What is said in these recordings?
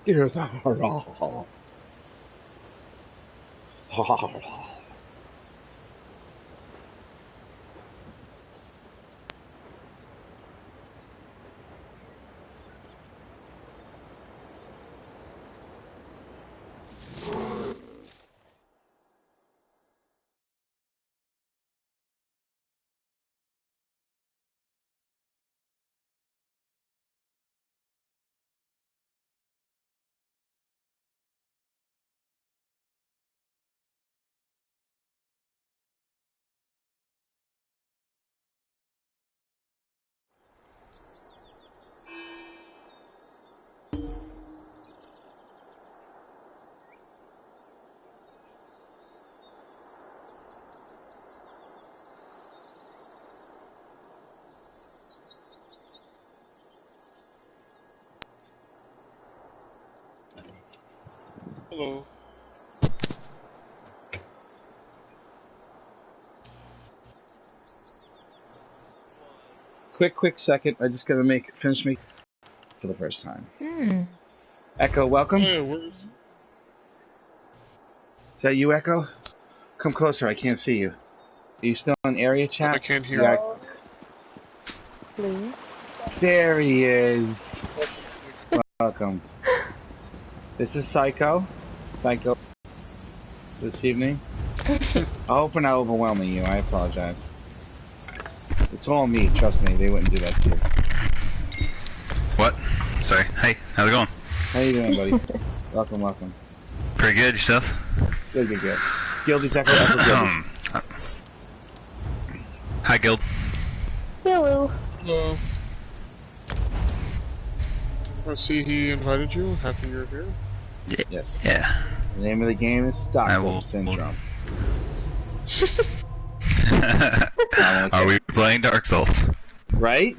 Here's a Hello. quick second. I just gotta finish me for the first time. Echo, Oh, welcome. yeah, where's... Is that you, Echo? Come closer. I can't see you. Are you still in area chat? I can't hear you. Please. There he is. Welcome. This is Psycho. Psycho. This evening. I hope we're not overwhelming you. I apologize. It's all me. Trust me. They wouldn't do that to you. What? Sorry. Hey, how's it going? How you doing, buddy? Welcome. Pretty good. Yourself? Good. Gildy's Echo. Gildy. Hi, Guild. Hello. Hello. I see he invited you. Happy you're here. Yes. Yeah. The name of the game is Stockholm Syndrome. Are we playing Dark Souls? Right?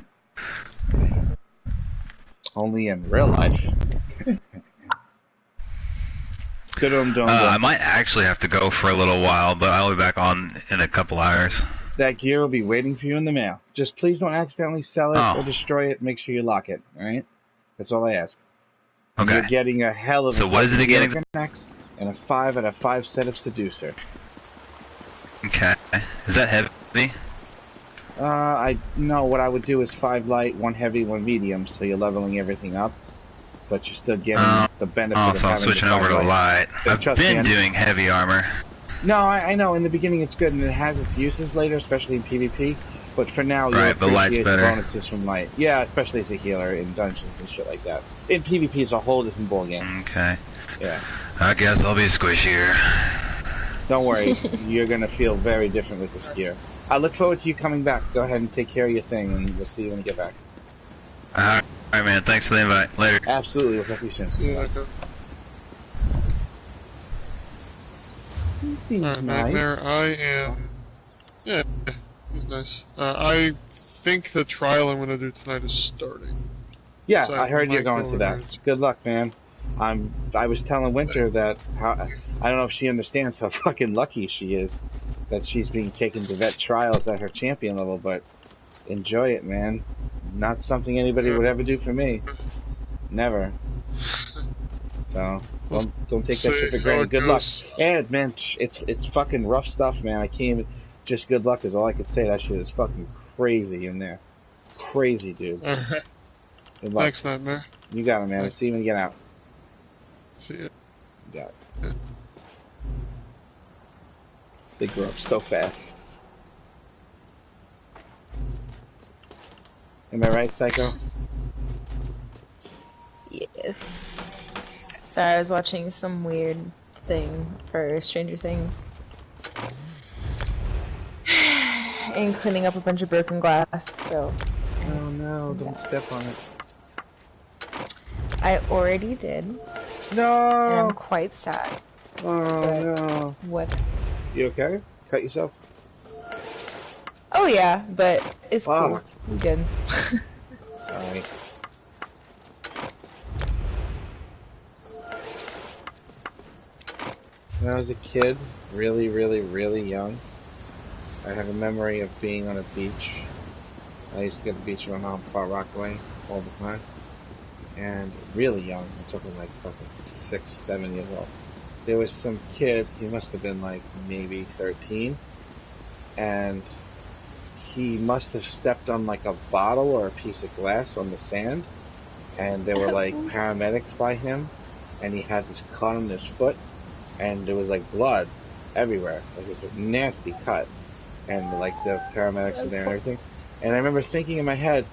Only in real life. I might actually have to go for a little while, but I'll be back on in a couple hours. That gear will be waiting for you in the mail. Just please don't accidentally sell it or destroy it. Make sure you lock it, alright? That's all I ask. Okay. You're getting a hell of a... So what is it again? Next, and a 5 out of 5 set of Seducer. Okay. Is that heavy? No, what I would do is 5 light, 1 heavy, 1 medium, so you're leveling everything up. But you're still getting the benefit of so I'm switching over to light. I've been doing heavy armor. No, I know. In the beginning it's good, and it has its uses later, especially in PvP. But for now, you right, but light's appreciate better. The bonuses from light. Yeah, especially as a healer in dungeons and shit like that. In PvP, it's a whole different ballgame. Okay. Yeah. I guess I'll be squishier. Don't worry, you're gonna feel very different with this gear. I look forward to you coming back. Go ahead and take care of your thing, and we'll see you when you get back. Alright, man. Thanks for the invite. Later. Absolutely. We'll talk to you soon. See you later. Alright, Nightmare, I am... Yeah, he's nice. I think the trial I'm gonna do tonight is starting. Yeah, So I heard you're going to that. Good luck, man. I was telling Winter that I don't know if she understands how fucking lucky she is that she's being taken to vet trials at her champion level, but enjoy it, man. Not something anybody would ever do for me. Never. So don't take that shit for granted. Good luck. And man, it's fucking rough stuff, man. I can't even. Just good luck is all I could say. That shit is fucking crazy in there. Crazy, dude. Alright. Good luck. Thanks, Nightmare. You got it, man. I'll see you when you get out. See ya. You got it. They grew up so fast. Am I right, Psycho? Yes. Sorry, I was watching some weird thing for Stranger Things. And cleaning up a bunch of broken glass, so... Oh no, don't step on it. I already did. No! And I'm quite sad. Oh no. What? You okay? Cut yourself? Oh yeah, but it's cool. We good. Alright. When I was a kid, really young, I have a memory of being on a beach, I used to go to the beach with my mom, Far Rockaway, all the time. And really young, I'm talking like fucking 6, 7 years old. There was some kid, he must have been like maybe 13, and he must have stepped on like a bottle or a piece of glass on the sand, and there were like paramedics by him, and he had this cut on his foot, and there was like blood everywhere. Like it was a nasty cut, and like the paramedics were there and everything. And I remember thinking in my head,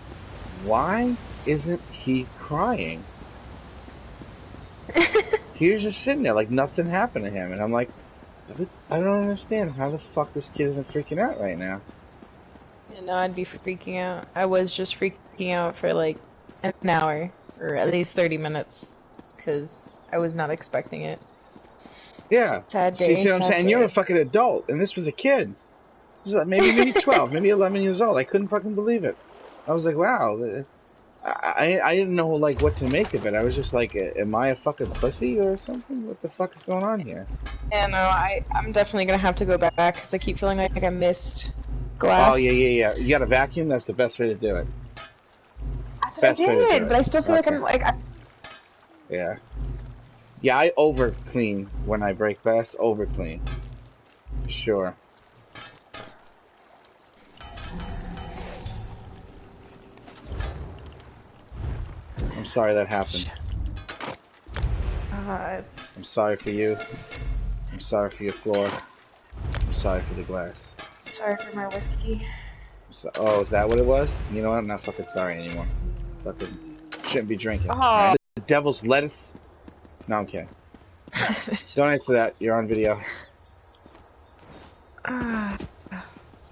why isn't he crying? He was just sitting there like nothing happened to him, and I'm like, I don't understand how the fuck this kid isn't freaking out right now. Yeah, no, I'd be freaking out. I was just freaking out for like an hour, or at least 30 minutes, because I was not expecting it. Yeah. Sad day. See what I'm saying? Day. You're a fucking adult, and this was a kid. This was maybe 12, maybe 11 years old. I couldn't fucking believe it. I was like, wow. I didn't know like what to make of it. I was just like, am I a fucking pussy or something? What the fuck is going on here? Yeah, no, I'm definitely gonna have to go back because I keep feeling like I missed glass. Oh yeah. You got a vacuum? That's the best way to do it. That's what I did, but I still feel like I'm like. Yeah. Yeah, I over clean when I break glass. Over clean. Sure. I'm sorry that happened. I'm sorry for you. I'm sorry for your floor. I'm sorry for the glass. Sorry for my whiskey. Oh, is that what it was? You know what? I'm not fucking sorry anymore. Fucking shouldn't be drinking. Oh. Right? The devil's lettuce. No, I'm kidding. Don't answer that. You're on video.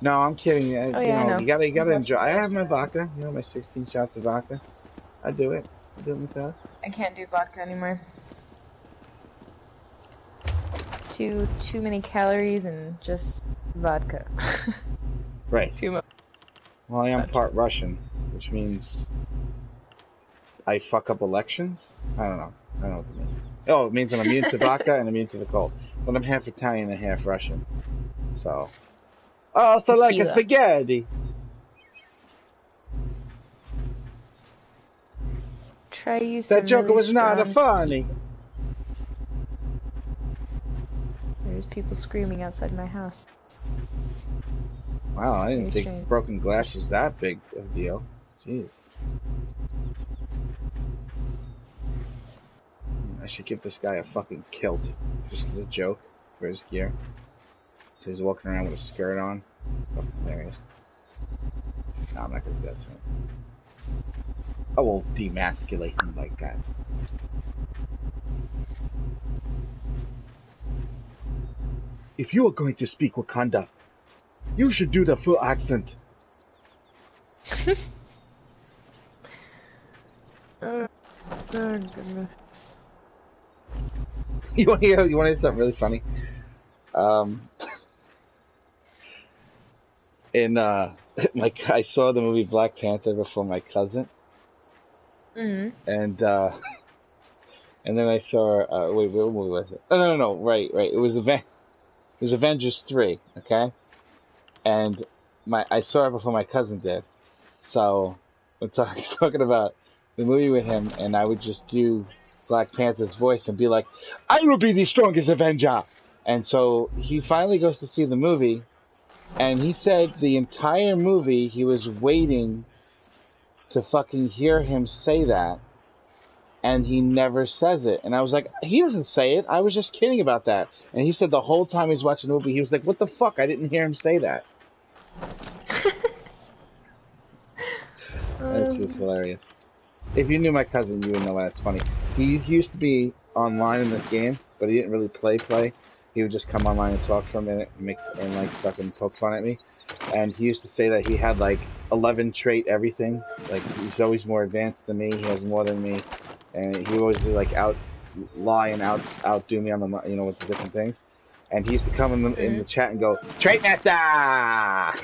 No, I'm kidding. You gotta enjoy. I have my vodka. You know, my 16 shots of vodka. I do it. I do it myself. I can't do vodka anymore. Too many calories and just vodka. Right. Too much. Well, I am part Russian, which means I fuck up elections? I don't know what it means. Oh, it means I'm immune to vodka and immune to the cold. But I'm half Italian and half Russian. So. Oh, so like a spaghetti. Try you that joke really was not a funny. There's people screaming outside my house. Wow, I didn't think broken glass was that big a deal. Jeez. I should give this guy a fucking kilt, just as a joke for his gear. So he's walking around with a skirt on. Fucking hilarious. No, I'm not gonna do that to him. I will demasculate him like that. If you are going to speak Wakanda, you should do the full accent. Oh goodness. You want to hear something really funny? I saw the movie Black Panther before my cousin. Mm-hmm. And then I saw wait, what movie was it? Oh no, right. It was Avengers 3, okay? And I saw it before my cousin did. So I'm talking about the movie with him, and I would just do Black Panther's voice and be like, I will be the strongest Avenger! And so he finally goes to see the movie, and he said the entire movie he was waiting to fucking hear him say that, and he never says it. And I was like, he doesn't say it. I was just kidding about that. And he said the whole time he was watching the movie, he was like, what the fuck? I didn't hear him say that. That's just hilarious. If you knew my cousin, you would know that's funny. He used to be online in this game, but he didn't really play. He would just come online and talk for a minute and like fucking poke fun at me. And he used to say that he had like 11 trait everything. Like he's always more advanced than me. He has more than me, and he always like outlie and outdo me on the with the different things. And he used to come in the chat and go, Trait Master!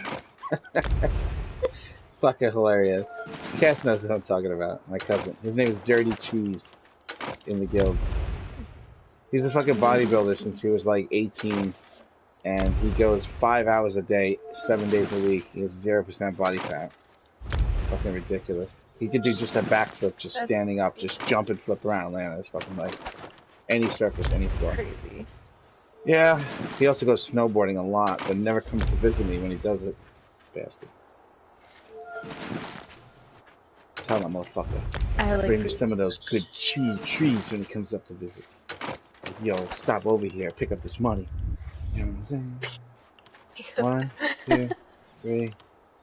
Fucking hilarious. Cass knows what I'm talking about. My cousin. His name is Dirty Cheese in the guild. He's a fucking bodybuilder since he was like 18, and he goes 5 hours a day, 7 days a week. He has 0% body fat. fucking ridiculous. He could do just a backflip, just That's standing up, just jump and flip around, land on his fucking leg. Any surface, any floor. crazy. Yeah, he also goes snowboarding a lot, but never comes to visit me when he does it. Bastard. Tell that motherfucker. I like Bring me fruit some too of those much. good trees when he comes up to visit. Like, yo, stop over here, pick up this money. You know what I'm saying? 1, 2, 3,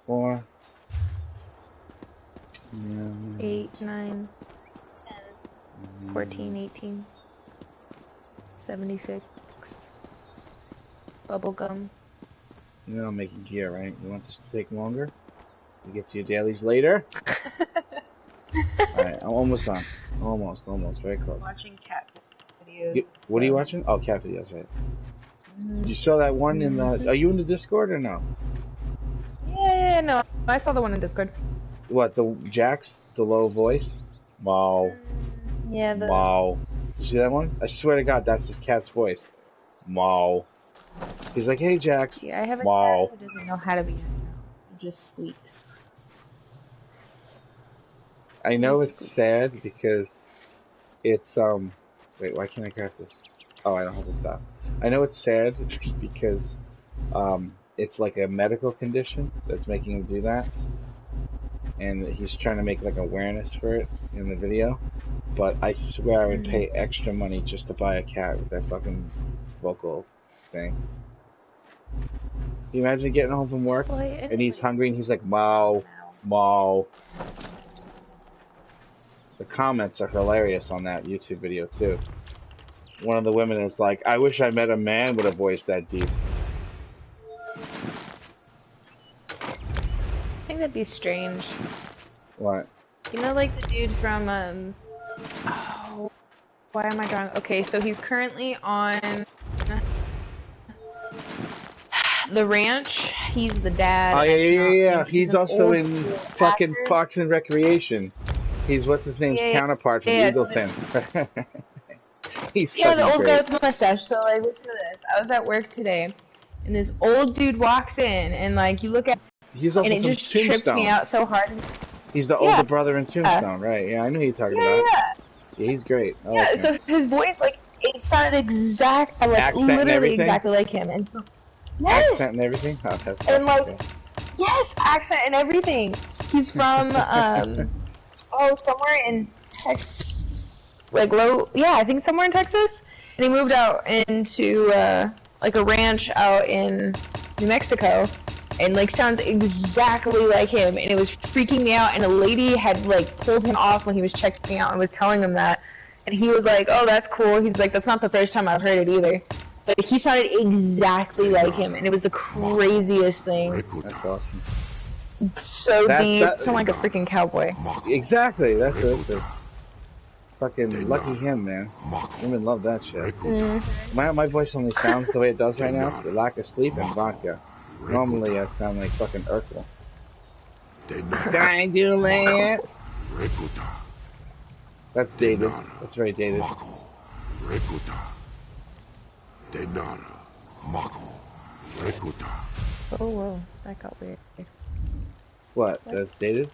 4. 8, 9, 10, 14, 18, 76. Bubblegum. You know I'm making gear, right? You want this to take longer? You get to your dailies later? Alright, I'm almost done. Almost, very close. Watching cat videos. What are you watching? Oh, cat videos, right. You saw that one in the... Are you in the Discord or no? Yeah, no. I saw the one in Discord. What, the Jax? The low voice? Wow. Yeah, the... Wow. You see that one? I swear to God, that's his cat's voice. Wow. He's like, hey, Jax. Yeah, I have a wow. cat who doesn't know how to be. It just squeaks. I know it's sad because it's, wait, why can't I craft this? Oh, I don't have to stop. I know it's sad because, it's like a medical condition that's making him do that. And he's trying to make like awareness for it in the video. But I swear I would pay extra money just to buy a cat with that fucking vocal thing. Can you imagine getting home from work and he's hungry and he's like, "Mow, mow." The comments are hilarious on that YouTube video too. One of the women is like, "I wish I met a man with a voice that deep." I think that'd be strange. What? You know, like the dude from, oh, why am I drawing? Okay, so he's currently on The Ranch. He's the dad. Oh, yeah. He's also in fucking actor. Parks and Recreation. He's what's his name's counterpart from Eagleton. He's the old great. guy with the mustache. So, like, listen to this. I was at work today, and this old dude walks in, and, like, you look at He's also and it from just Tombstone. tripped me out so hard. He's the older brother in Tombstone, right? Yeah, I knew you were talking about. Yeah, he's great. I like so his voice, like, it sounded exactly, like, accent literally exactly like him. And so, yes! Accent and everything? Oh, that's and, like, good. yes, accent and everything. He's from, somewhere in Texas. Like, I think somewhere in Texas. And he moved out into, like, a ranch out in New Mexico. And, like, sounds exactly like him, and it was freaking me out, and a lady had, like, pulled him off when he was checking out and was telling him that, and he was like, oh, that's cool. He's like, that's not the first time I've heard it either. But he sounded exactly like him, and it was the craziest thing. That's awesome. So deep, sound like a freaking cowboy. Exactly, that's it. Fucking lucky him, man. Women love that shit. My voice only sounds the way it does right now, the lack of sleep and vodka. Normally, I sound like fucking Urkel. Can I do that? That's dated. That's very dated. Oh, whoa. That got weird. What? That's dated?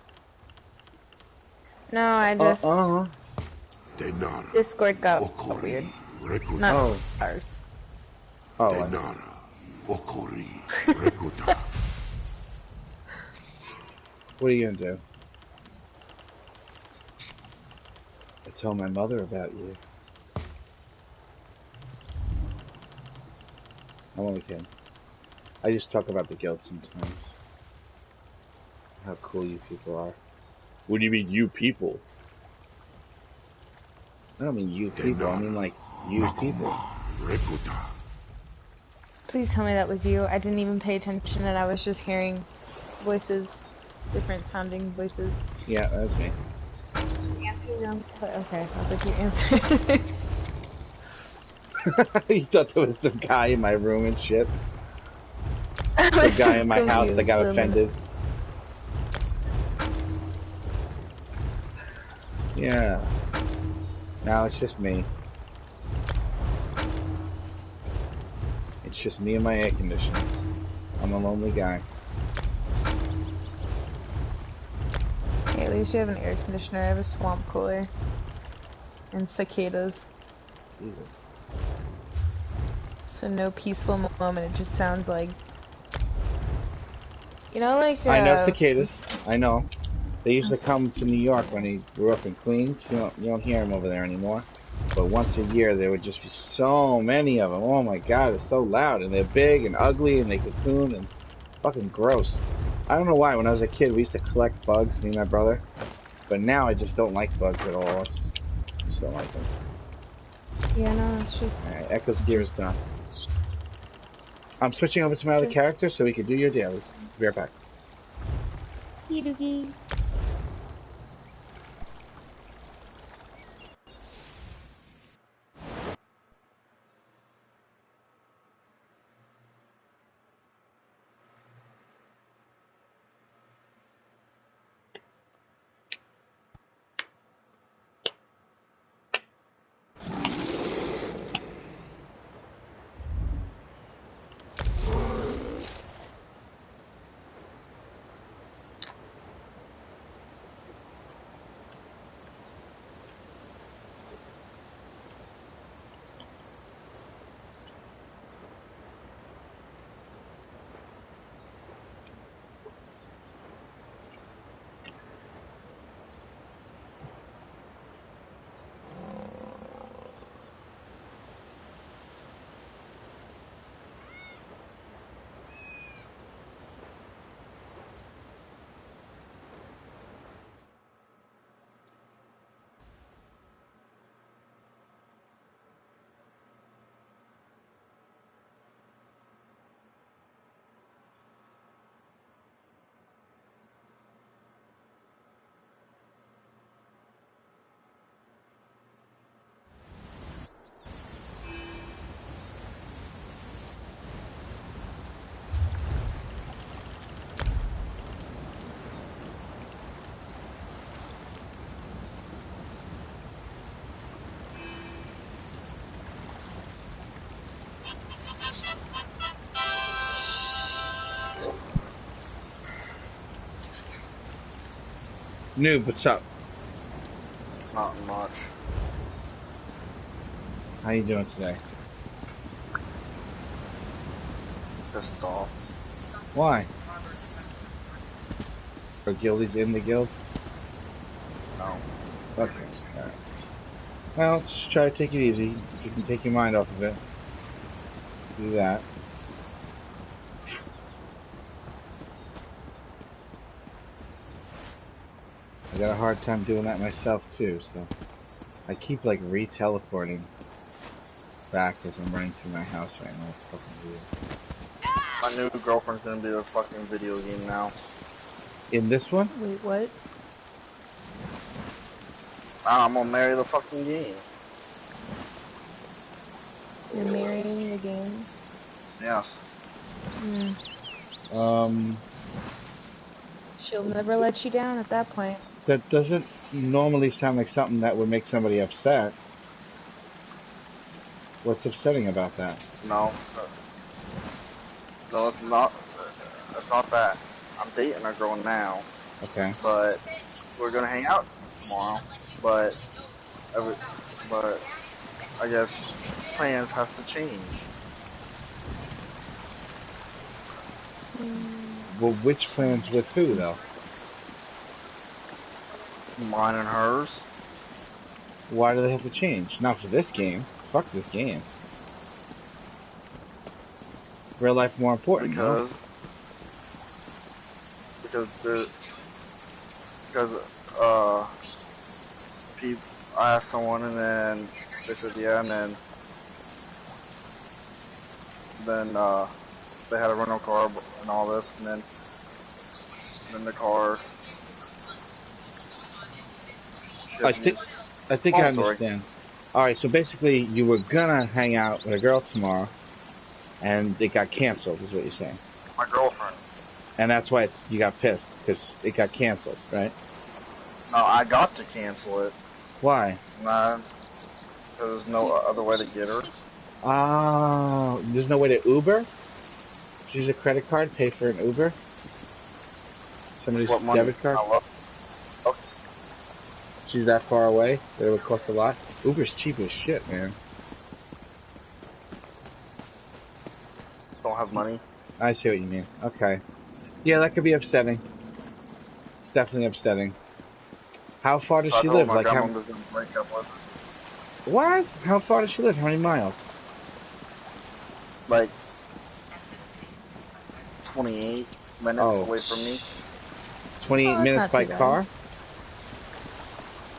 No, I just... Discord got weird. Not ours. Oh, what are you gonna do? I tell my mother about you. I'm only kidding. I just talk about the guilt sometimes. How cool you people are. What do you mean, you people? I don't mean you people, I mean like, you people. Please tell me that was you. I didn't even pay attention and I was just hearing voices, different sounding voices. Yeah, that's me. Answer them. Okay, I was like, you answered. You thought there was some guy in my room and shit? The guy in my house that got offended. Yeah. Now it's just me. It's just me and my air conditioner. I'm a lonely guy. at least you have an air conditioner. I have a swamp cooler. And cicadas. Jesus. So no peaceful moment, it just sounds like... You know, like, I know cicadas. I know. They used to come to New York when he grew up in Queens. You don't hear them over there anymore. But once a year, there would just be so many of them. Oh my God, it's so loud. And they're big and ugly and they cocoon and fucking gross. I don't know why. When I was a kid, we used to collect bugs, me and my brother. But now I just don't like bugs at all. Just don't like them. Yeah, no, it's just... Alright, Echo's gear is Just... done. I'm switching over to my other Just... character so we can do your dailies. Be right back. Doogie. Noob, what's up? Not much. How you doing today? Pissed off. Why? Are guildies in the guild? No. Okay. Alright. Well, just try to take it easy. If you can take your mind off of it, do that. I got a hard time doing that myself too, so I keep like re-teleporting back as I'm running through my house right now. It's fucking weird. My new girlfriend's gonna be a fucking video game now. In this one? Wait, what? I'm gonna marry the fucking game. You're marrying the game? Yes. She'll never let you down at that point. That doesn't normally sound like something that would make somebody upset. What's upsetting about that? No. No, it's not. It's not that. I'm dating a girl now. Okay. But we're gonna hang out tomorrow. But I guess plans has to change. Well, which plans with who though? Mine and hers. Why do they have to change? Not for this game. Fuck this game. Real life more important. Because I asked someone and then they said yeah, and then they had a rental car and all this, and then the car. I think I understand. Alright, so basically you were gonna hang out with a girl tomorrow, and it got canceled, is what you're saying. My girlfriend. And that's why you got pissed, because it got canceled, right? No, I got to cancel it. Why? Nah, there's no other way to get her. Oh, there's no way to Uber? Use a credit card, pay for an Uber? Somebody's debit card? I love to She's that far away that it would cost a lot. Uber's cheap as shit, man. Don't have money. I see what you mean. Okay. Yeah, that could be upsetting. It's definitely upsetting. How far does So I she told live? my Like how? grandma was gonna break up with her. What? How far does she live? How many miles? Like 28 minutes Oh, away from me. 28 Oh, that's minutes not by too bad. car?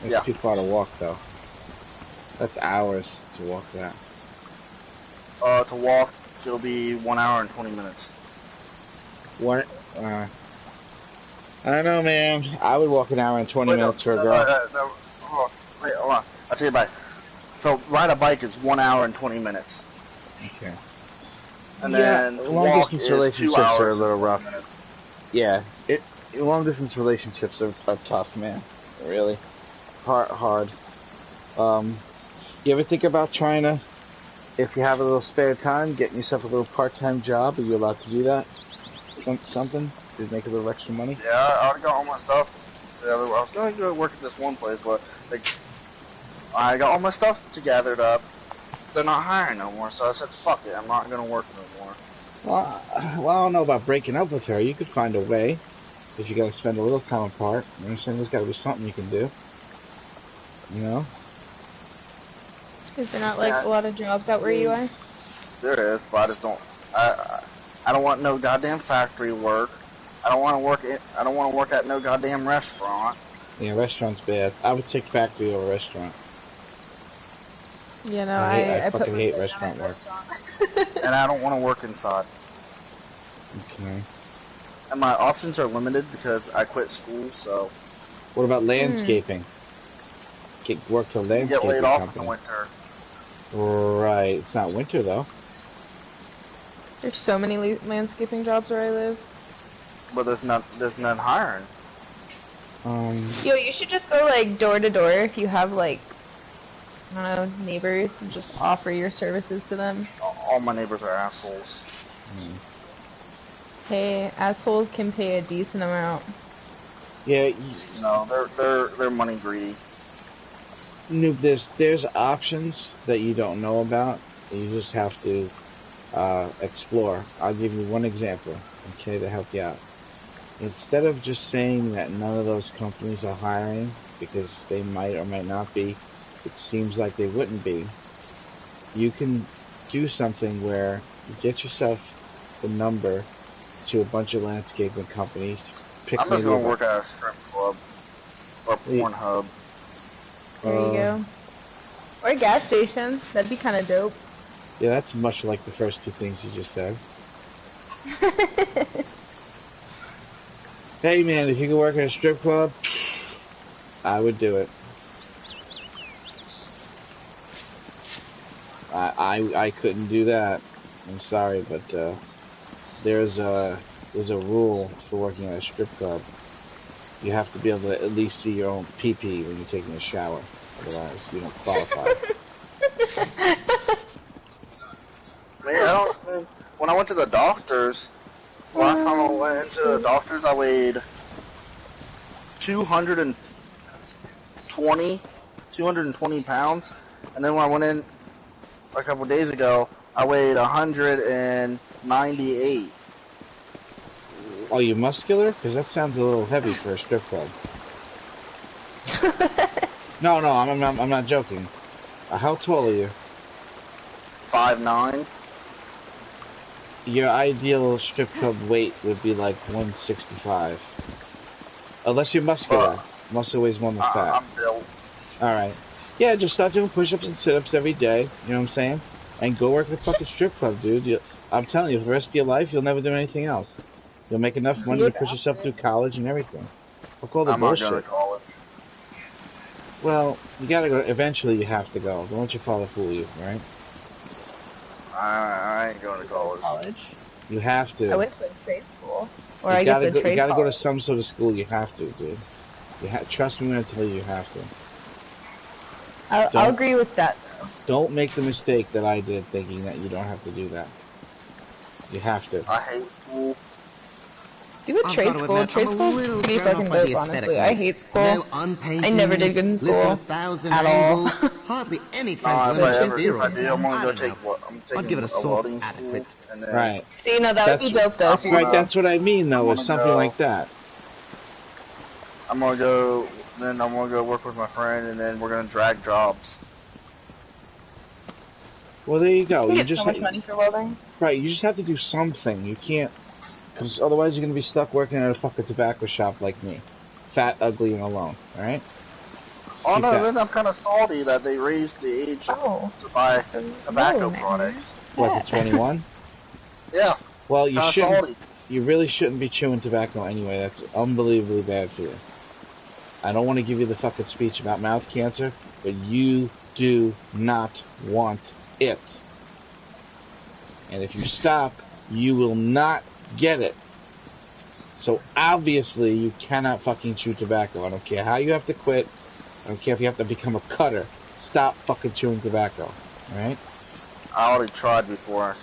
It's Yeah. too far to walk, though. That's hours to walk that. To walk, it'll be 1 hour and 20 minutes. What? I don't know, man. I would walk an hour and 20 Wait, no, minutes for a no, girl. no, hold on. Wait, hold on. I'll tell you about it. So ride a bike is 1 hour and 20 minutes. Okay. And Yeah, then to long walk distance is 2 relationships are a hours and little 20 rough. minutes. Yeah, long distance relationships are tough, man. Really hard. You ever think about trying to, if you have a little spare time, getting yourself a little part-time job? Are you allowed to do that? Something to make a little extra money? Yeah, I already got all my stuff. I was gonna go work at this one place, but like, I got all my stuff gathered up. They're not hiring no more, so I said, fuck it, I'm not gonna work no more. Well, I don't know about breaking up with her. You could find a way if you got to spend a little time apart. You know what I'm saying? There's got to be something you can do. You know? Is there not like Yeah, a lot of jobs out where you are? there is, but I just don't. I don't want no goddamn factory work. I don't want to work. I don't want to work at no goddamn restaurant. Yeah, restaurant's bad. I would take factory over restaurant. You know, I I put fucking my hate foot down restaurant at work. restaurant. And I don't want to work inside. Okay. And my options are limited because I quit school, so. What about landscaping? Work for a You get laid landscaping off in the company. winter. Right. It's not winter though. There's so many landscaping jobs where I live. But there's none hiring. Yo, you should just go like door to door if you have like, I don't know, neighbors, and just offer your services to them. All my neighbors are assholes. Hey, assholes can pay a decent amount. Yeah. No, they're money greedy. Noob, there's options that you don't know about. You just have to explore. I'll give you one example, okay, to help you out. Instead of just saying that none of those companies are hiring, because they might or might not be, it seems like they wouldn't be, you can do something where you get yourself the number to a bunch of landscaping companies. I'm just gonna work at a strip club or Pornhub. There you go. Or a gas station. That'd be kind of dope. Yeah, that's much like the first two things you just said. Hey man, if you could work at a strip club, I would do it. I couldn't do that. I'm sorry, but there's a rule for working at a strip club. You have to be able to at least see your own pee-pee when you're taking a shower. Otherwise, you don't qualify. When I went to the doctors, last time I went into the doctors, I weighed 220 pounds. And then when I went in a couple days ago, I weighed 198. Oh, you muscular? Because that sounds a little heavy for a strip club. No, I'm not joking. How tall are you? 5'9". Your ideal strip club weight would be like 165. Unless you're muscular. Muscle weighs more than fat. I'm built. Alright. Yeah, just start doing push-ups and sit-ups every day. You know what I'm saying? And go work at a fucking strip club, dude. I'm telling you, for the rest of your life, you'll never do anything else. You'll make enough money to push yourself through college and everything. Fuck all the bullshit. I'm not going to college. Well, you gotta go. Eventually, you have to go. Don't let your father fool you, right? I ain't going to college. You have to. I went to a trade school. Or I guess a trade You gotta college. go to some sort of school. You have to, dude. Trust me when I tell you, you have to. I'll agree with that, though. Don't make the mistake that I did thinking that you don't have to do that. You have to. I hate school. Do a trade school. Trade school's pretty fucking dope, honestly. I hate school. No I never did good in school. At all. Hardly any If I do, I'm gonna go take what? I'm I'd give taking it a a welding soft school, adequate. and then Right. See, no, that would be dope though. So Right, that's what I mean though, is something like that. I'm gonna go work with my friend, and then we're gonna drag jobs. Well, there you go. you You get just so much money for welding. Right, you just have to do something. You can't, because otherwise you're gonna be stuck working at a fucking tobacco shop like me, fat, ugly, and alone. All right. Oh no, then I'm kind of salty that they raised the age to buy tobacco products. What, to 21? Yeah. Well, you shouldn't. Salty. You really shouldn't be chewing tobacco anyway. That's unbelievably bad for you. I don't want to give you the fucking speech about mouth cancer, but you do not want it. And if you stop, you will not get it. So obviously you cannot fucking chew tobacco. I don't care how you have to quit. I don't care if you have to become a cutter. Stop fucking chewing tobacco. Alright? I already tried before.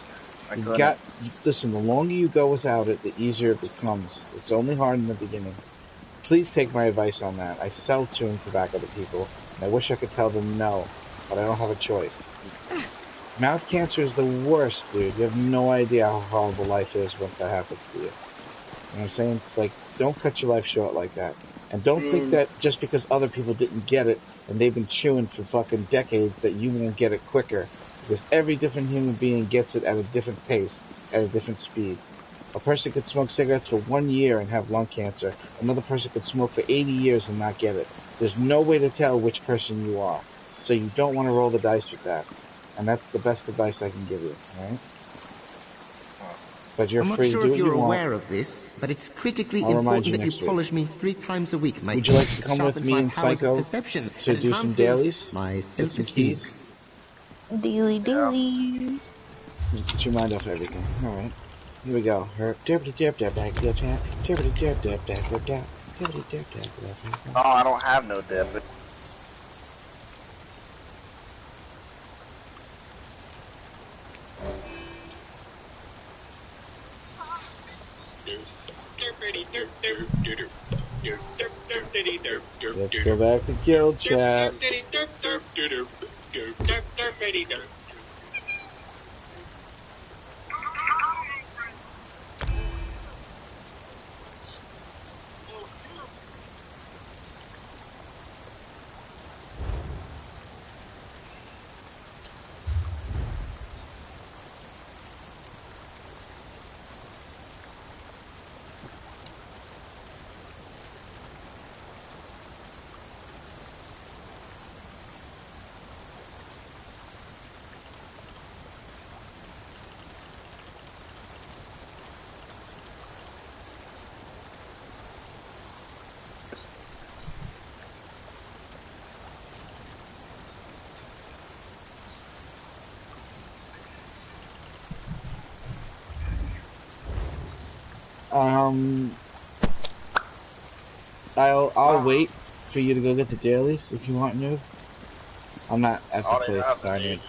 Listen, the longer you go without it, the easier it becomes. It's only hard in the beginning. Please take my advice on that. I sell chewing tobacco to people, and I wish I could tell them no, but I don't have a choice. Mouth cancer is the worst, dude. You have no idea how horrible life is once that happens to you. You know what I'm saying? Like, don't cut your life short like that. And don't think that just because other people didn't get it, and they've been chewing for fucking decades, that you won't get it quicker. Because every different human being gets it at a different pace, at a different speed. A person could smoke cigarettes for 1 year and have lung cancer. Another person could smoke for 80 years and not get it. There's no way to tell which person you are. So you don't want to roll the dice with that. And that's the best advice I can give you, alright? But you're free to do what you want. I'm not sure if you're aware of this, but it's critically important that you polish me 3 times a week. Would you like to come with me and Psycho to do some dailies? My self-esteem. Dealy dealy. Get your mind off everything. Alright. Here we go. No, I don't have no dip. Let's go back to kill chat. I'll wait for you to go get the dailies if you want to. I'm not at the place started.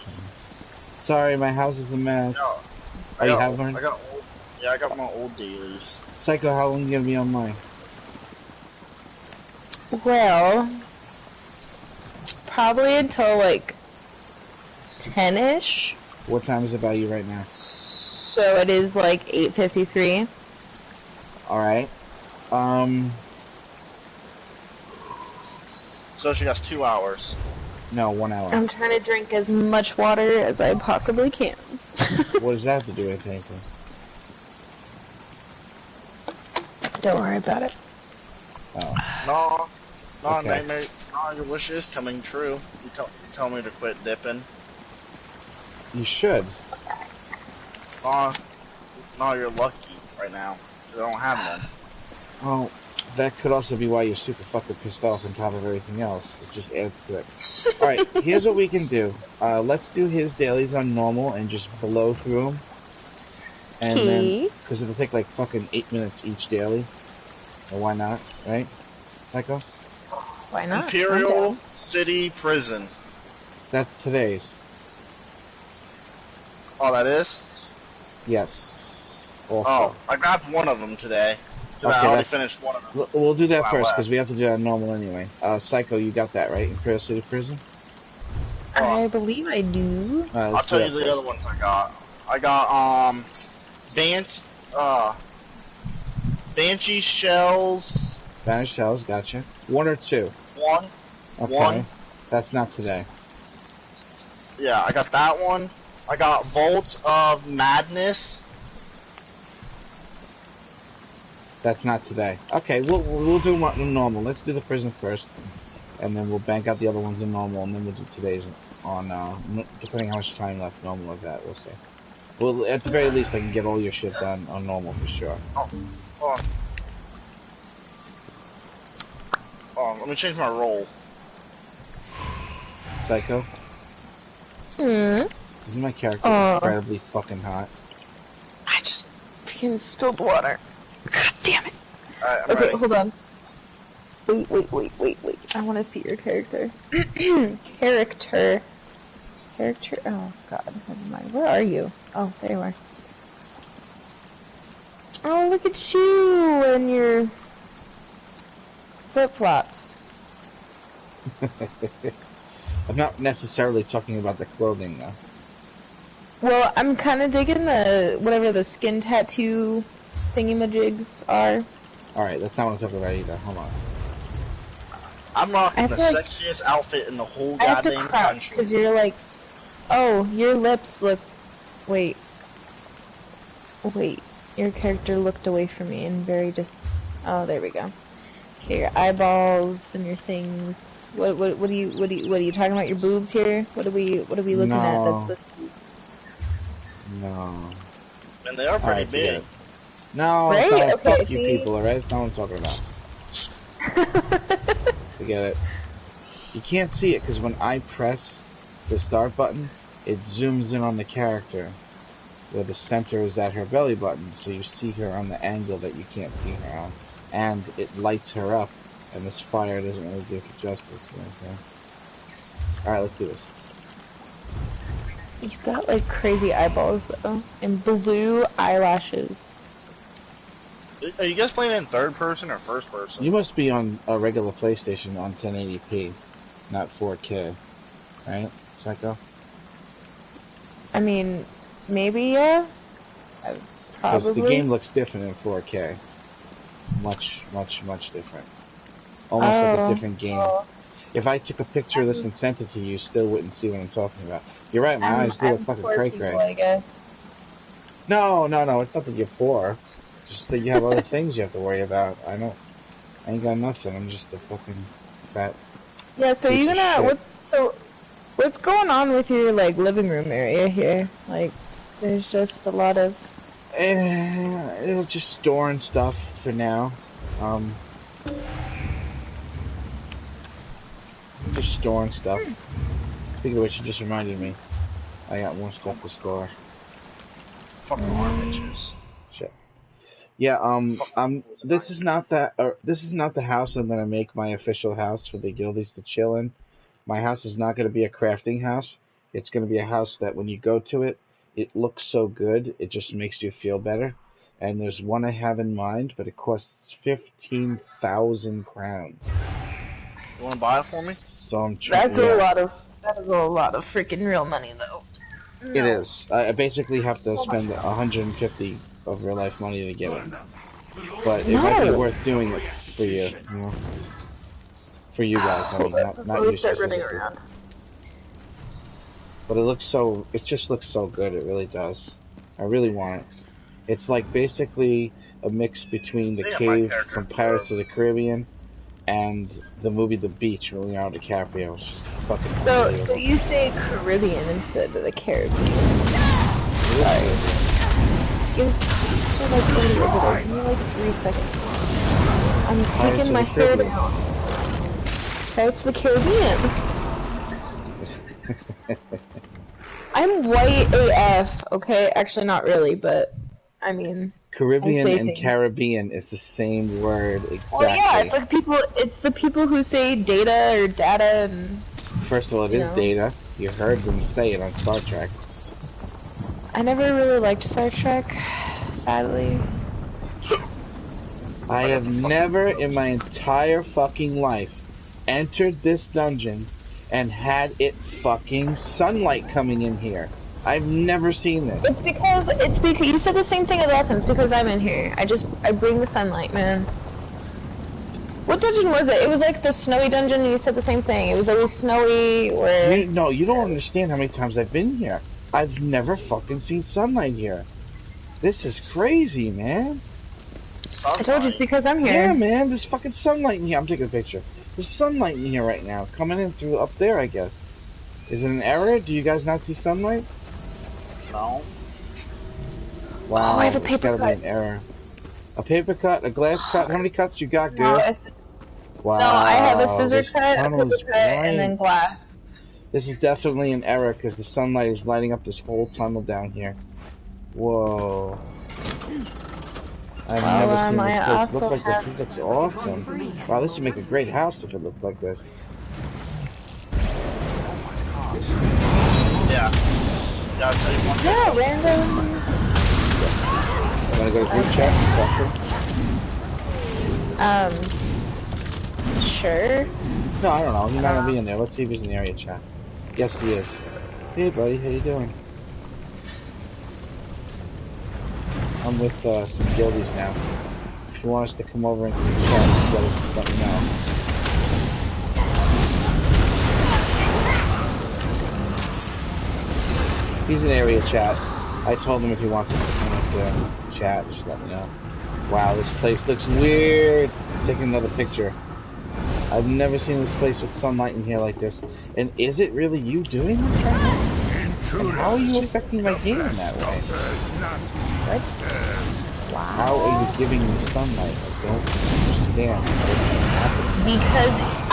Sorry, my house is a mess. I got my old dailies. Psycho, how long are you gonna be online? Well, probably until like 10-ish. What time is it by you right now? So it is like 8:53. Alright. So she has 2 hours. No, 1 hour. I'm trying to drink as much water as I possibly can. What does that have to do with anything? Don't worry about it. Oh. No, Okay. Nightmare. No, your wish is coming true. You tell me to quit dipping. You should. No, you're lucky right now. 'Cause I don't have none. Well, that could also be why you're super fucking pissed off on top of everything else. It just adds to it. Alright, here's what we can do. Let's do his dailies on normal and just blow through them. And then, because it'll take like fucking 8 minutes each daily. Or why not, right? Psycho? Why not? Imperial City Prison. That's today's. Oh, that is? Yes. Also. Oh, I grabbed one of them today. 'Cause I already finished one of them. We'll do that Wow, first, wow. because we have to do that normal anyway. Psycho, you got that, right? In Cradle City Prison? I believe I do. Alright, I'll let's do tell you that the first. other ones I got. I got, Banshee Shells. Vanished Shells, gotcha. 1 or 2? One. Okay. One. That's not today. Yeah, I got that one. I got Vault of Madness. That's not today. Okay, we'll do one normal. Let's do the prison first, and then we'll bank out the other ones in normal, and then we'll do today's on, depending how much time left, normal like that, we'll see. Well, at the very least, I can get all your shit done on normal for sure. Oh, hold on, let me change my role. Psycho? Isn't my character incredibly fucking hot? I just freaking spilled water. God damn it. Alright, I'm Okay, ready. hold on. Wait. I want to see your character. Character. Oh, God. Never mind. Where are you? Oh, there you are. Oh, look at you and your flip-flops. I'm not necessarily talking about the clothing, though. Well, I'm kind of digging whatever the skin tattoo thingamajigs are. Alright, that's not what I'm talking about either. Hold on. I'm rocking the feel like sexiest outfit in the whole I have to goddamn crouch country. because you're like, oh, your lips look. Wait. Your character looked away from me and very just. Oh, there we go. Okay, your eyeballs and your things. What are you talking about? Your boobs here? What are we looking at? That's supposed to be. No. And they are pretty Alright, big. No, Right? no, Okay, fuck you see? people, alright? That's not what I'm talking about. Forget it. You can't see it, because when I press the start button, it zooms in on the character, where the center is at her belly button, so you see her on the angle that you can't see her on. And it lights her up, and this fire doesn't really do it justice, you know what I'm saying? Alright, let's do this. He's got like crazy eyeballs though, and blue eyelashes. Are you guys playing in third person or first person? You must be on a regular PlayStation on 1080p, not 4K, right, Psycho? I mean, maybe yeah. Because Probably. the game looks different in 4K. Much different. Almost like a different game. If I took a picture of this and sent it to you, you still wouldn't see what I'm talking about. You're right, my eyes do look fucking cray-cray. I guess. No, it's not that you're poor. It's just that you have other things you have to worry about. I ain't got nothing. I'm just a fucking fat. Yeah, so piece you of gonna shit. what's going on with your like living room area here? Like, there's just a lot of. It was just storing stuff for now. Just storing stuff. Speaking of which, you just reminded me. I got more stuff to store. Fucking arm itches. Shit. Yeah. This is not the house I'm gonna make my official house for the guildies to chill in. My house is not gonna be a crafting house. It's gonna be a house that when you go to it, it looks so good. It just makes you feel better. And there's one I have in mind, but it costs 15,000 crowns. You wanna buy it for me? So I'm trying. That is a lot of freaking real money though. It is. I basically have to spend 150 of real life money to get it. But it might be worth doing it for you, you know? For you guys, I mean, not you specifically. But it just looks so good, it really does. I really want it. It's like basically a mix between the cave from Pirates of the Caribbean and the movie The Beach with Leonardo DiCaprio. It's just fucking unbelievable. So you say Caribbean instead of the Caribbean. Sorry. Give me like 3 seconds. I'm taking my hair down. Pirates of the Caribbean. I'm white AF, okay? Actually, not really, but I mean. Caribbean and Caribbean is the same word exactly. Well, yeah, it's like it's the people who say data or data and. First of all, it is data. You heard them say it on Star Trek. I never really liked Star Trek, sadly. I have never in my entire fucking life entered this dungeon and had it fucking sunlight coming in here. I've never seen this. It's because you said the same thing as last time. It's because I'm in here. I bring the sunlight, man. What dungeon was it? It was like the snowy dungeon, and you said the same thing. It was always snowy, or... No, you don't understand how many times I've been here. I've never fucking seen sunlight here. This is crazy, man. Sunlight. I told you it's because I'm here. Yeah, man, there's fucking sunlight in here. I'm taking a picture. There's sunlight in here right now, coming in through up there, I guess. Is it an error? Do you guys not see sunlight? No. Wow, Oh, I have a it's paper gotta cut. be an error. A paper cut, a glass cut. How many cuts you got, No, girl? Wow. no, I have a scissor this cut, a tunnel paper is cut, and bright. then glass. This is definitely an error because the sunlight is lighting up this whole tunnel down here. Whoa. I've never seen I this place also look like this. have... This looks awesome. Wow, this would make a great house if it looked like this. Yeah. Yeah, I'll tell you one thing. Yeah, random... Wanna go to group chat? Sure. No, I don't know. He might not be in there. Let's see if he's in the area chat. Yes, he is. Hey, buddy. How you doing? I'm with some guildies now. If you want us to come over into the chat, just let me know. He's in area chat. I told him if he wants us to come into chat, just let me know. Wow, this place looks weird. Taking another picture. I've never seen this place with sunlight in here like this. And is it really you doing this right now? And how are you affecting my game in that way? What? How are you giving me sunlight? I don't understand what's happening. Because I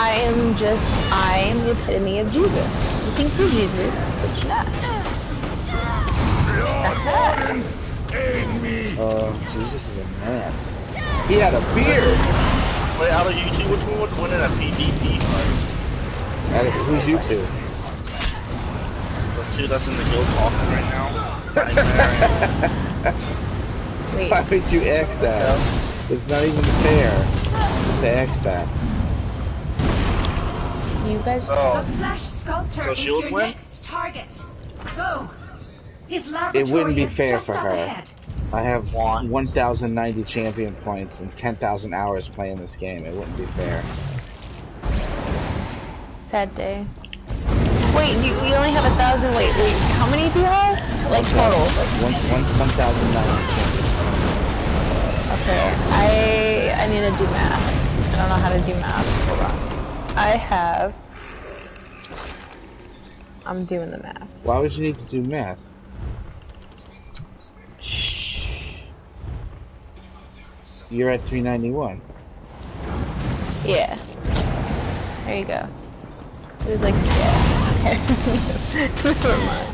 am the epitome of Jesus. You think you're Jesus, but you're not. Jesus is a man. He had a beard! Wait, out of you two, which one would win in a PvP fight? Who's you two? The two that's in the guild talking right now. Wait. Why would you ask that? It's not even fair to ask that. You guys... So, The flash sculptor So is she'll your win? next target. Go. His It laboratory wouldn't be is fair just for up her. ahead. I have 1,090 champion points and 10,000 hours playing this game. It wouldn't be fair. Sad day. Wait, you only have 1,000. Wait, how many do you have? Like total? 1,090 champion. Okay, I need to do math. I don't know how to do math. Hold on. I have... I'm doing the math. Why would you need to do math? You're at 391. Yeah. There you go. It was like, yeah. Okay. Never mind.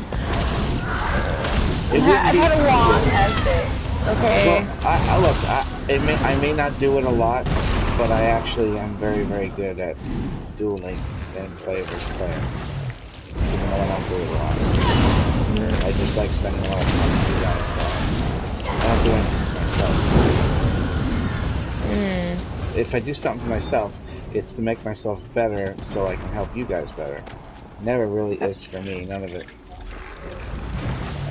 I've had a long ass day. Okay. Well, I may not do it a lot, but I actually am very, very good at dueling and player versus player. Even though I don't do it a lot. I just like spending a lot of time with you guys. So I don't do anything for myself. If I do something for myself, it's to make myself better so I can help you guys better. Never really is for me, none of it.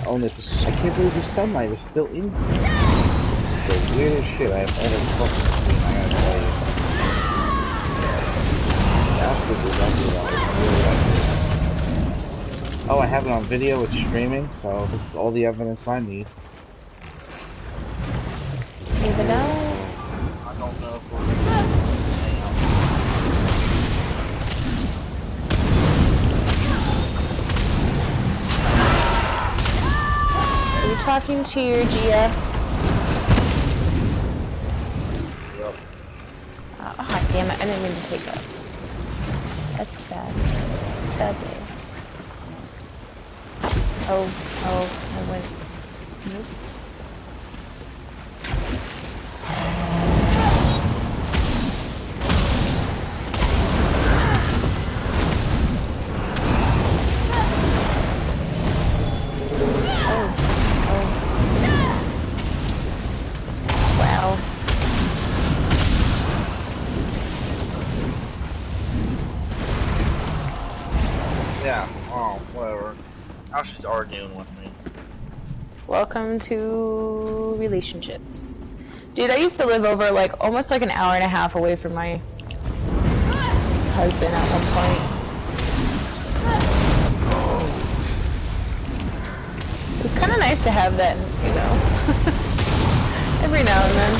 Only I can't believe the sunlight is still in here. It's the weirdest shit I've ever fucking seen, I gotta tell you. Absolutely lovely though. I really like it. Oh, I have it on video, it's streaming, so this is all the evidence I need. Even though... I don't know if we're gonna Are you talking to your GF? Yep. Oh, damn it, I didn't mean to take that. That's sad. Sad day. Oh, I went... Nope. Yeah, whatever. Now she's arguing with me. Welcome to relationships. Dude, I used to live over like almost like an hour and a half away from my husband at one point. It was kind of nice to have that, you know, every now and then.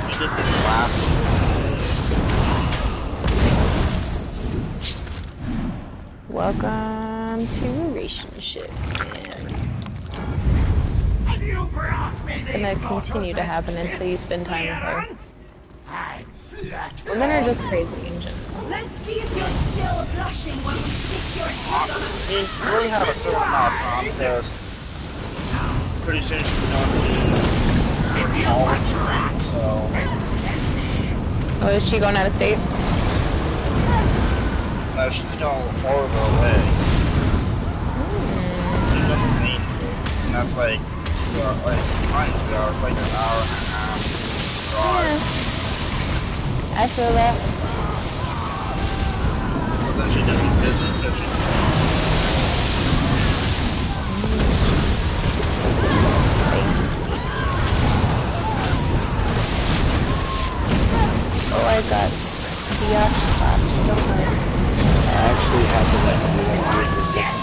We did this last Welcome to relationships. It's gonna continue to happen until you spend time with her. Women are just crazy in general. Let's see if you're still blushing when we stick your head on a We really have a certain amount of time because pretty soon she's going to college, so. Oh, is she going out of state? No, she's going farther away. She's going to Maine, and that's like 2 hours, like 2 hours, like an hour and a half drive. I feel that. But then she doesn't visit because she. Oh, I got Biatch slapped so much. I actually had to let you do that.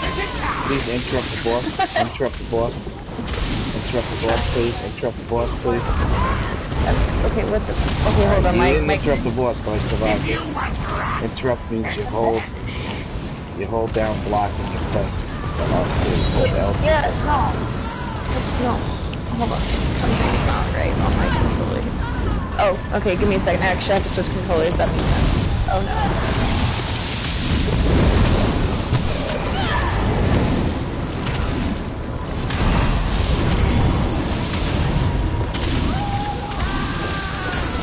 Please interrupt the boss. Interrupt the boss. Interrupt the boss, please. Interrupt the boss, please. Okay, what the? Okay, hold on, You didn't Mike. interrupt the boss, but I survived it. Interrupt means you hold down block and you press the hold L. Yeah, no. Hold on. Something's not right on my controller. Oh, okay, give me a second. I actually have to switch controllers. That makes sense. Oh no.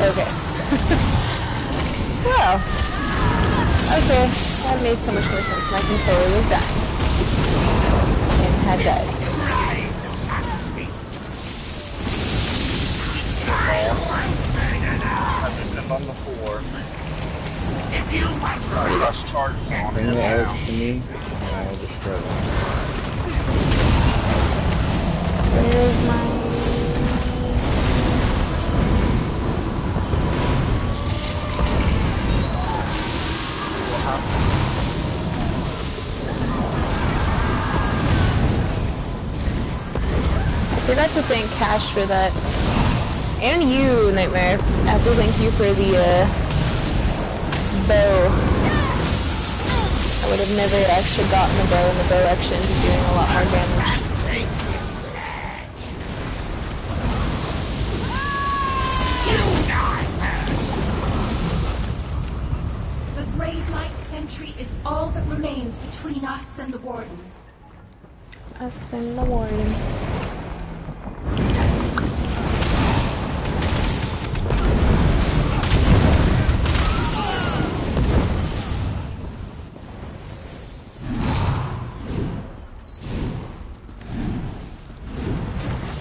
Okay. Well. Okay. That made so much more sense. My controller was dying. And had died. I've been on the floor. That's charges on Bring it the eggs now. to me, and I'll destroy them. Where's my... I forgot to thank Cash for that. And you, Nightmare. I have to thank you for the, bow. I would have never actually gotten the bow, and the bow actually ended up doing a lot more damage. The Grave Light Sentry is all that remains between us and the Wardens. Us and the Warden.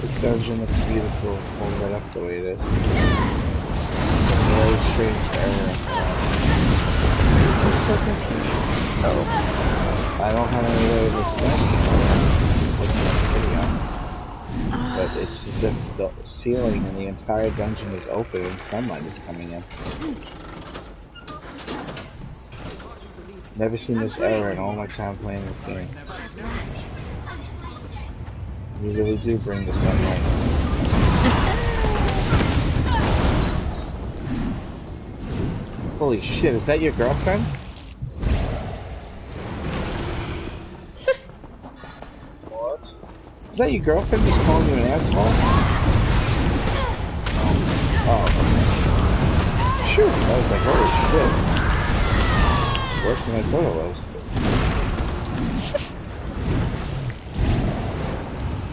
This dungeon looks beautiful, hold that up the way it is. Very strange error. I'm so confused. Oh. I don't have any way of explaining it. But it's as if the ceiling and the entire dungeon is open and sunlight is coming in. Never seen this error in all my time playing this game. You really do bring the sunlight. Holy shit, is that your girlfriend? What? Is that your girlfriend just calling you an asshole? Oh. Shoot, I was like, holy shit. Worse than I thought it was.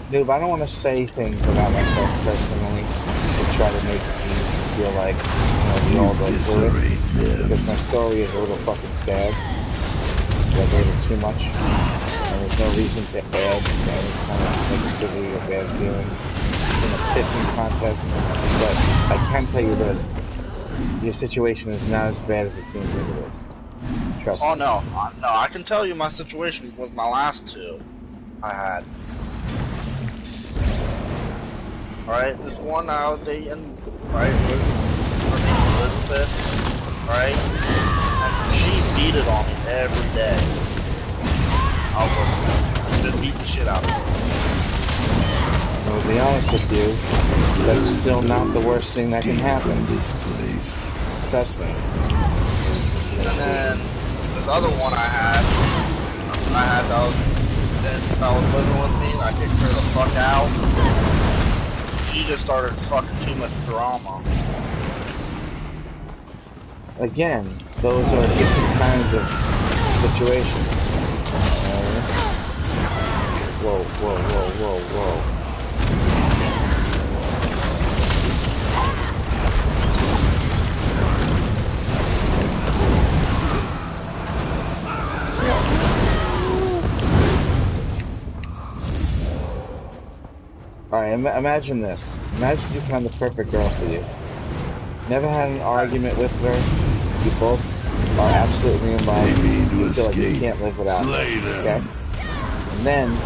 Dude, I don't want to say things about myself personally to try to make me feel like, we all go through it. Because my story is a little fucking sad. I gave it too much. And there's no reason to add any kind of negativity or bad feeling in a pissing contest. But I can tell you this. Your situation is not as bad as it seems like it is. Trust Oh me. no, no, I can tell you my situation with my last two I had. Alright, this one I was dating, right, her name was Elizabeth, right, and she beat it on me every day. I was just beat the shit out of her. Well, to be honest with you, that's still not the worst thing that can happen. This place. Trust me. And then this other one I had that was living with me, and I kicked her the fuck out. She just started fucking too much drama. Again, those are different kinds of situations. Whoa, whoa, whoa, whoa, whoa. Alright, imagine this. Imagine you found the perfect girl for you. Never had an argument with her. You both are absolutely in love. You feel like you can't live without her. Okay? And then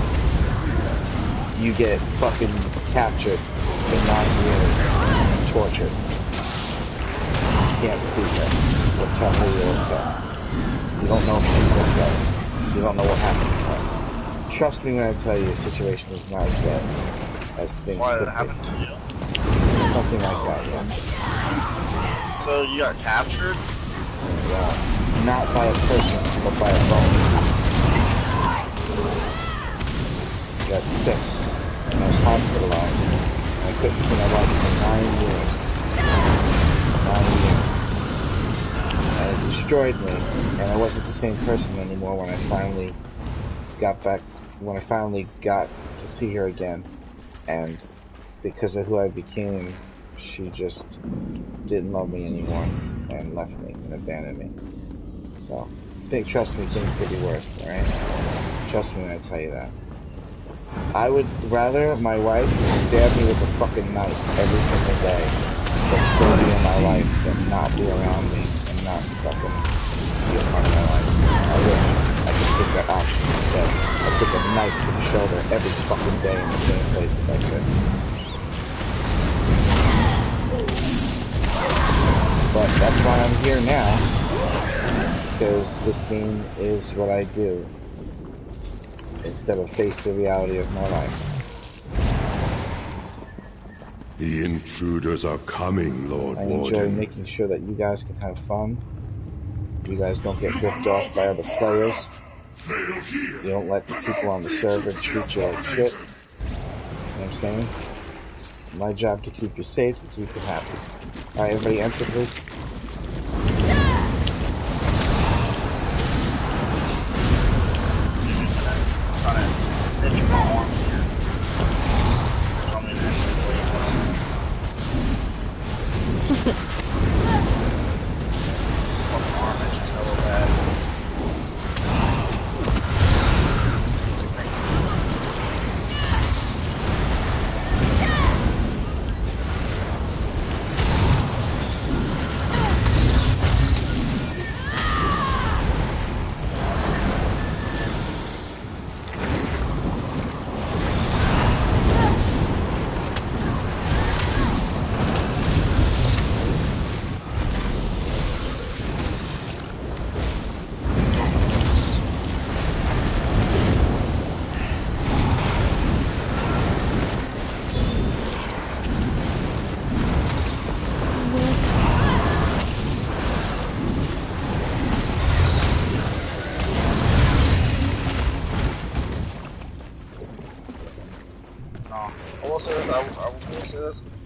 you get fucking captured for 9 years and tortured. You can't see her or tell her you're okay. You don't know if she's okay. You don't know what happened to her. Trust me when I tell you the situation is not as bad as things Why could that happened to you? Something like that, yeah. So you got captured? Yeah. Not by a person, but by a phone. I got sick, and I was hospitalized. And I couldn't see my wife for 9 years. 9 years. And it destroyed me, and I wasn't the same person anymore when I finally got to see her again. And because of who I became, she just didn't love me anymore and left me and abandoned me. So, trust me, things could be worse, alright? Trust me when I tell you that. I would rather my wife stab me with a fucking knife every single day than still be in my life than not be around me and not fucking be a part of my life. I wish I could take that option instead. I took a knife to the shoulder every fucking day in the same place if I could. But that's why I'm here now, because this game is what I do, instead of face the reality of my life. The intruders are coming, Lord I enjoy Warden. making sure that you guys can have fun. You guys don't get ripped off by other players. You don't let the people on the server treat you like shit. You know what I'm saying? It's my job to keep you safe and keep you happy. Alright, everybody enter, please.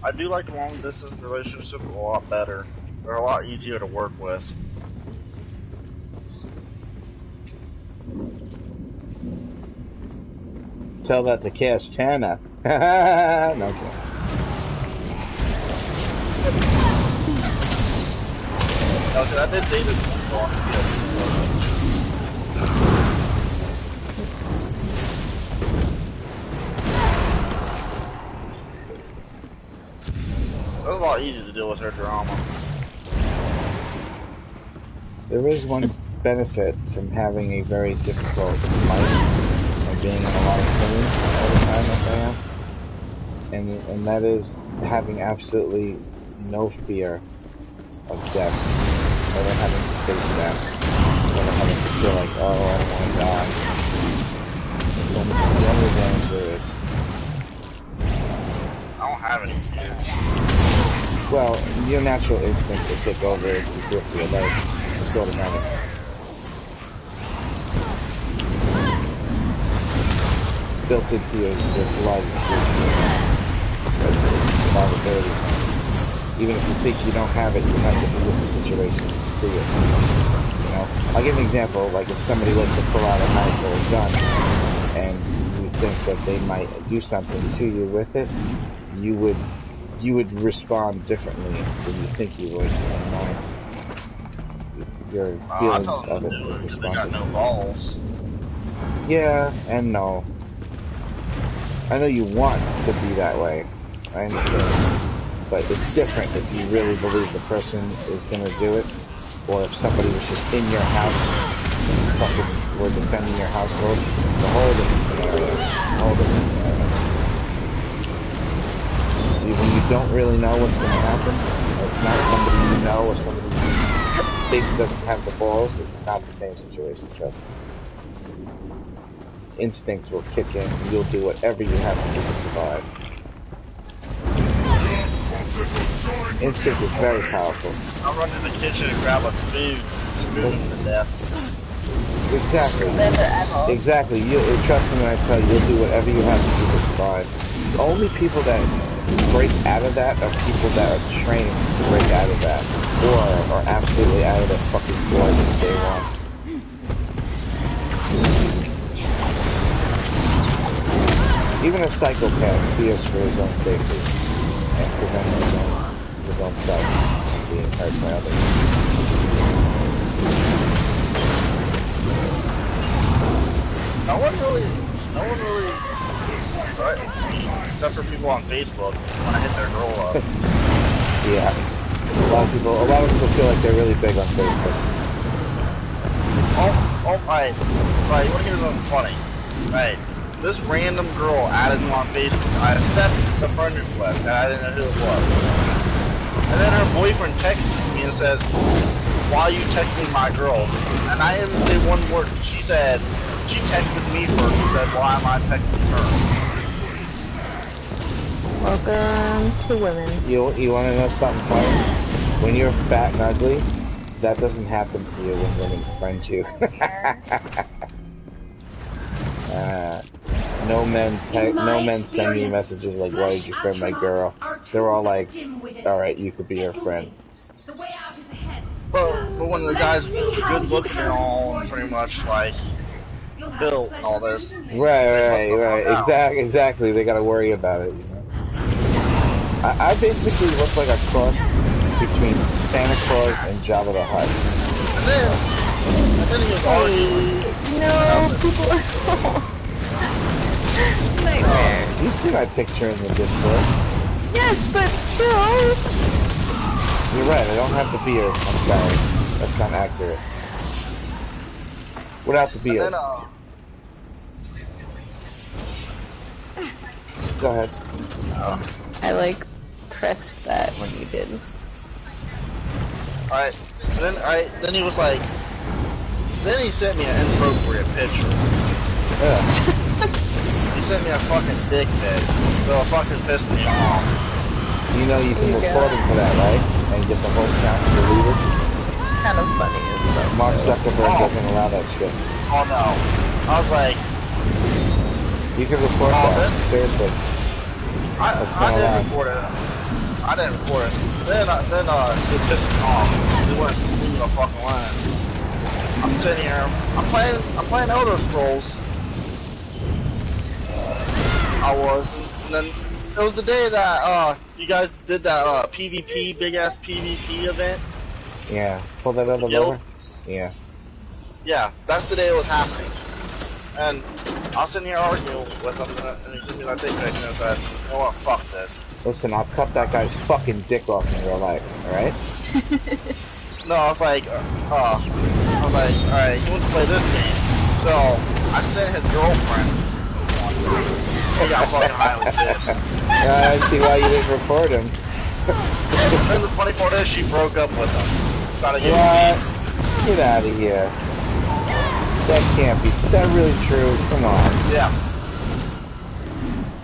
I do like long distance relationships a lot better. They're a lot easier to work with. Tell that to Cash Chana. No, okay. Okay, I did David on It was a lot easier to deal with her drama. There is one benefit from having a very difficult life and being in a lot of pain all the time like I am. And that is having absolutely no fear of death. Never having to face that. Never having to feel like, oh, I don't want to die. It's the only advantage there is. I don't have any fears. Well, your natural instincts will take over if you feel for your life. It's automatic. It's built into your blood. It's probability. Even if you think you don't have it, you have to be with the situation to see it. You know? I'll give an example, like if somebody was to pull out a knife or a gun, and you think that they might do something to you with it, you would respond differently than you think you would. Your feelings of it would respond. They got no balls. Yeah, and no. I know you want to be that way. I understand. But it's different if you really believe the person is going to do it, or if somebody was just in your house and fucking were defending your household. It's a whole different scenario. See, when you don't really know what's going to happen, or it's not somebody you know, or somebody you think doesn't have the balls, it's not the same situation, trust me. Instincts will kick in, and you'll do whatever you have to do to survive. Instinct is very powerful. I'll run to the kitchen and grab a spoon him to death. Exactly. You trust me when I tell you, you'll do whatever you have to do to survive. The only people that break out of that are people that are trained to break out of that, or are absolutely out of their fucking blood from day one. Even a psychopath fears for his own safety and prevents his own self from being hurt by others. No one really, right? Except for people on Facebook when I hit their girl up. Yeah. A lot of people feel like they're really big on Facebook. Right, you want to hear something funny? Right. This random girl added me on Facebook. I accepted the friend request, and I didn't know who it was. And then her boyfriend texts me and says, "Why are you texting my girl?" And I didn't say one word. She said, she texted me first and said, "Why am I texting her?" Welcome to women. You want to know something funny? When you're fat and ugly, that doesn't happen to you when women friend you. No men send me messages like, "Why did you friend my girl?" They're all like, "Alright, you could be her friend." But when the guy's good looking and all, and pretty much like built and all this. Right. Exactly. They gotta worry about it, you know. I basically look like a cross between Santa Claus and Jabba the Hutt. And then he was arguing. No, people are nightmare. You see my picture in the Discord. Yes, but still. You're right, I don't have the beard. I'm sorry. That's not accurate. Without the beard. Go ahead. I like pressed that when you did. Alright, then he was like, then he sent me an inappropriate picture. Yeah. He sent me a fucking dick pic, so it fucking pissed me off. You know you can report him for that, right? And get the whole account deleted? Kind of funny as well. Mark Zuckerberg doesn't allow that shit. Oh no. I was like... You can report that, seriously. I didn't report it. Then it pissed me off. It wouldn't leave me the fucking line. I'm sitting here, I'm playing Elder Scrolls. I was, and then it was the day that you guys did that PvP, big ass PvP event. Yeah, pull that other lever. Yeah. Yeah, that's the day it was happening. And I was sitting here arguing with him, and he sent me that dick pic, and I said, "You know what? Fuck this." Listen, I'll cut that guy's fucking dick off in real life. All right? No, I was like, was like, alright, he wants to play this game. So, I sent his girlfriend. He got fucking highly pissed. I see why you didn't report him. And then the funny part is, she broke up with him. Trying to get What? Get out of here. That can't be. Is that really true? Come on. Yeah.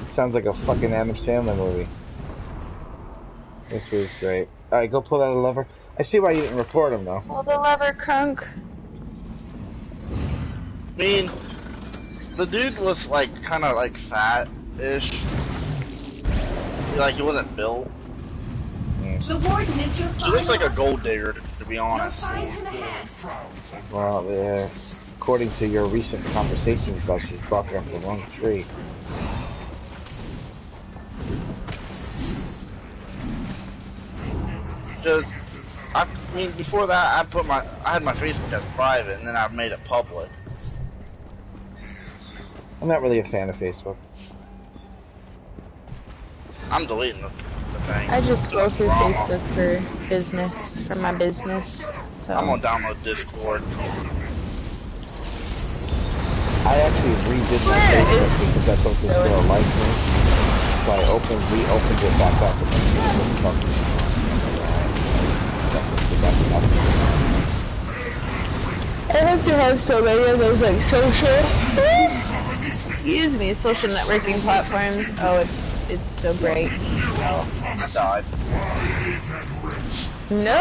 It sounds like a fucking Adam Sandler movie. This was great. Alright, go pull out a lever. I see why you didn't report him, though. Pull the lever, Crunk. I mean, the dude was like kind of like fat-ish. Like he wasn't built. The warden is your He looks like a gold digger, to be honest. Well, yeah. According to your recent conversations about she's barking up the wrong tree. Just, I mean, before that, I had my Facebook as private, and then I made it public. I'm not really a fan of Facebook. I'm deleting the thing. I just go through Facebook for business, for my business. So. I'm gonna download Discord. I actually redid my Facebook because I thought this girl liked me. So I reopened it back up and then I have to have so many of those like social, excuse me, social networking platforms. Oh, it's so great. Oh. I died. No.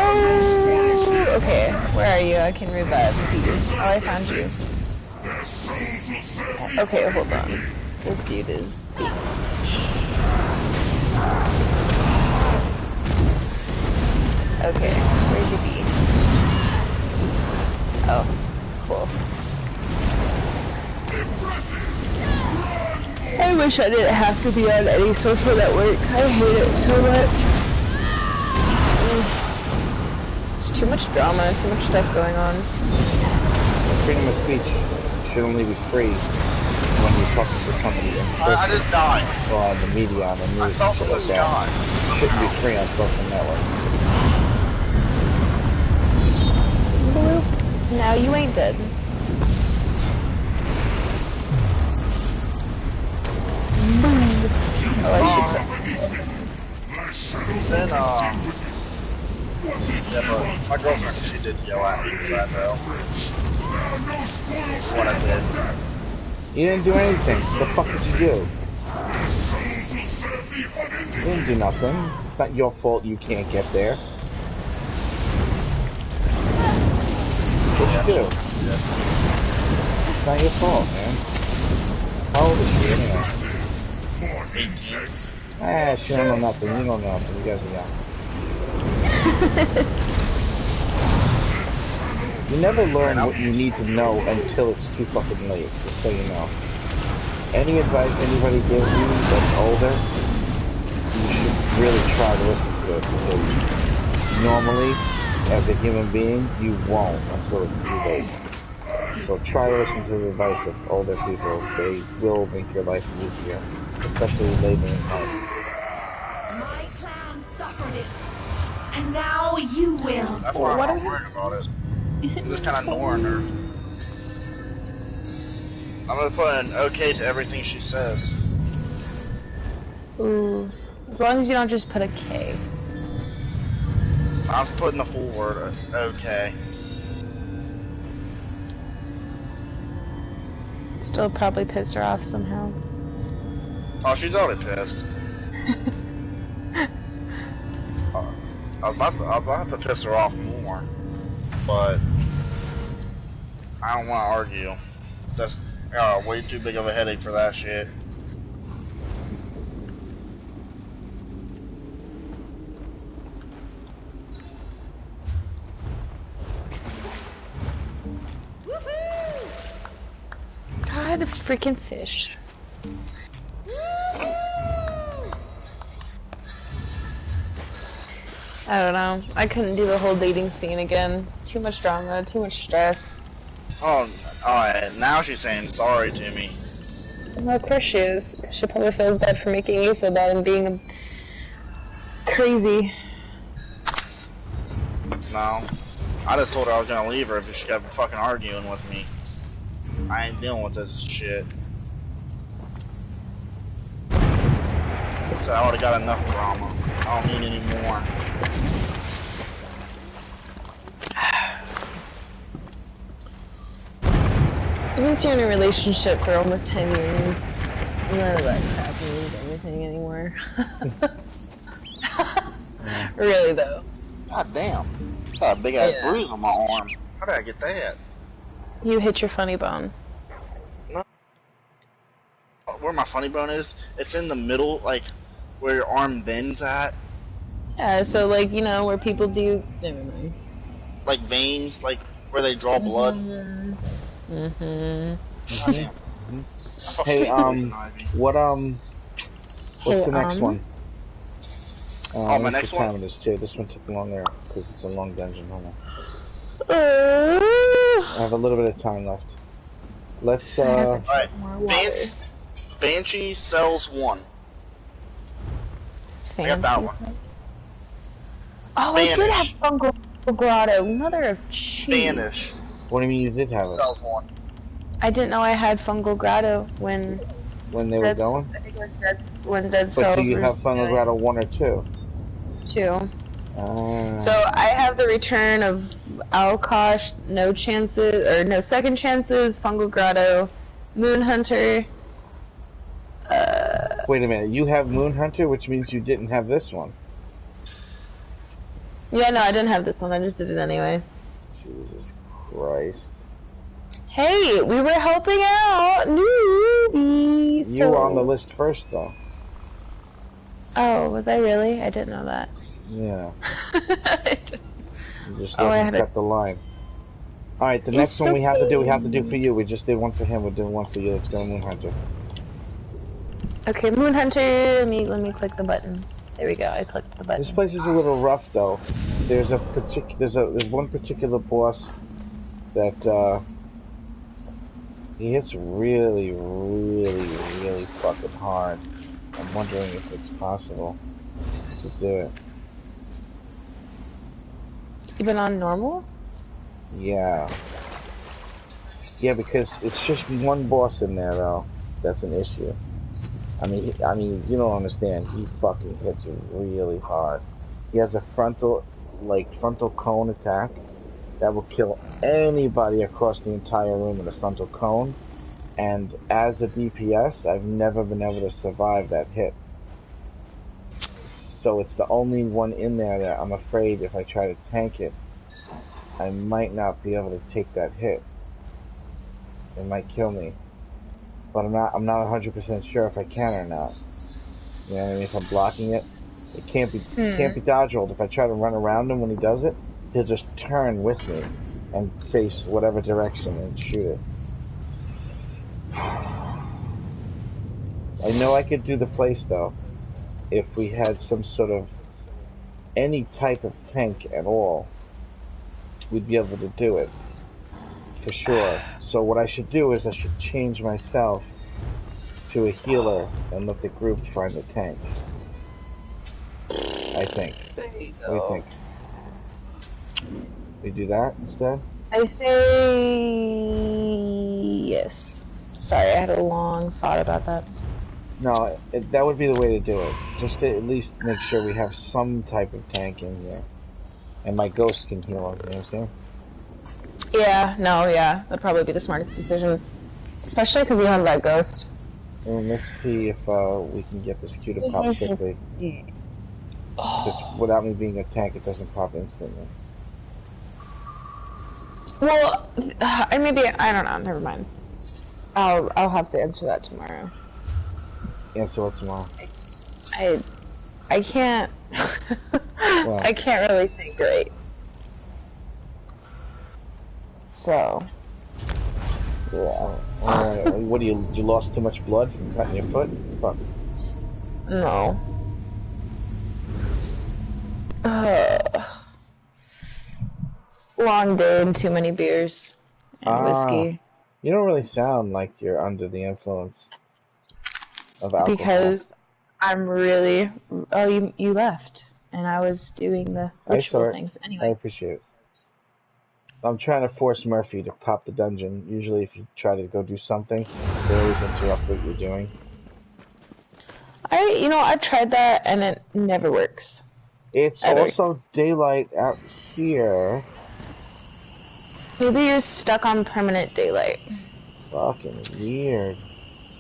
Okay, where are you? I can revive you. Oh, I found you. Okay, hold on. This dude is. Okay, where'd you be? Oh, cool. I wish I didn't have to be on any social network. I hate it so much. It's too much drama, too much stuff going on. Freedom of speech should only be free when you're talking to somebody. I just died. Or on the media, on the news. I fell from the sky. It shouldn't be free on social network. Now you ain't dead. Oh, I should. Then, yeah, but my girlfriend, she did yell at me for that, though. For what I did. You didn't do anything. What the fuck did you do? You didn't do nothing. It's not your fault you can't get there. What did you do? Yes. It's not your fault, man. How old is she anyway? 18. Ah, she don't know nothing. You don't know nothing. You guys are young. You never learn what you need to know until it's too fucking late, just so you know. Any advice anybody gives you that's older, you should really try to listen to it, because normally, as a human being, you won't until it's too late. So try to listen to the advice of older people. They will make your life easier, especially later in life. My clan suffered it, and now you will. That's why I'm not worried about it. I'm just kind of ignoring her. I'm gonna put an okay to everything she says. Ooh. As long as you don't just put a K. I'm putting the full word okay. Still probably pissed her off somehow. Oh, she's already pissed. I was about to piss her off more, but I don't want to argue. That's way too big of a headache for that shit. God, freaking fish. I don't know. I couldn't do the whole dating scene again. Too much drama, too much stress. Oh, alright. Now she's saying sorry to me. Well, of course she is. She probably feels bad for making you feel bad and being crazy. No. I just told her I was gonna leave her if she kept fucking arguing with me. I ain't dealing with this shit. So I already got enough drama. I don't need any more. Once you're in a relationship for almost 10 years, none of that crap means anything anymore. Really though. God damn. Got a big ass bruise on my arm. How did I get that? You hit your funny bone. No. Where my funny bone is, it's in the middle, like where your arm bends at. Yeah, so like, you know, where people do, never mind. Like veins, like where they draw blood. Mm-hmm. Hey, what's the next one? My next one? Time it is too. This one took longer because it's a long dungeon. Hold on. I have a little bit of time left. Let's, Alright, Banshee sells 1. I got that one. Oh, Banish. I did have Fungal Grotto. Mother of cheese. Banish. What do you mean you did have it? Sells 1. I didn't know I had Fungal Grotto when they were going? I think it was when Dead Cells. But do you have Fungal Grotto 1 or 2? 2. So I have the return of Alkosh, no chances, or no second chances, Fungal Grotto, Moon Hunter. Wait a minute, you have Moon Hunter, which means you didn't have this one. Yeah, no, I didn't have this one, I just did it anyway. Jesus Christ. Hey, we were helping out, newbies. You were on the list first, though. Oh, was I really? I didn't know that. Yeah. I You just didn't cut the line. Alright, the next one we have to do for you. We just did one for him, we're doing one for you. Let's go Moon Hunter. Okay, Moon Hunter, let me click the button. There we go, I clicked the button. This place is a little rough, though. There's one particular boss that, he hits really, really, really fucking hard. I'm wondering if it's possible to do it. Even on normal? Yeah. Yeah, because it's just one boss in there, though. That's an issue. I mean, you don't understand. He fucking hits really hard. He has a frontal cone attack that will kill anybody across the entire room with a frontal cone. And as a DPS, I've never been able to survive that hit. So it's the only one in there that I'm afraid if I try to tank it, I might not be able to take that hit. It might kill me. But I'm not 100% sure if I can or not. You know what I mean? If I'm blocking it, it can't be dodgeable. If I try to run around him when he does it, he'll just turn with me and face whatever direction and shoot it. I know I could do the place though, if we had some sort of any type of tank at all. We'd be able to do it for sure. So what I should do is I should change myself to a healer and let the group find a tank. I think. There you go. What do you think? We do that instead? I say yes. Sorry, I had a long thought about that. No, that would be the way to do it. Just to at least make sure we have some type of tank in here. And my ghost can heal him, you know what I'm saying? Yeah, no, yeah. That'd probably be the smartest decision. Especially because you have that ghost. And let's see if we can get this Q to pop quickly. Just without me being a tank, it doesn't pop instantly. Well, maybe, I don't know, never mind. I'll have to answer that tomorrow. Answer what tomorrow? I can't, Well, I can't really think right. So. Yeah, what do you lost too much blood from cutting your foot? Fuck. No. Long day and too many beers and whiskey. You don't really sound like you're under the influence of alcohol. Because I'm really... Oh, you left. And I was doing the ritual things. Anyway. I appreciate it. I'm trying to force Murphy to pop the dungeon. Usually if you try to go do something, they always interrupt what you're doing. I've tried that and it never works. It's ever. Also daylight out here. Maybe you're stuck on permanent daylight. Fucking weird.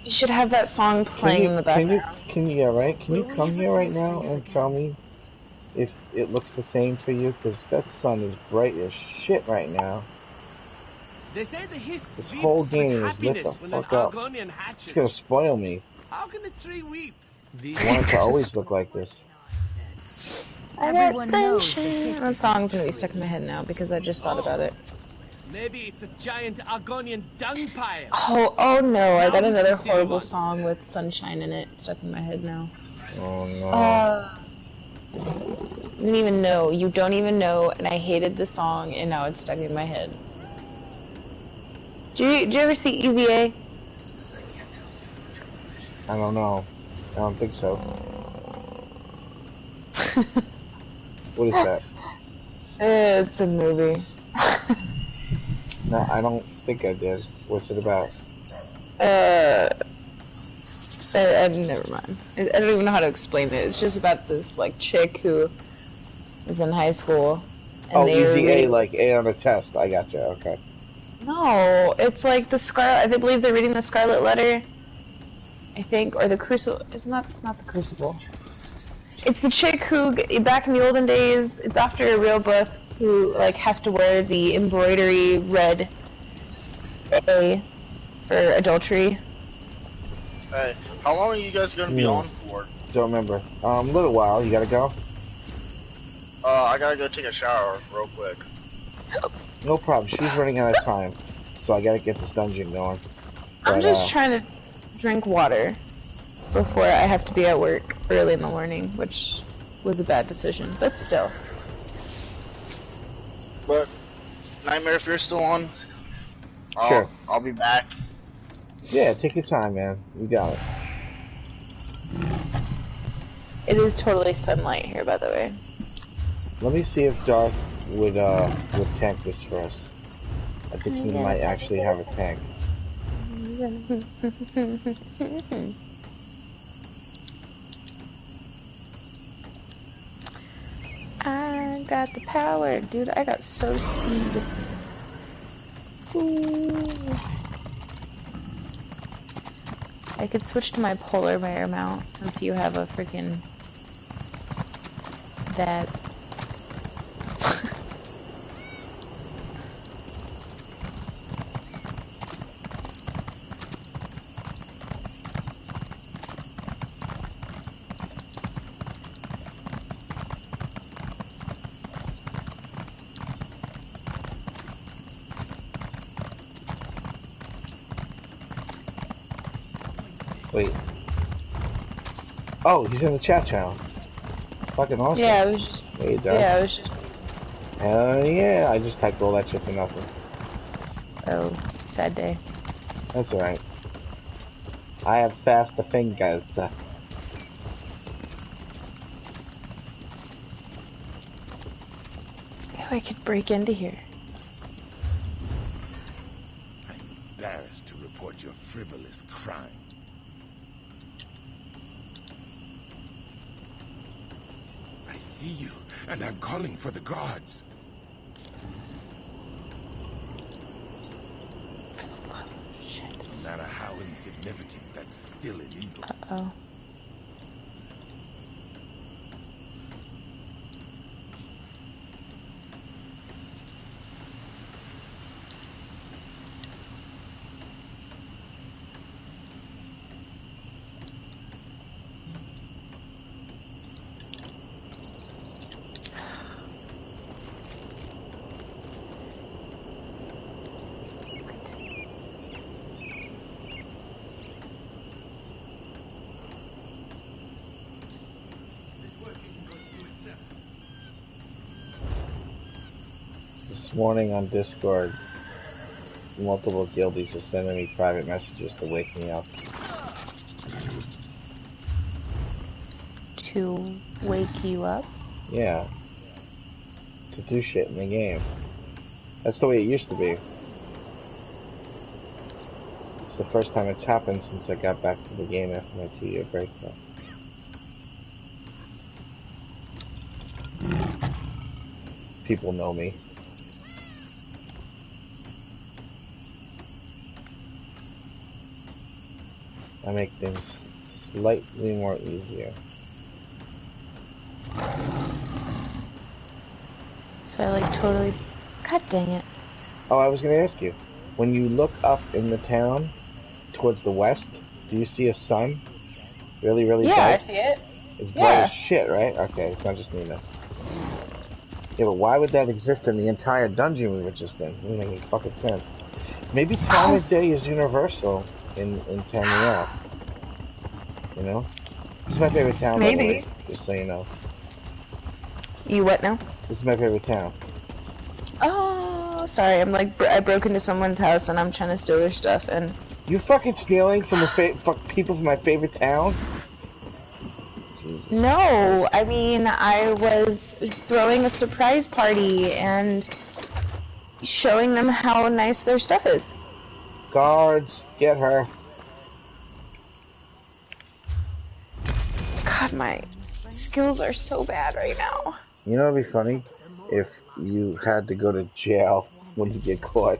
You should have that song playing in the background. Can you come here right now and tell me if it looks the same for you? Because that sun is bright as shit right now. They say the hist This whole game is lit the fuck up. It's gonna spoil me. How can a tree weep? I want it to always look like this. Everyone knows that song's gonna be stuck in my head now because I just thought about it. Maybe it's a giant Argonian dung pile. Oh no, I got another horrible song with sunshine in it stuck in my head now. Oh no. You don't even know. You don't even know, and I hated the song, and now it's stuck in my head. Did you ever see Easy A? I don't know. I don't think so. What is that? It's a movie. No, I don't think I did. What's it about? Never mind. I don't even know how to explain it. It's just about this like chick who is in high school. And Easy A, like A on a test. I gotcha. Okay. No, it's like the Scarlet. I believe they're reading the Scarlet Letter. I think, or the Crucible. It's not the Crucible. It's the chick who, back in the olden days, it's after a real book, who like have to wear the embroidery red A for adultery. Hey, how long are you guys gonna be on for? Don't remember. A little while. You gotta go? I gotta go take a shower real quick. No problem. She's running out of time, so I gotta get this dungeon going. I'm just trying to drink water before I have to be at work early in the morning, which was a bad decision, but still. But Nightmare, if you're still on, Sure. I'll be back. Yeah, take your time, man. You got it. It is totally sunlight here, by the way. Let me see if Darth would tank this for us. I think he might actually have a tank. I got the power, dude. I got so speed. Ooh. I could switch to my polar bear mount since you have a freaking that. Wait. Oh, he's in the chat channel. Fucking awesome. Yeah, it was just. There you go. Yeah, it was just. Hell yeah, I just typed all that shit for nothing. Oh, sad day. That's alright. I have faster fingers. Oh, I could break into here. I'm embarrassed to report your frivolous crime. I see you, and I'm calling for the guards. No matter how insignificant, that's still illegal. Uh-oh. This morning on Discord, multiple guildies are sending me private messages to wake me up. To wake you up? Yeah. To do shit in the game. That's the way it used to be. It's the first time it's happened since I got back to the game after my 2-year break, though. People know me. I make things slightly more easier. So I like totally... God dang it. Oh, I was gonna ask you. When you look up in the town, towards the west, do you see a sun? Really, really Yeah, bright? I see it. It's bright Yeah. as shit, right? Okay, it's not just me then. Yeah, but why would that exist in the entire dungeon we were just in? It doesn't make any fucking sense. Maybe time of day is universal in Tamriel. You know? This is my favorite town, by the Maybe. way, just so you know. You what now? This is my favorite town. Oh, sorry. I'm like, I broke into someone's house and I'm trying to steal their stuff and... You fucking stealing from the people from my favorite town? Jesus. No, I mean, I was throwing a surprise party and showing them how nice their stuff is. Guards, get her. God, my skills are so bad right now. You know what'd be funny? If you had to go to jail when you get caught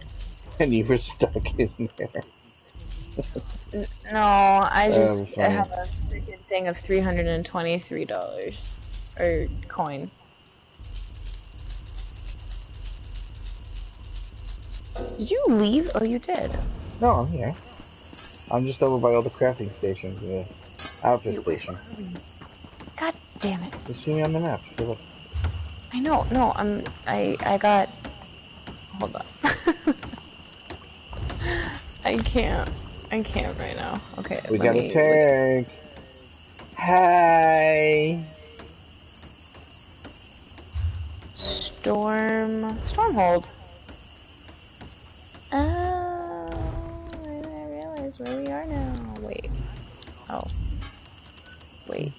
and you were stuck in there. No, I That'd be I funny. have a freaking thing of $323 or coin. Did you leave? Oh, you did. No, I'm here. I'm just over by all the crafting stations and the outfit station. God damn it. You see me on the map. Look. I know, no, I got... Hold on. I can't right now. Okay, We got a tank. Hey. Stormhold. Oh, I realize where we are now. Wait. Oh. Wait.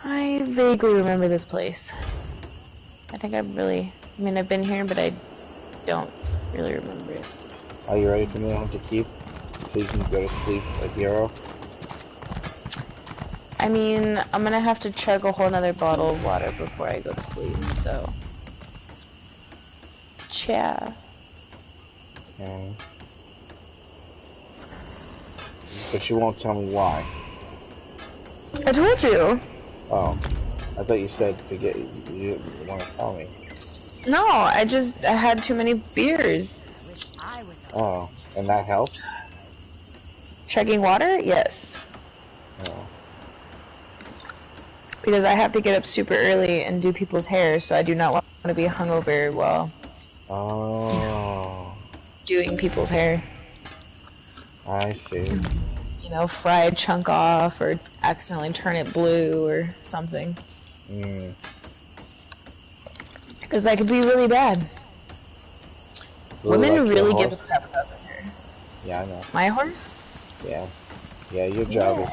I vaguely remember this place. I think I've been here, but I don't really remember it. Are you ready for me to keep? So you can go to sleep a hero? I mean, I'm gonna have to chug a whole nother bottle of water before I go to sleep, so... Yeah. Okay. But you won't tell me why. I told you! Oh. I thought you said you didn't want to tell me. No, I had too many beers. Oh. And that helps? Chugging water? Yes. Oh. Because I have to get up super early and do people's hair, so I do not want to be hungover while doing people's hair. I see. You know, fry a chunk off or accidentally turn it blue or something. Because that could be really bad. Women really give a crap about their hair. Yeah, I know. My horse? Yeah. Yeah, your job is,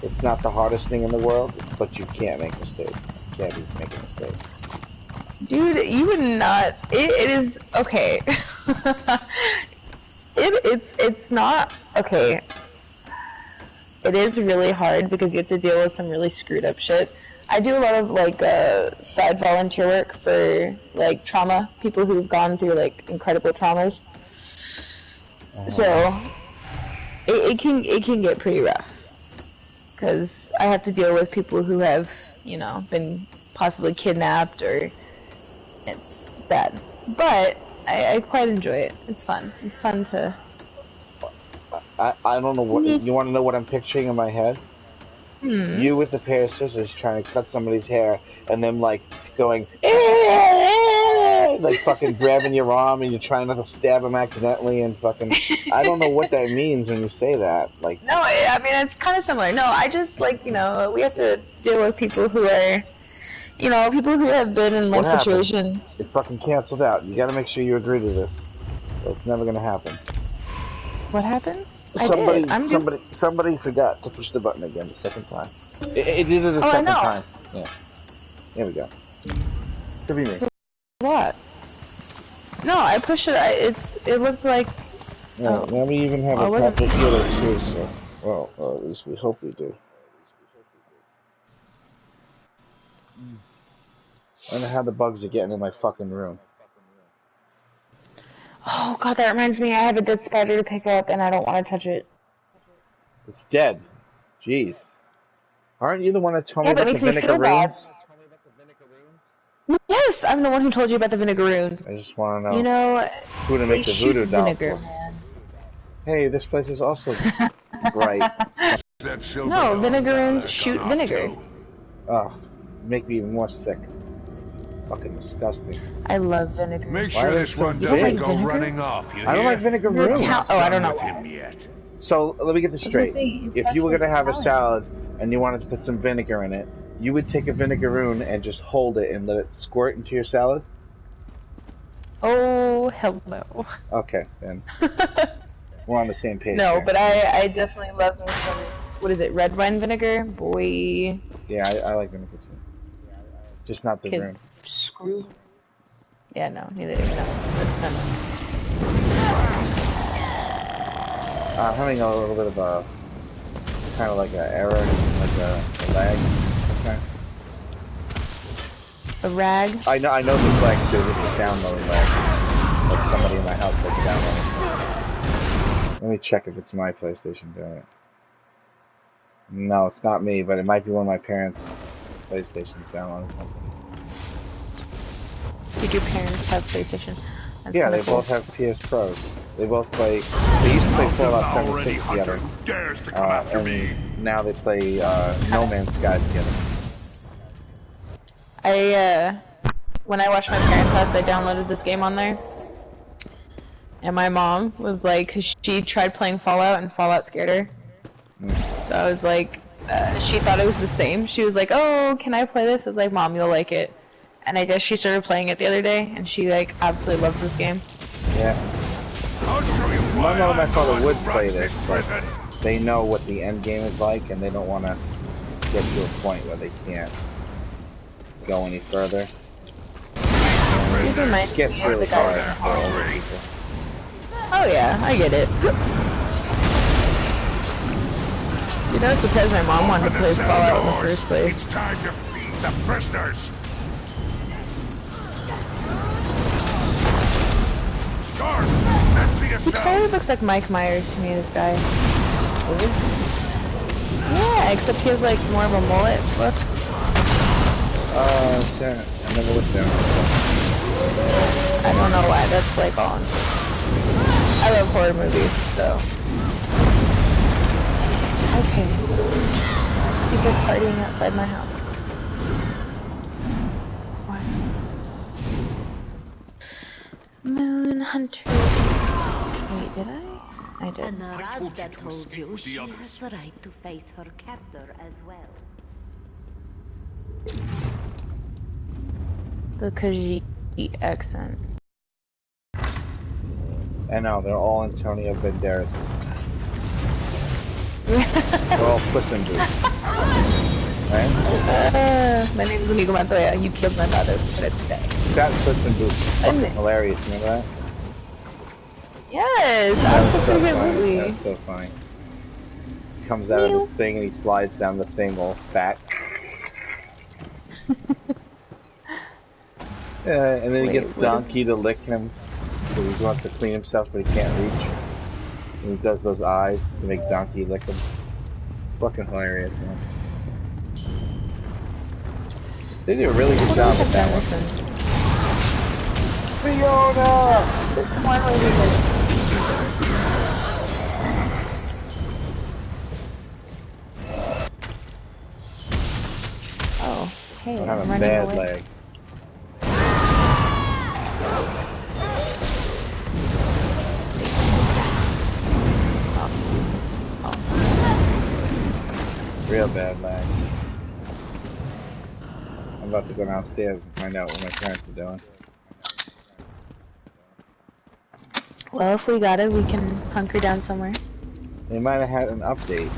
it's not the hardest thing in the world, but you can't make mistakes. You can't be making mistakes. Dude, you would not. It is okay. It's not okay. It is really hard because you have to deal with some really screwed up shit. I do a lot of like side volunteer work for like trauma people who've gone through like incredible traumas. So it can get pretty rough because I have to deal with people who have, you know, been possibly kidnapped or it's bad. But I quite enjoy it. It's fun. It's fun to... I don't know what... You want to know what I'm picturing in my head? You with a pair of scissors trying to cut somebody's hair and them like going... like fucking grabbing your arm and you're trying not to stab them accidentally and fucking... I don't know what that means when you say that. Like... No, I mean, it's kind of similar. No, I just, like, you know, we have to deal with people who are... You know, people who have been in my situation. It fucking canceled out. You gotta make sure you agree to this. So it's never gonna happen. What happened? Somebody forgot to push the button again the second time. It did it a second time. Yeah. Here we go. Could be me. What? No, I pushed it. It looked like. Yeah, Oh. now we even have Oh, a it wasn't me. computer too, so well, at least we hope we do. I don't know how the bugs are getting in my fucking room. Oh god, that reminds me. I have a dead spider to pick up, and I don't want to touch it. It's dead. Jeez. Aren't you the one that told me Yeah, but about it the makes me feel bad. vinegaroons? Yes, I'm the one who told you about the vinegaroons. I just want to know You know, who to they make the shoot voodoo doll vinegar, for. man. Hey, this place is also bright. No, vinegaroons shoot vinegar. Ugh, make me even more sick. Fucking disgusting. I love vinegar. Make Why are sure they this so one big? doesn't like go vinegar? running off, you I don't like hear? vinegaroons. Oh, I don't know With why. him yet. So let me get this I was gonna straight. say, If you were especially gonna have a Italian. salad and you wanted to put some vinegar in it, you would take a vinegaroon and just hold it and let it squirt into your salad? Oh, hell no. Okay, then we're on the same page. No, here. but I definitely love me some, what is it, red wine vinegar? Boy. Yeah, I like vinegar too. Just not the Kid, room. screw. Yeah, no, neither. No. Having a little bit of a kind of like an error, like a lag. Okay. A rag? I know this lag too. This is downloading lag. Like somebody in my house like downloading. Let me check if it's my PlayStation doing it. No, it's not me, but it might be one of my parents' PlayStations downloading something. Did your parents have PlayStation? That's Yeah, they cool. both have PS Pros. They both play. They used to play Fallout 76 together, and now they play No Man's Sky together. When I watched my parents' house, I downloaded this game on there. And my mom was like, cause she tried playing Fallout and Fallout scared her. So I was like, she thought it was the same. She was like, oh, can I play this? I was like, Mom, you'll like it. And I guess she started playing it the other day, and she like absolutely loves this game. Yeah. My mother and my father would play this, but they know what the end game is like, and they don't want to get to a point where they can't go any further. It gets really hard for older people. Oh yeah, I get it. Dude, I was surprised my mom wanted to play Fallout in the first place. Time to feed the prisoners. He totally looks like Mike Myers to me, this guy. Yeah, except he has like more of a mullet look. Shit. I never looked down. I don't know why, that's like all I'm saying. I love horror movies, so. Okay. People partying outside my house. Why? Moon Hunter. Wait, did I? I did. And Narada told you she has the right to face her captor as well. The Khajiit accent. I know, they're all Antonio Banderas. They're all Puss in Boots. Right? My name is Amigo Montoya. You killed my father today. That Puss in Boots is fucking hilarious, remember that? Yes, absolutely. That's so funny. He comes out of this thing and he slides down the thing all fat. And then he gets Donkey to lick him. So he wants to clean himself, but he can't reach. And he does those eyes to make Donkey lick him. Fucking hilarious, man. They did a really good job with that one. Fiona! This one lady like... Oh, hey, I have I'm a running bad away. leg. Real bad lag. I'm about to go downstairs and find out what my parents are doing. Well, if we got it, we can hunker down somewhere. They might have had an update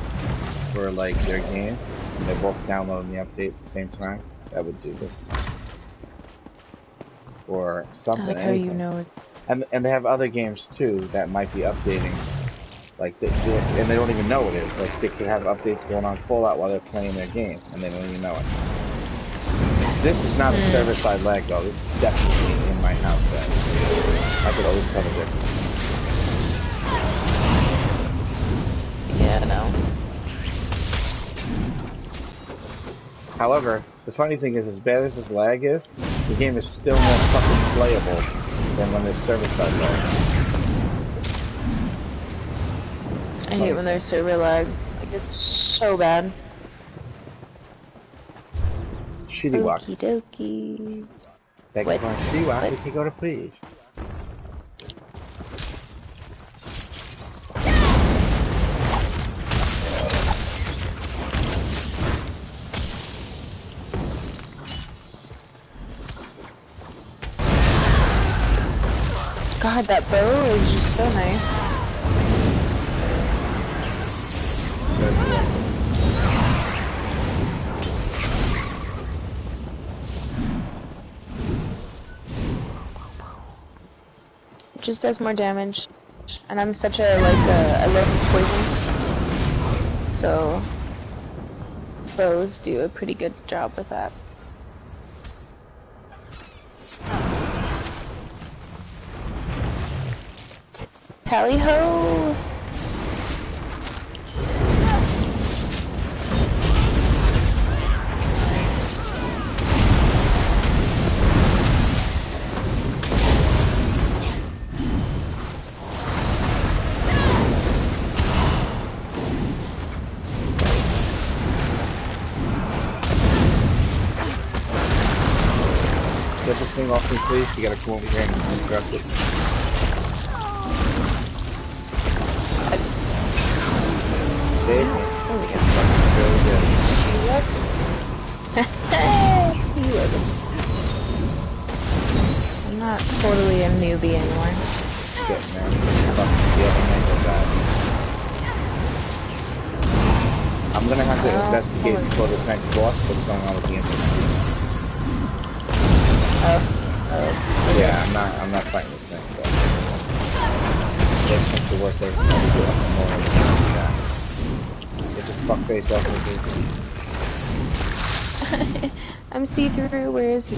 for like their game, and they're both downloading the update at the same time. That would do this. or I something. like how you Anything. know it. And they have other games too that might be updating. Like and they don't even know it is. Like they could have updates going on Fallout while they're playing their game, and they don't even know it. This is not a server-side lag though. This is definitely in my house lag. I could always tell the difference. Yeah, no. However, the funny thing is, as bad as this lag is, the game is still more fucking playable than when there's server-side lag. I hate when there's server lag. Like, it's so bad. Shitty walk. Okie dokie. Thanks for shitty walk. We can go to please. God, that bow is just so nice. It just does more damage, and I'm such a I love poison, so bows do a pretty good job with that. Tally ho! Get this thing off me, please. You gotta come over here and grab it. Save me. There we go. Really good. You're welcome. I'm not totally a newbie anymore. Shit, man. The other mango guy. I'm gonna have to investigate before this next boss what's going on with the internet. Yeah, I'm not fighting this next boss. This is the worst thing I can do. Get this fuckface off of me. I'm see-through. Where is he?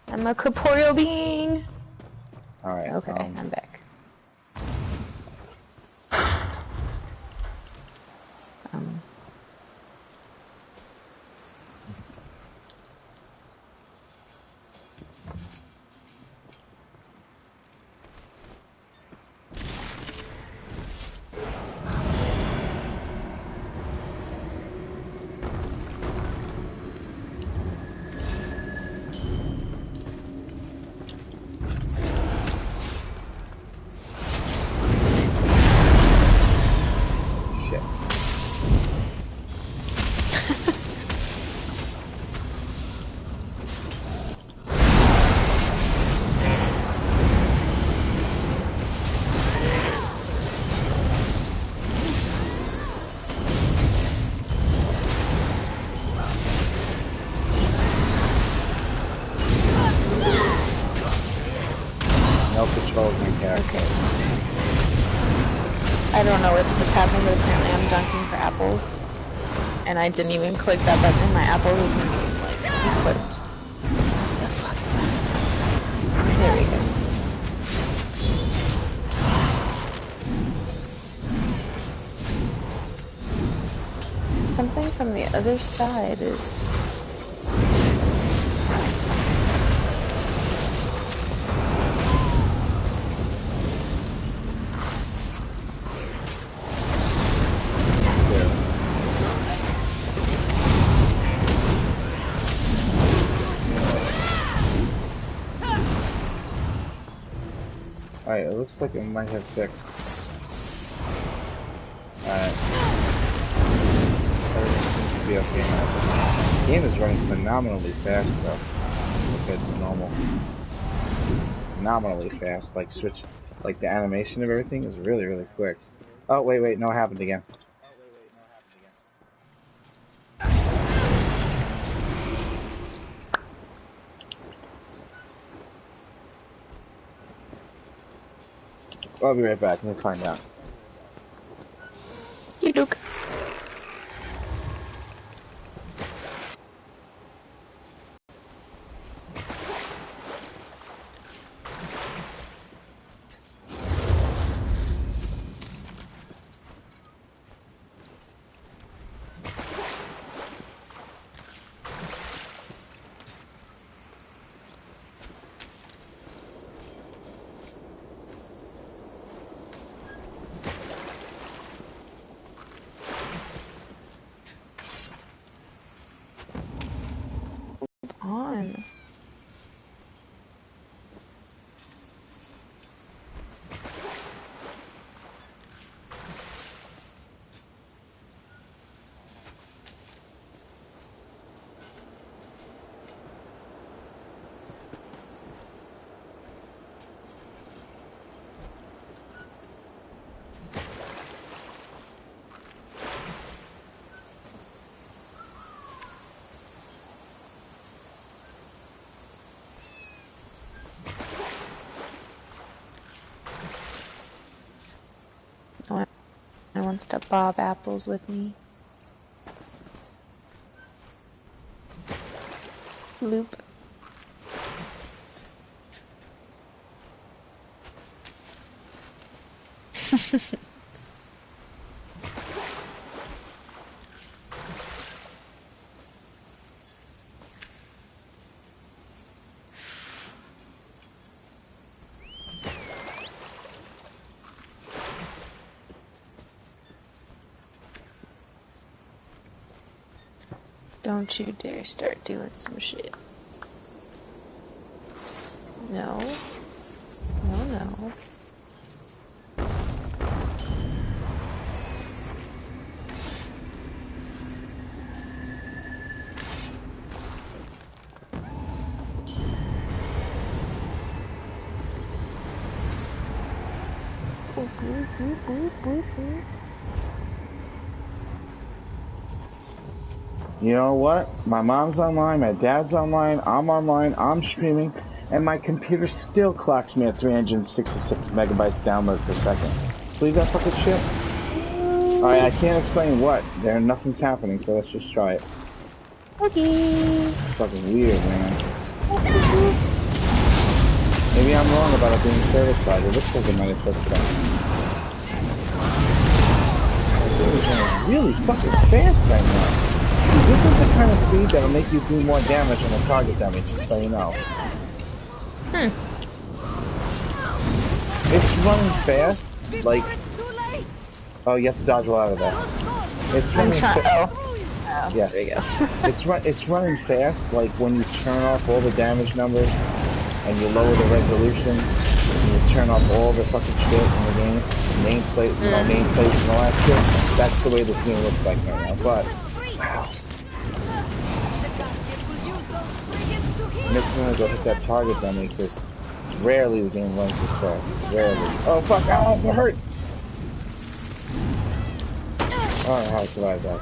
I'm a corporeal being. Alright. Okay, I'm back. I don't know what's happening, but apparently I'm dunking for apples. And I didn't even click that button. My apple isn't even, equipped. What the fuck is that? There we go. Something from the other side is... Alright, it looks like it might have fixed. Alright. Everything seems to be okay now. The game is running phenomenally fast though, compared to normal. Phenomenally fast, like the animation of everything is really, really quick. Oh, wait, no, it happened again. I'll be right back. Let me find out. You look. On. No one wants to bob apples with me. Loop. Don't you dare start doing some shit. No. No, no. Boop, boop, boop, boop, boop, boop. You know what? My mom's online, my dad's online, I'm streaming, and my computer still clocks me at 366 megabytes downloads per second. Believe that fucking shit? Alright, I can't explain what. Nothing's happening, so let's just try it. Okay. It's fucking weird, man. Maybe I'm wrong about it being service-side. It looks like it might have service-side. It's going really fucking fast right now. This is the kind of speed that'll make you do more damage on the target damage, so you know. It's running fast, like... Oh, you have to dodge well out of that. It's running fast. Oh, Yeah. there you go. It's running fast, like when you turn off all the damage numbers, and you lower the resolution, and you turn off all the fucking shit in the game, nameplate, nameplates and all that shit. That's the way this game looks like right now, but... Wow. Next time I go hit that target dummy, because rarely the game runs this fast. Rarely. Oh fuck, ow, it hurt! Oh, how I survived that.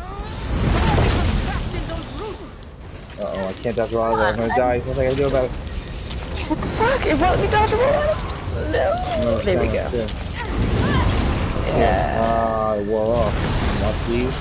Uh-oh, I can't dodge a roll out of it. I'm gonna die. What am I gonna do about it? What the fuck? It won't be dodgeable? No. There we go. Yeah. Ah, it wore off. Not these.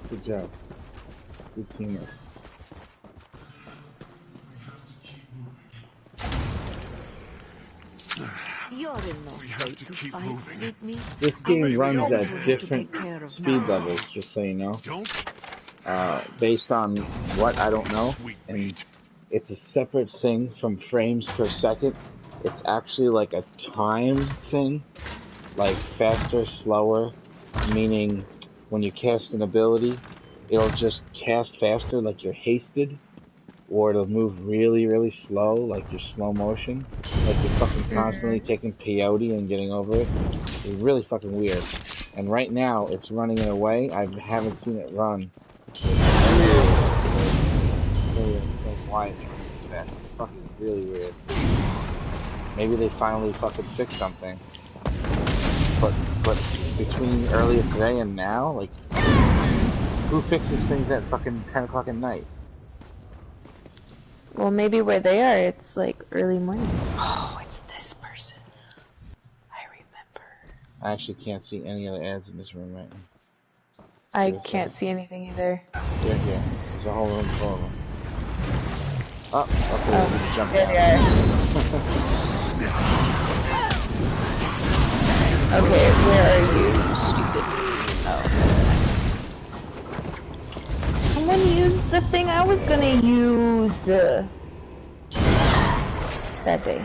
Good job. Good teamwork. You're in no state to fight, sweet meat. This game runs at different speed levels, just so you know. Based on what, I don't know. And it's a separate thing from frames per second. It's actually like a time thing. Like faster, slower, meaning when you cast an ability, it'll just cast faster like you're hasted, or it'll move really, really slow like you're slow motion, like you're fucking constantly taking peyote and getting over it. It's really fucking weird. And right now, it's running in a way I haven't seen it run. Why it's running this fast. It's fucking really weird. Maybe they finally fucking fixed something. But between earlier today and now, like, who fixes things at fucking 10 o'clock at night? Well, maybe where they are, it's like early morning. Oh, it's this person. I remember. I actually can't see any other ads in this room right now. I can't see anything either. They're here. There's a whole room full of them. Oh, okay, we can jump down. Okay, where are you, stupid? Oh. Someone used the thing I was gonna use. Sad day.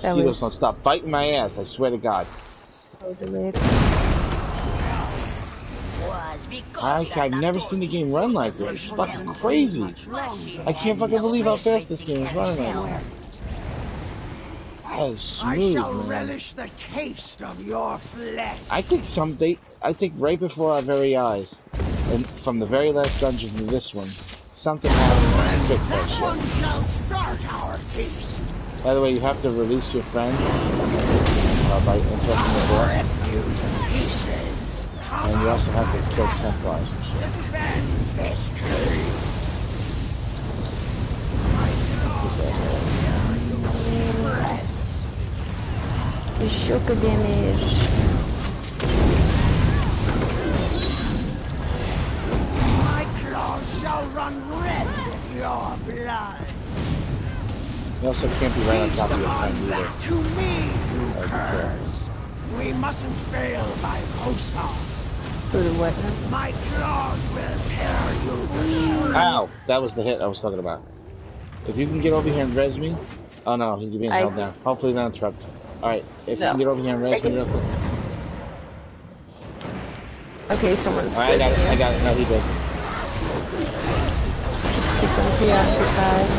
Mosquitoes don't stop biting my ass, I swear to God. So delayed. I've never seen the game run like this. It's fucking crazy. I can't fucking believe how fast this game is running right now. That is smooth, I shall man. relish the taste of your flesh. I think right before our very eyes, and from the very last dungeon to this one, something happened to fix that One shit. shall start our feast. By the way, you have to release your friend by interrupting the door. And you also have to kill Templars and shit. Shock damage. My claws shall run red with your blood. You also can't be right on top of your friend either. To me, you curs. We mustn't fail by Kosa. What? My claws will tear you to shreds. Ow! That was the hit I was talking about. If you can get over here and res me. Oh no, he's being held down. Hopefully not interrupt. Alright, if you can get over here and res me real quick. Okay, someone's. Alright, I got it. No, he did. Just keep them preoccupied.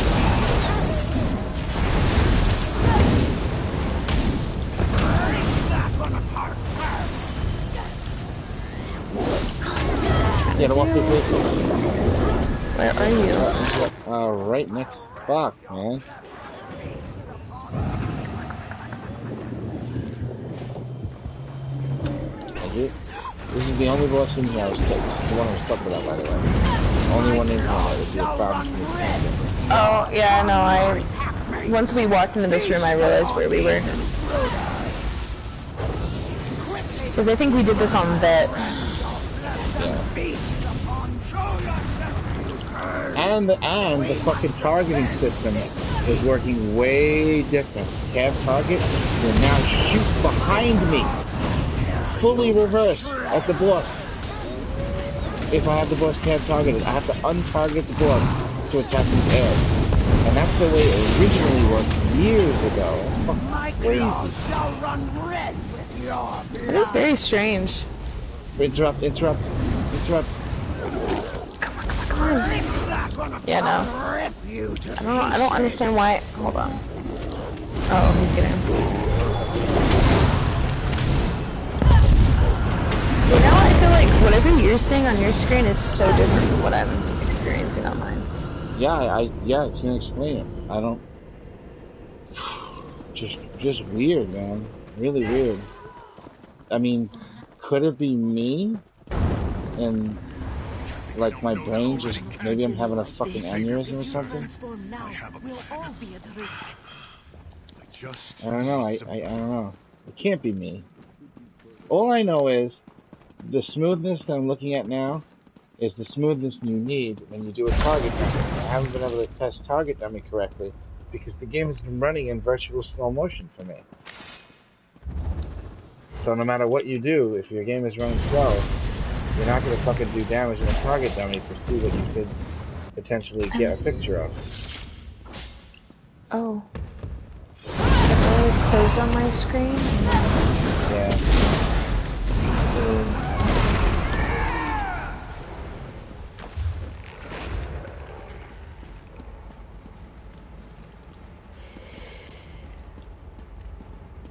Yeah, walk this way. Where are you? Right next. Fuck, man. This is the only boss in here I was talking about. The one I was talking about, by the way. Only one in here that would be a problem for me. Oh, yeah, no, once we walked into this room, I realized where we were. Because I think we did this on Vet. And the fucking targeting system is working way different. Tab target will now shoot behind me. Fully reversed at the boss. If I have the boss tab targeted, I have to untarget the boss to attack his head. And that's the way it originally worked years ago. That's crazy. It is very strange. Interrupt. Come on. Yeah, no. I don't understand why. Hold on. Oh, he's getting. See, now I feel like whatever you're seeing on your screen is so different from what I'm experiencing on mine. Yeah, I can't explain it. I don't. Just weird, man. Really weird. I mean, could it be me? And like my brain just, maybe I'm having a fucking aneurysm or something? I don't know, I don't know. It can't be me. All I know is the smoothness that I'm looking at now is the smoothness you need when you do a target dummy. I haven't been able to test target dummy correctly because the game has been running in virtual slow motion for me. So no matter what you do, if your game is running slow, you're not going to fucking do damage in a target dummy to see what you could potentially get a picture of. Oh. The door is closed on my screen? Yeah.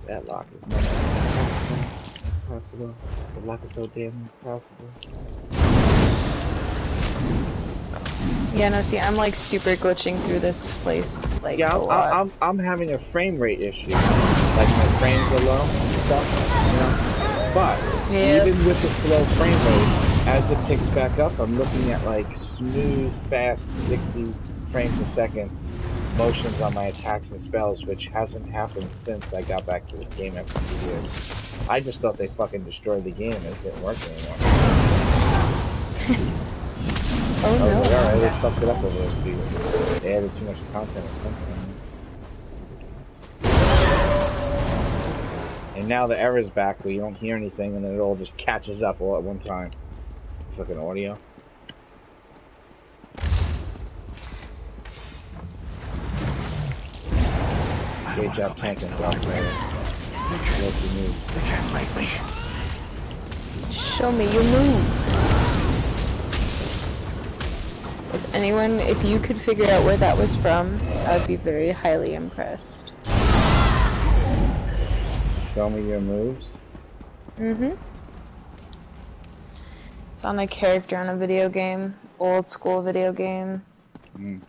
That lock is not impossible. The lock is so damn impossible. Yeah, no, see, I'm like super glitching through this place, like yeah, a lot. I'm having a frame rate issue. Like my frames are low and stuff, you know. But even with the slow frame rate, as it picks back up, I'm looking at like smooth, fast, 60 frames a second motions on my attacks and spells, which hasn't happened since I got back to this game after 2 years. I just thought they fucking destroyed the game and it didn't work anymore. Oh no. Like, alright, they fucked it up over those 2 years. They added too much content or something. And now the error's back where you don't hear anything and then it all just catches up all at one time. Fucking audio. Great job tanking, Doc. They can't make me. Show me your moves. If you could figure out where that was from, I would be very highly impressed. Show me your moves? Mm-hmm. It's on a character in a video game. Old school video game. Mm.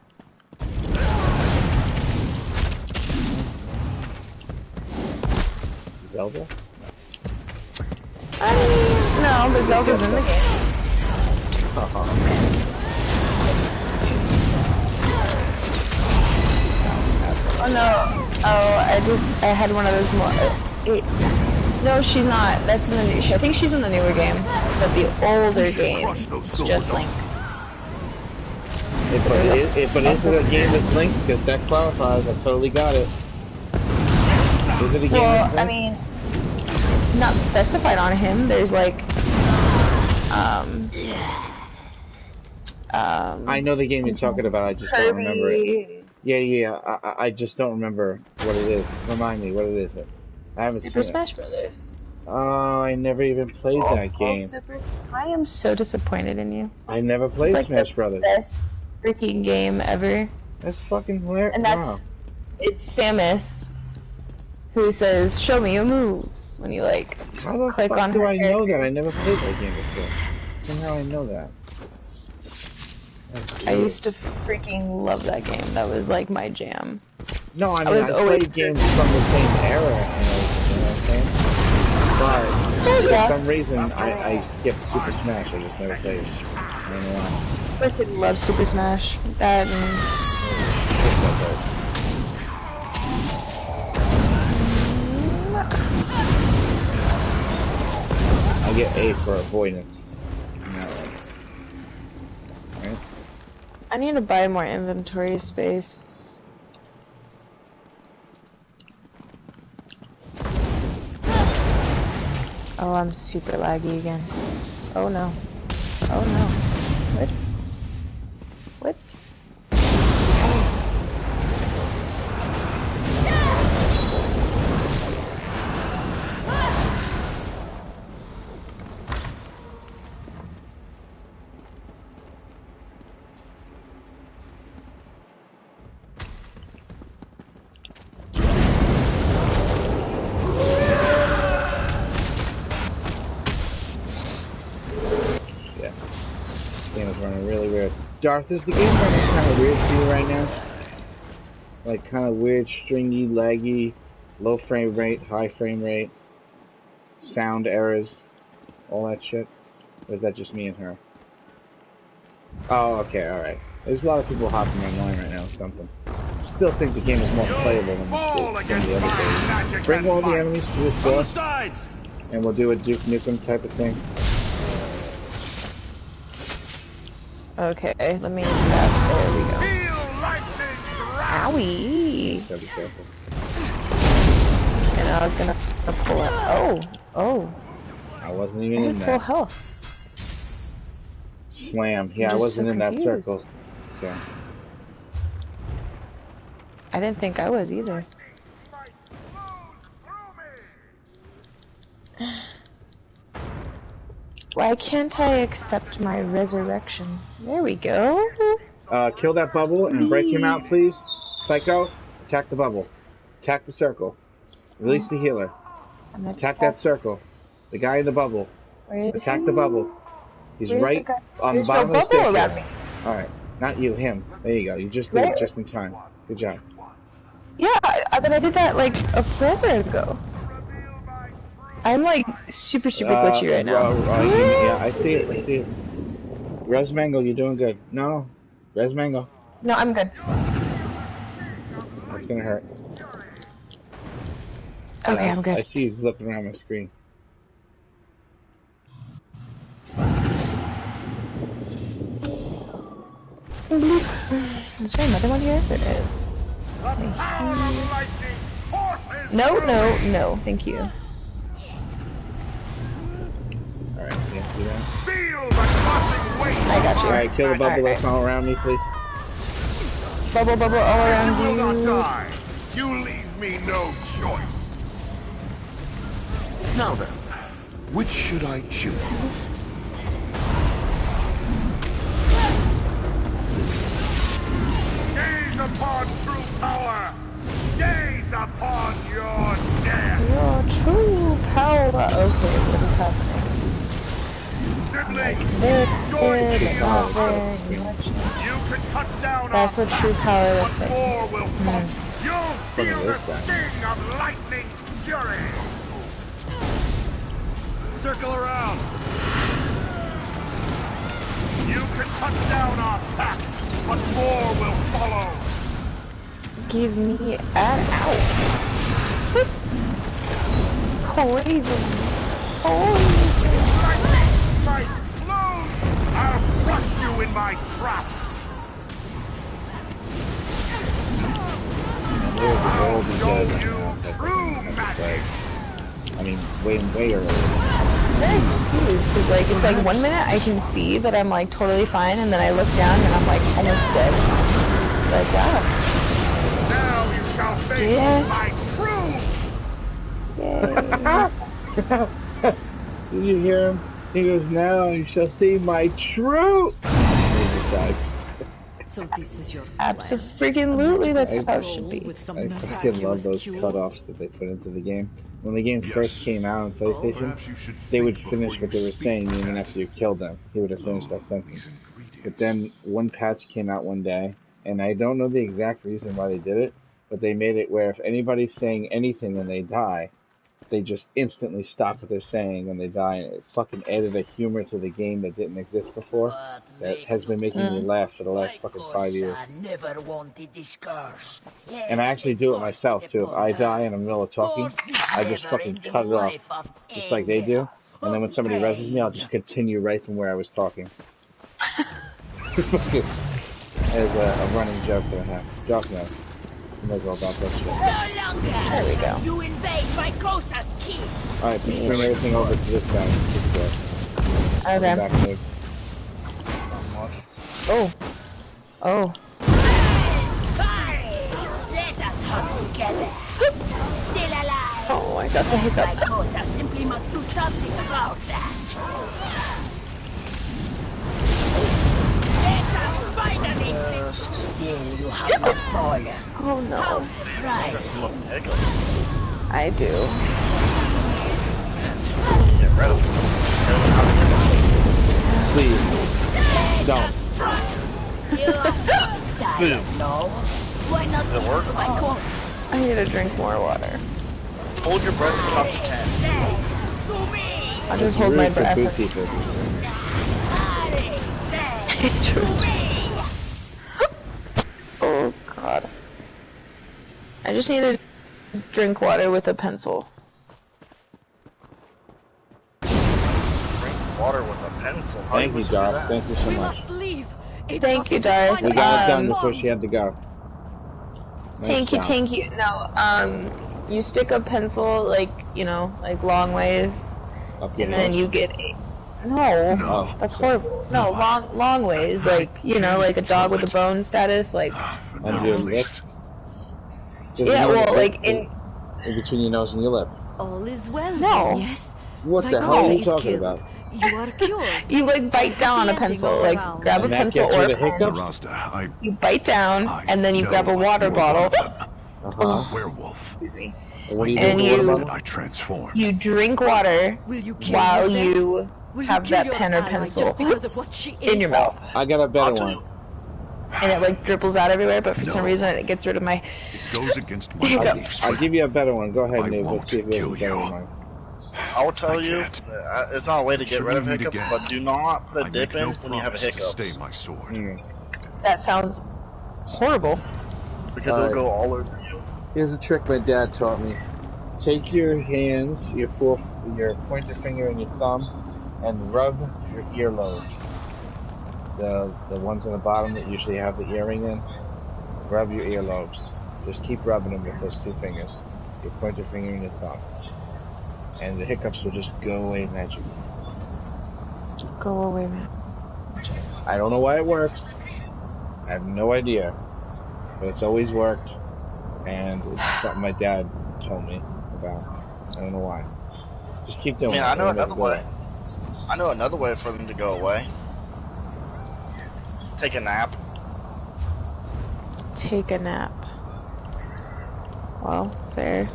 Zelda? I mean, no, but Zelda's in the game. Oh no! Oh, I had one of those more. No, she's not. That's in the new. I think she's in the newer game, but the older game is just Link. But is it a game with Link? Because that qualifies. I totally got it. Is it a game well, with Link? I mean, not specified on him. There's like, I know the game you're talking about. I just Kirby. don't remember it. Yeah. I just don't remember what it is. Remind me, what it is. I haven't Super seen Smash Brothers. Oh, I never even played that game. I am so disappointed in you. I never played Smash Brothers. Best freaking game ever. That's fucking hilarious. And it's Samus who says, "Show me your moves." When you like click on her. How do I know that? I never played that game before. Somehow I know that. I used to freaking love that game. That was like my jam. No, I mean, I played games from the same era and everything, you know what I'm saying? But for some reason, I skipped Super Smash. I just never played it. I don't know why. I did love Super Smash. That and... I get A for avoidance. Right? I need to buy more inventory space. Oh, I'm super laggy again. Oh no. Oh no. What? What? Darth, is the game running kind of weird for you right now? Like kind of weird, stringy, laggy, low frame rate, high frame rate, sound errors, all that shit? Or is that just me and her? Oh, okay, alright. There's a lot of people hopping online right now or something. Still think the game is more playable than the other game. Bring all the enemies to this boss. and we'll do a Duke Nukem type of thing. Okay, let me grab. There we go. Owie! Just gotta be careful. And I was gonna pull it. Oh. I wasn't even I in had that. full health. Slam. Yeah, I just wasn't so in that confused. circle. Okay. I didn't think I was either. Why can't I accept my resurrection? There we go. Kill that bubble and break him out, please. Psycho, attack the bubble. Attack the circle. Release the healer. Attack that circle. The guy in the bubble. Where is Attack he? the bubble. He's Where's right the guy? on There's the no bottom of the bubble staircase. around me. Alright. Not you, him. There you go. You just did it just in time. Good job. Yeah, but I did that like a forever ago. I'm like super glitchy right now. Yeah, I see it. I see it. Res Mango, you're doing good. No. Res Mango. No, I'm good. That's gonna hurt. Okay, I'm good. I see you flipping around my screen. Is there another one here? There is. No, thank you. Alright, can't do that. I got you. Alright, kill the bubble that's all around me, please. Bubble all around you. You leave me no choice. Now then, which should I choose? Gaze upon true power! Gaze upon your death! Your true power. Okay, what is happening? Sibling, That's what true power looks like. You'll feel the sting of lightning's fury! Circle around! You can cut down our pack, but more will follow! Give me an out. Crazy. My flows! I'll crush you in my trap! I'll show you true magic! I mean, way earlier. I'm very confused because like it's like 1 minute I can see that I'm like totally fine, and then I look down and I'm like almost dead. Like wow. Now you shall face my truth! Did you hear him? He goes, now you shall see my truth! And he just died. So this is your Absolutely, that's how it should be. I fucking love those cutoffs that they put into the game. When the game first came out on PlayStation, they would finish what they were saying even after you killed them. He would have finished that sentence. But then one patch came out one day, and I don't know the exact reason why they did it, but they made it where if anybody's saying anything and they die, they just instantly stop what they're saying and they die. And it fucking added a humor to the game that didn't exist before. That has been making me laugh for the last fucking 5 years. Never wanted this curse. And I actually do it myself too. If I die in the middle of talking, I just fucking cut it off, just like they do. And then when somebody reses me, I'll just continue right from where I was talking. As a running joke that I have. Joke knows. He knows all about that shit. There we go. You invade my Kosa's key. Alright, bring everything over to this guy. Okay. Back, Dave. Oh. Oh. Let us hunt together. Still alive. Oh, I got the hiccup. My Kosa simply must do something about that. Let us finally still you have not fallen. Oh no. How surprising. I do. Get rid of him. Please. Don't. Boom. No. Why not Did it work? my corner? I need to drink more water. Hold your breath and count to 10. I'll just hold my breath. Oh god. I just need to drink water with a pencil. pencil. How Thank you you, supposed to do Darth. that? Thank you so much. Thank you, Darth. We got it done before she had to go. Nice job. Thank you. No, you stick a pencil, like, you know, like long ways, Up your and then nose? you get a... No, that's horrible. No, long ways, like, you know, like a dog with a bone status, like... Under your lip? Yeah, well, like, in between your nose and your lip. All is well, No. yes? What the hell are you talking about? You are cured. You, like, bite down on a pencil, like, grab a And that pencil gets or rid a of pen. hiccups? You bite down, and then you grab a water bottle. Werewolf. Excuse me. And what do you And do with the water you- bottle? I transformed. You drink water while you have that pen or ally pencil just because of what she in your is? mouth. I got a better one. And it, like, dripples out everywhere, but for some reason it gets rid of my... Goes against my Hiccups. beliefs. I'll give you a better one. Go ahead, Noob. Let's see if we have a better one. I'll tell you, it's not a way to get rid of Shouldn't need hiccups, again. but do not put a I dip make in no when you have a promise to hiccups. stay my sword. That sounds horrible. Because it'll go all over you. Here's a trick my dad taught me. Take your hands, your pointer finger and your thumb, and rub your earlobes. The ones on the bottom that usually have the earring in. Rub your earlobes. Just keep rubbing them with those two fingers. Your pointer finger and your thumb. And the hiccups will just go away magically. Go away, man. I don't know why it works. I have no idea. But it's always worked. And it's something my dad told me about. I don't know why. Just keep doing it. I know It'll another go way. away. I know another way for them to go away. Take a nap. Take a nap. Well, fair.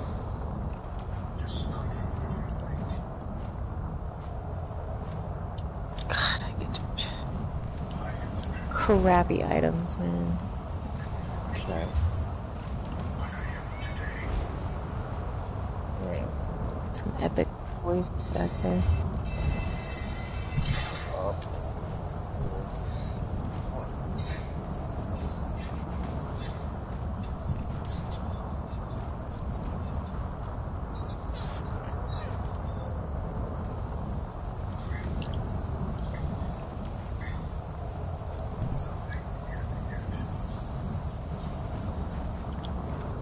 God, I get crappy items, man. Okay. Right. Some epic voice back there.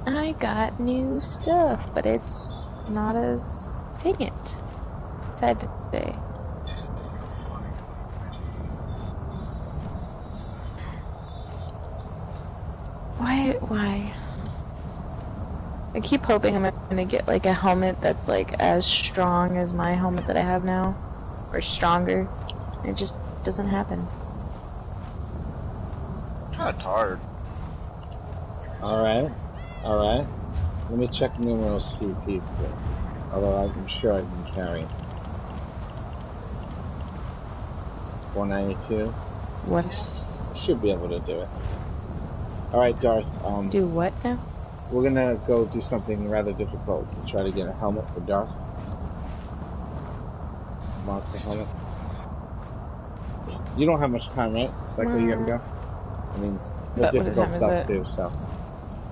I got new stuff, but it's not as... Dang it. Sad to say. Why? I keep hoping I'm gonna get like a helmet that's like as strong as my helmet that I have now. Or stronger. And it just doesn't happen. Kinda tired. Alright. Let me check numerals CP first. Although I'm sure I can carry. 492. What? Should be able to do it. Alright, Darth, Do what now? we're gonna go do something rather difficult to try to get a helmet for Darth. Monster helmet. You don't have much time, right? Psycho, you gotta go? I mean, the What difficult time is stuff it? too, so.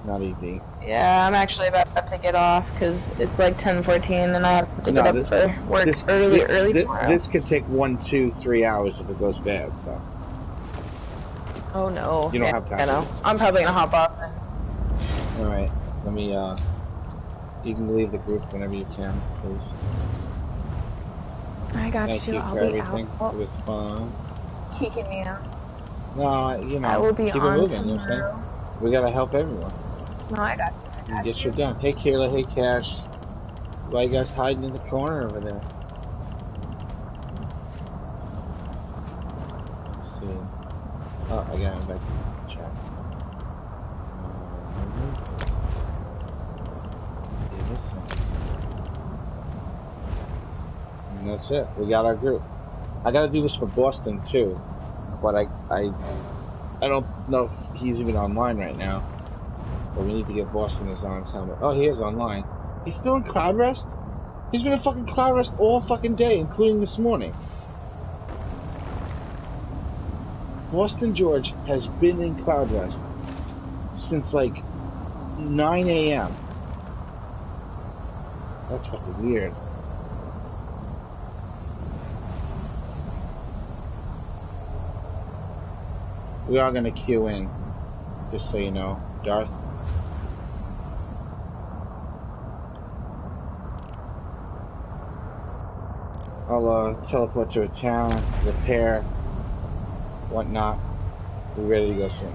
Not easy. Yeah, I'm actually about to get off because it's like 10:14 and I have to get up for work early tomorrow. This could take 1, 2, 3 hours if it goes bad, so. Oh no. You don't have time. I know. I'm probably gonna hop off then. Alright, let me, you can leave the group whenever you can, please. I got Thank you. you I'll for be everything. out. It was fun. Kicking me out. No, you know, I will be keep it on moving, you know what I'm saying? tomorrow. We gotta help everyone. No, I got you. And get shit done. Hey Kayla, hey Cash. Why you guys hiding in the corner over there? Let's see. Oh, I got him back to the chat. And that's it. We got our group. I gotta do this for Boston too, but I don't know if he's even online right now. But we need to get Boston his on his helmet. Oh, he is online. He's still in cloud rest? He's been in fucking cloud rest all fucking day, including this morning. Boston George has been in cloud rest since like 9 a.m. That's fucking weird. We are gonna queue in, just so you know, Darth. I'll teleport to a town, repair, whatnot. We're ready to go soon.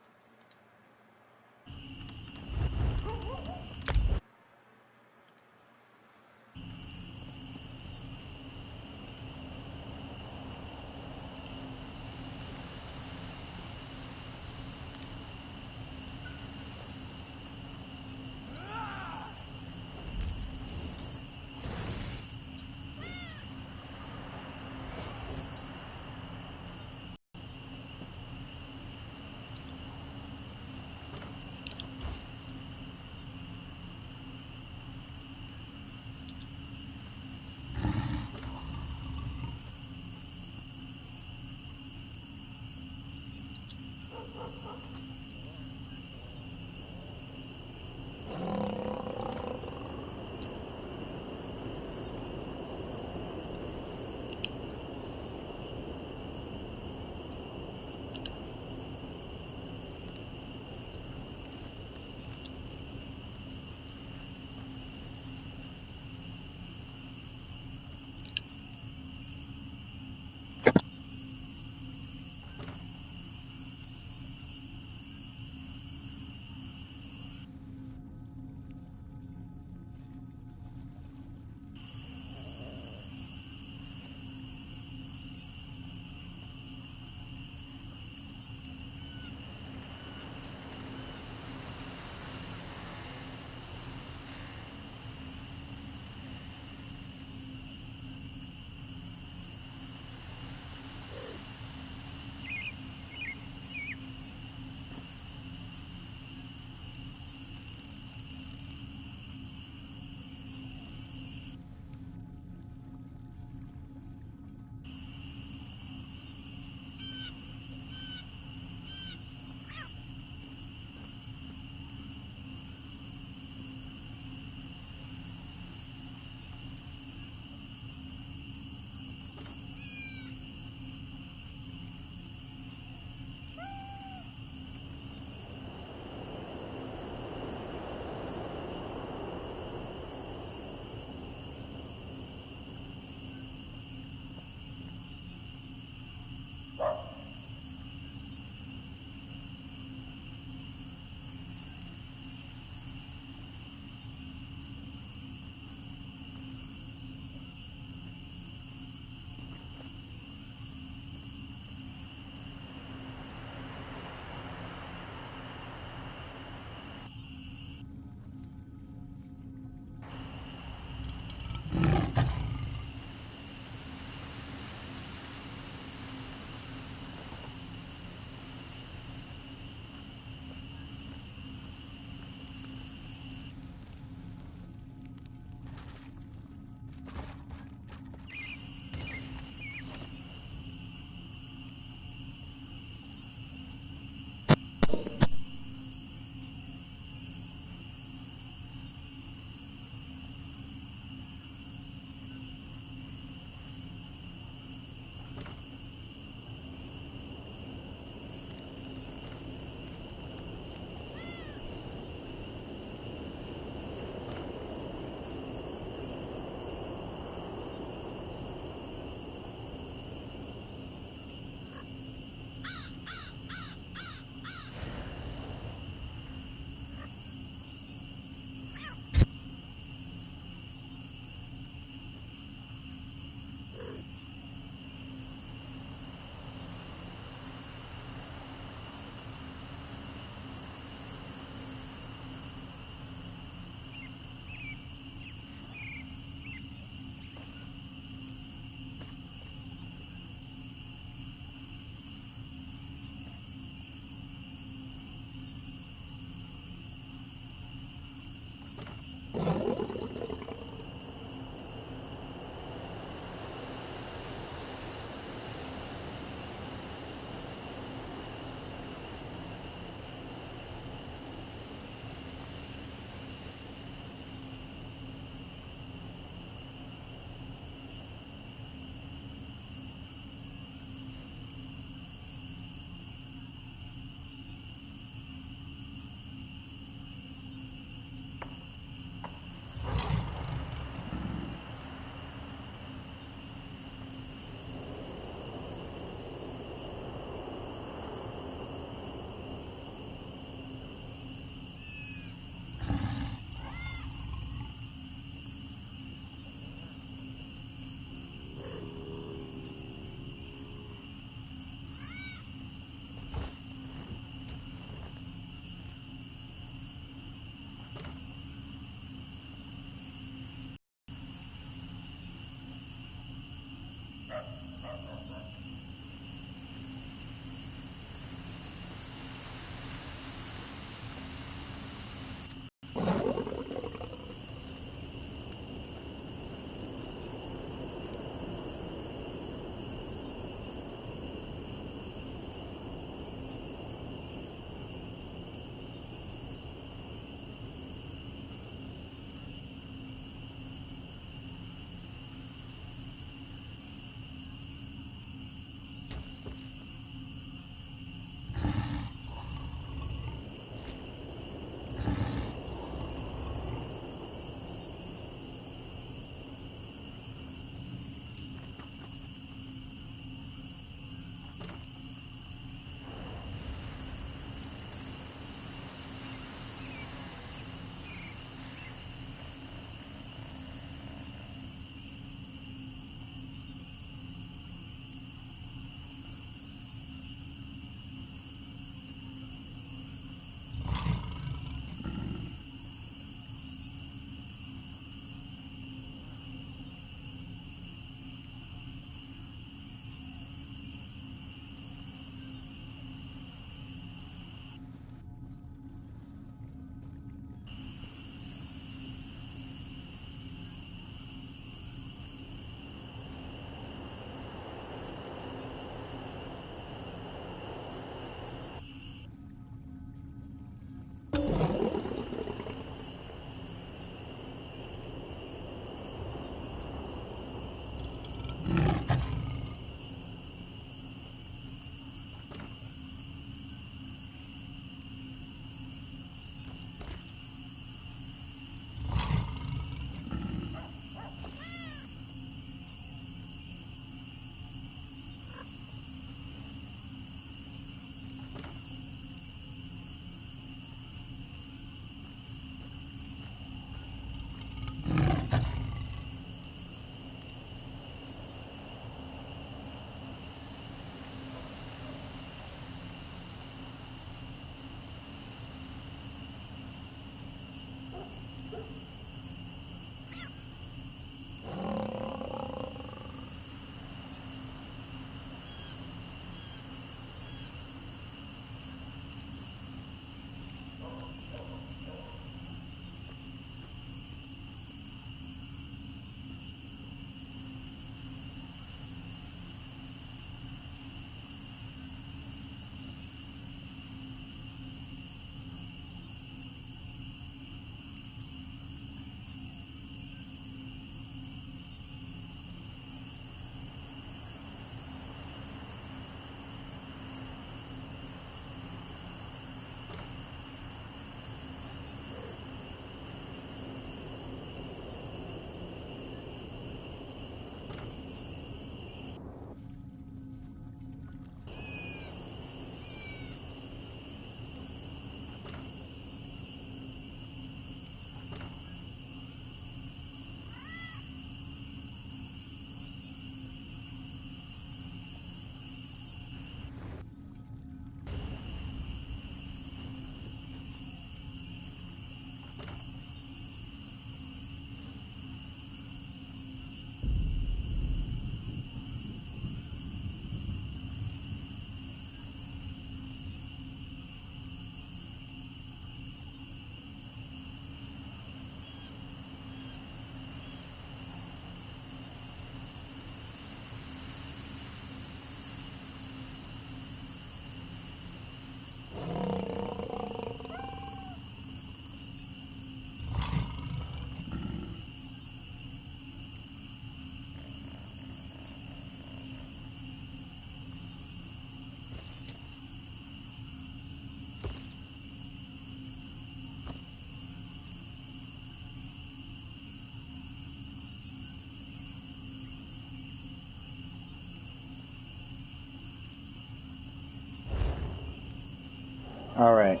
Alright.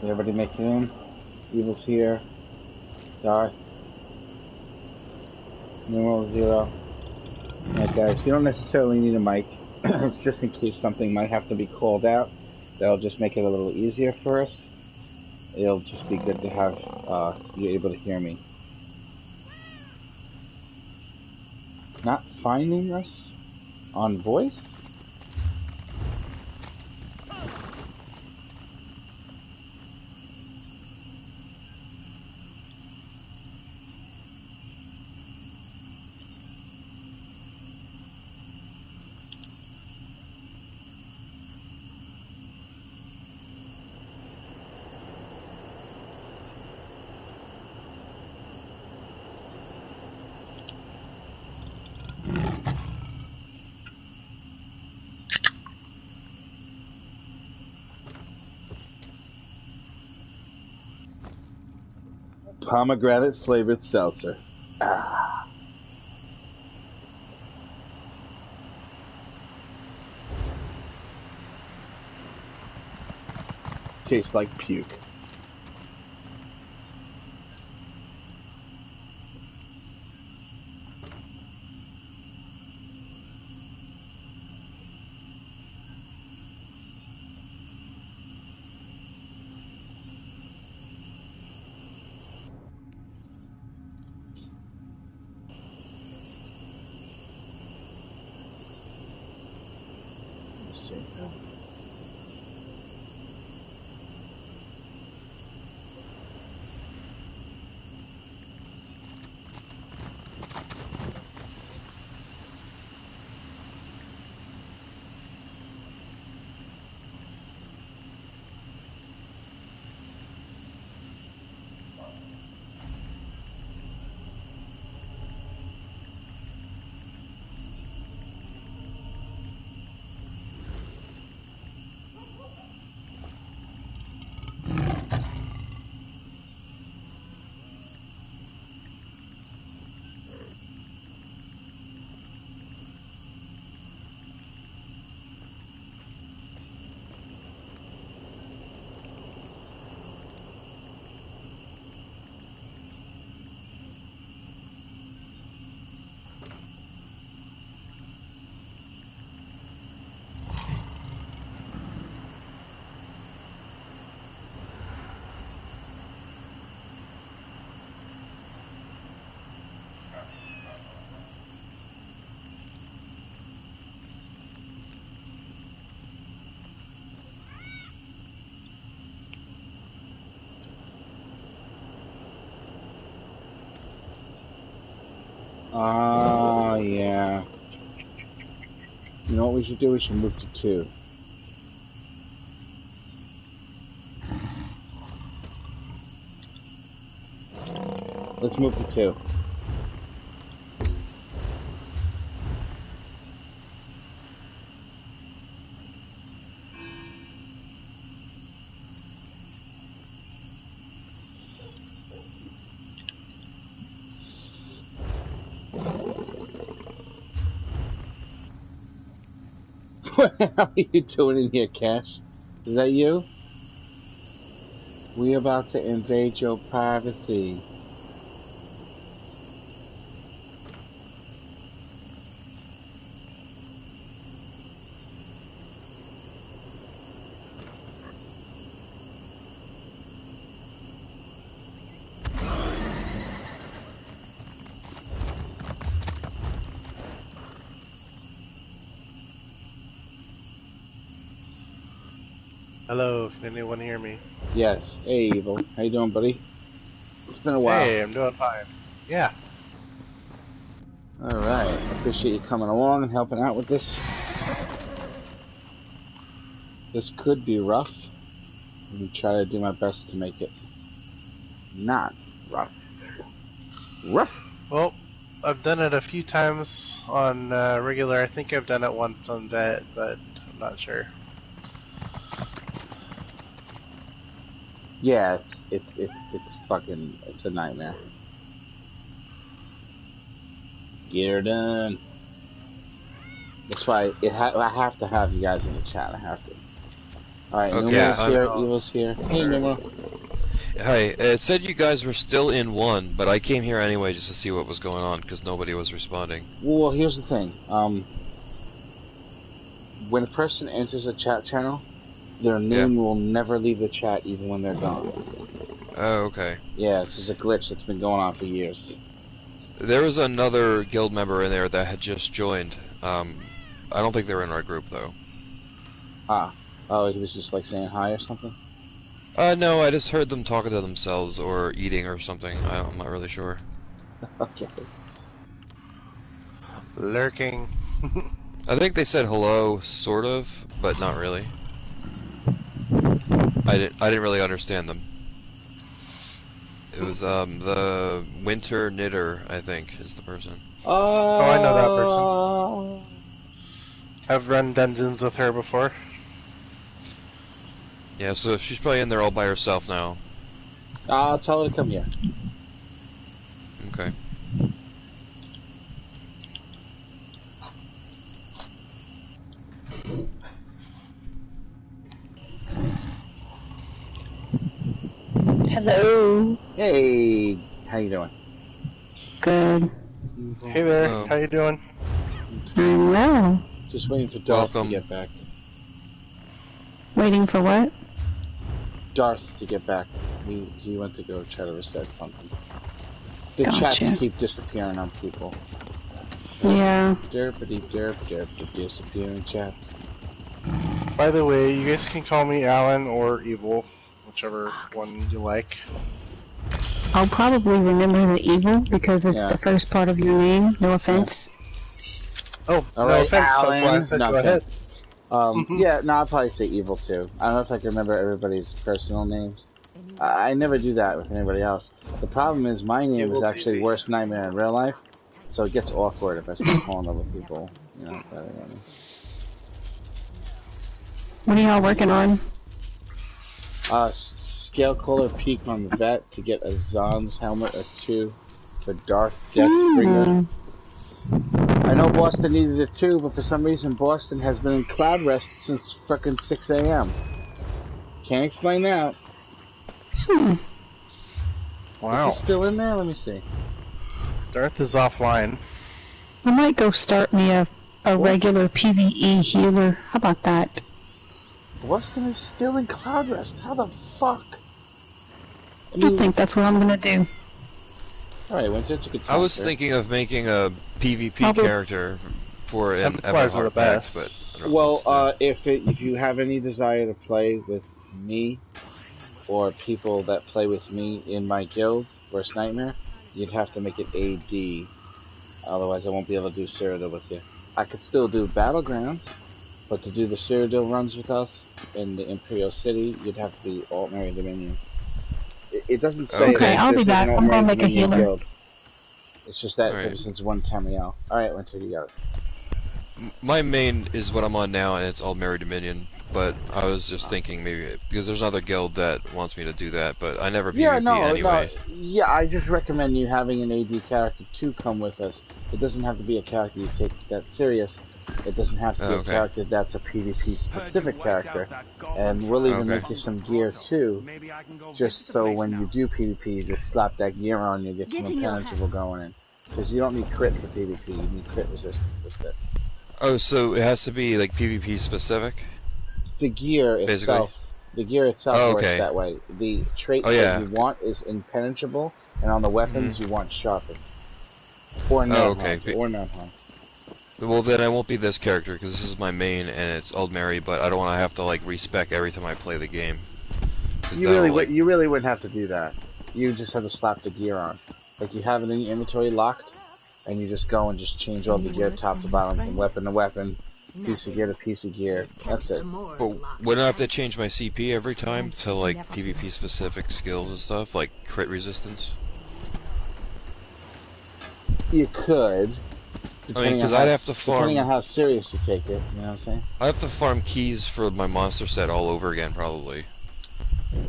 Everybody make it in. Evil's here. Darth. Numeral 0. Alright guys, you don't necessarily need a mic. It's just in case something might have to be called out. That'll just make it a little easier for us. It'll just be good to have you able to hear me. Not finding us on voice? Pomegranate flavored seltzer. Ah. Tastes like puke. Yeah. You know what we should do? We should move to 2. Let's move to 2. What the hell are you doing in here, Cash? Is that you? We about to invade your privacy. Hello, can anyone hear me? Yes. Hey, Evil. How you doing, buddy? It's been a while. Hey, I'm doing fine. Yeah. All right. I appreciate you coming along and helping out with this. This could be rough. I'm gonna try to do my best to make it not rough. Rough. Well, I've done it a few times on regular. I think I've done it once on vet, but I'm not sure. Yeah, it's fucking, it's a nightmare. Get her done. That's why I have to have you guys in the chat. I have to. Alright, Okay, Numa's here, Evil's here. Hey, Numa. Hi, it said you guys were still in 1, but I came here anyway just to see what was going on, because nobody was responding. Well, here's the thing. When a person enters a chat channel, their name will never leave the chat even when they're gone. Oh, okay. Yeah, it's just a glitch that's been going on for years. There was another guild member in there that had just joined. I don't think they were in our group, though. Ah. Oh, he was just like saying hi or something? No, I just heard them talking to themselves or eating or something. I'm not really sure. Okay. Lurking. I think they said hello, sort of, but not really. I didn't really understand them. It was the Winter Knitter, I think, is the person. Oh, I know that person. I've run dungeons with her before. Yeah, so she's probably in there all by herself now. I'll tell her to come here. Okay. Hello. Hey, how you doing? Good. Hey there, how you doing? I'm well. Just waiting for Darth to get back. Waiting for what? Darth to get back. He went to go try to reset something. The Gotcha. chats keep disappearing on people. Yeah. Derpity derp derp disappearing chat. By the way, you guys can call me Alan or Evil, whichever one you like. I'll probably remember the evil because it's the first part of your name. No offense. Oh, All no right, offense. Alan. That's why I said go ahead. Yeah, no, I'll probably say Evil too. I don't know if I can remember everybody's personal names. I never do that with anybody else. The problem is my name is actually worst nightmare in real life, so it gets awkward if I start calling other people, you know, better than me. What are y'all working on? Scale Caller Peak on the vet to get a Zon's helmet or 2 for Darth Deathbringer. I know Boston needed it too, but for some reason Boston has been in cloud rest since frickin' 6 a.m. Can't explain that. Wow. Is he still in there? Let me see. Darth is offline. I might go start me a regular PvE healer. How about that? Boston is still in cloud rest. How the fuck? I think that's what I'm gonna do. Alright, Winter, it's a good time. I was thinking of making a PvP character for an Everhard pack, but I don't know well, if you have any desire to play with me or people that play with me in my guild, Worst Nightmare, you'd have to make it AD. Otherwise, I won't be able to do Cyrodiil with you. I could still do Battlegrounds, but to do the Cyrodiil runs with us in the Imperial City, you'd have to be Alt-Mary Dominion. It doesn't say okay, I'll be back. I'm gonna make a healer. Guild. It's just that ever since one Tamriel. Alright, Winter, you got it. My main is what I'm on now, and it's Alt-Mary Dominion. But I was just thinking maybe because there's another guild that wants me to do that, but I never PvP anyway. Yeah, I just recommend you having an AD character to come with us. It doesn't have to be a character you take that serious. It doesn't have to be a character that's a PvP specific character. And we'll even make you some gear too, just so when you do PvP, you just slap that gear on and you get some impenetrable going in. Because you don't need crit for PvP, you need crit resistance with it. Oh, so it has to be like PvP specific? The gear itself, works that way. The trait that you want is impenetrable, and on the weapons you want sharpened. Or non-harm. Well, then I won't be this character because this is my main and it's Alt-Mary, but I don't want to have to like respec every time I play the game. You really wouldn't have to do that. You just have to slap the gear on. Like you have it in your inventory locked, and you just go and just change all the gear top to bottom, from weapon to weapon. Piece of gear to piece of gear. That's it. But wouldn't I have to change my CP every time to like PvP specific skills and stuff, like crit resistance? You could. I mean, because I'd have to farm. Depending on how serious you take it, you know what I'm saying? I have to farm keys for my monster set all over again, probably.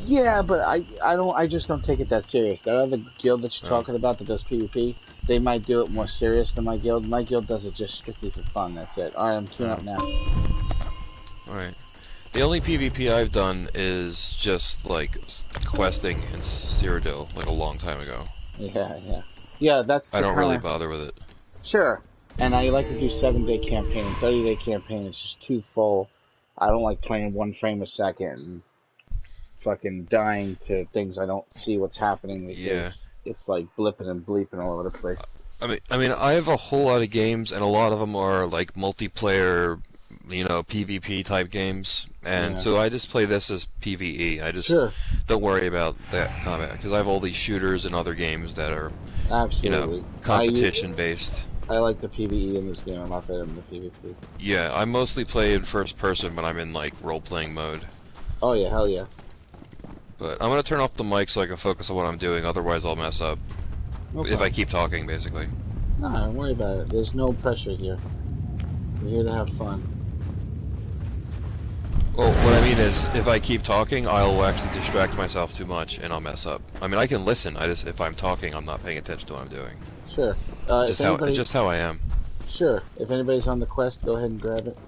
Yeah, but I just don't take it that serious. That other guild that you're talking about that does PvP, they might do it more serious than my guild. My guild does it just strictly for fun, that's it. Alright, I'm queuing up now. Alright. The only PvP I've done is just like questing in Cyrodiil, like a long time ago. Yeah. That's I the don't kinda... really bother with it. Sure. And I like to do 7-day campaign, 30-day campaign. It's just too full. I don't like playing 1 frame a second and fucking dying to things I don't see what's happening because it's like blipping and bleeping all over the place. I mean, I have a whole lot of games, and a lot of them are like multiplayer, you know, PvP type games, and so I just play this as PvE. I just don't worry about that combat because I have all these shooters and other games that are, you know, competition based. I like the PvE in this game a lot better than the PvP. Yeah, I mostly play in first person when I'm in like role playing mode. Oh yeah, hell yeah. But I'm gonna turn off the mic so I can focus on what I'm doing. Otherwise, I'll mess up. If I keep talking, basically. Nah, don't worry about it. There's no pressure here. We're here to have fun. Well, what I mean is, if I keep talking, I'll actually distract myself too much, and I'll mess up. I mean, I can listen. If I'm talking, I'm not paying attention to what I'm doing. Sure. Just how I am. Sure. If anybody's on the quest, go ahead and grab it.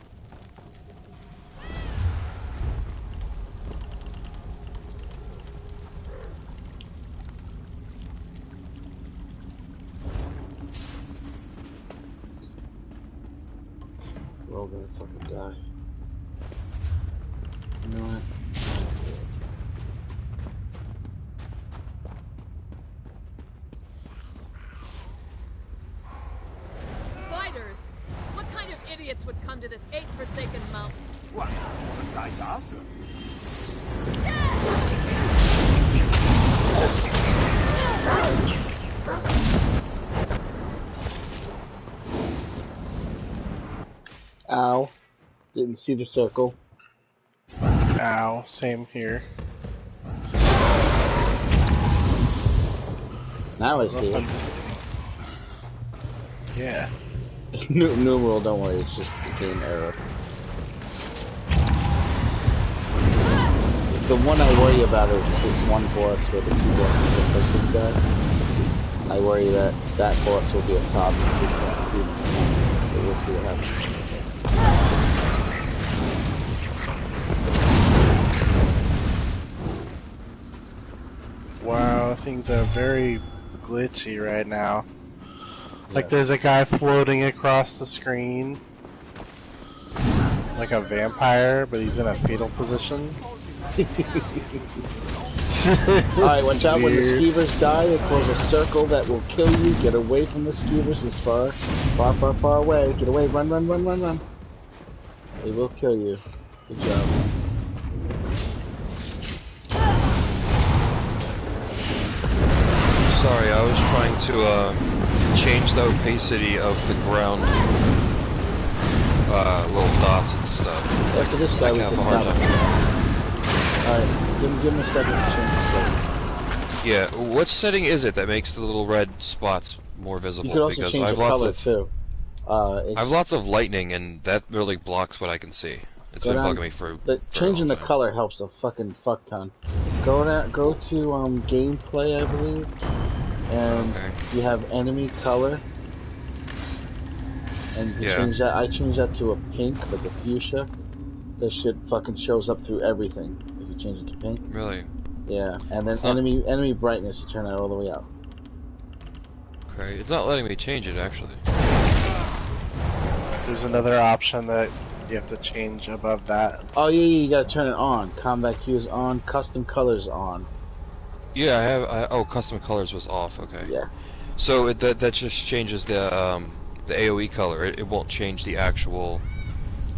We're all gonna fucking die. You know what? Fighters! What kind of idiots would come to this 8-forsaken mountain? What? Besides us? Ow. Didn't see the circle. Ow. Same here. Now I see it. Yeah. Numeral, don't worry, it's just a game error. The one I worry about is this one boss where the 2 bosses look like this guy. I worry that that boss will be a problem. But we'll see what happens. Wow, things are very glitchy right now. Like there's a guy floating across the screen. Like a vampire, but he's in a fetal position. Alright, watch out when the skeevers die, it causes a circle that will kill you. Get away from the skeevers as far away. Get away, run. They will kill you. Good job. Sorry, I was trying to change the opacity of the ground little dots and stuff. Yeah, for this guy we have can a hard stop. time. Alright, give him a second to change the setting. Yeah, what setting is it that makes the little red spots more visible? You could also because change I have the lots color of too. I have lots of lightning, and that really blocks what I can see. It's been bugging me for. Changing the color helps a fucking fuck ton. Go to gameplay, I believe, and you have enemy color, and you change that. I changed that to a pink, like a fuchsia. This shit fucking shows up through everything if you change it to pink. Really? Yeah, and then enemy brightness, you turn that all the way up. Okay, it's not letting me change it actually. There's another option that you have to change above that. Oh yeah, you gotta turn it on. Combat cues on, custom colors on. Yeah, I have. Oh, custom colors was off. Okay. Yeah. So that just changes the AOE color. It won't change the actual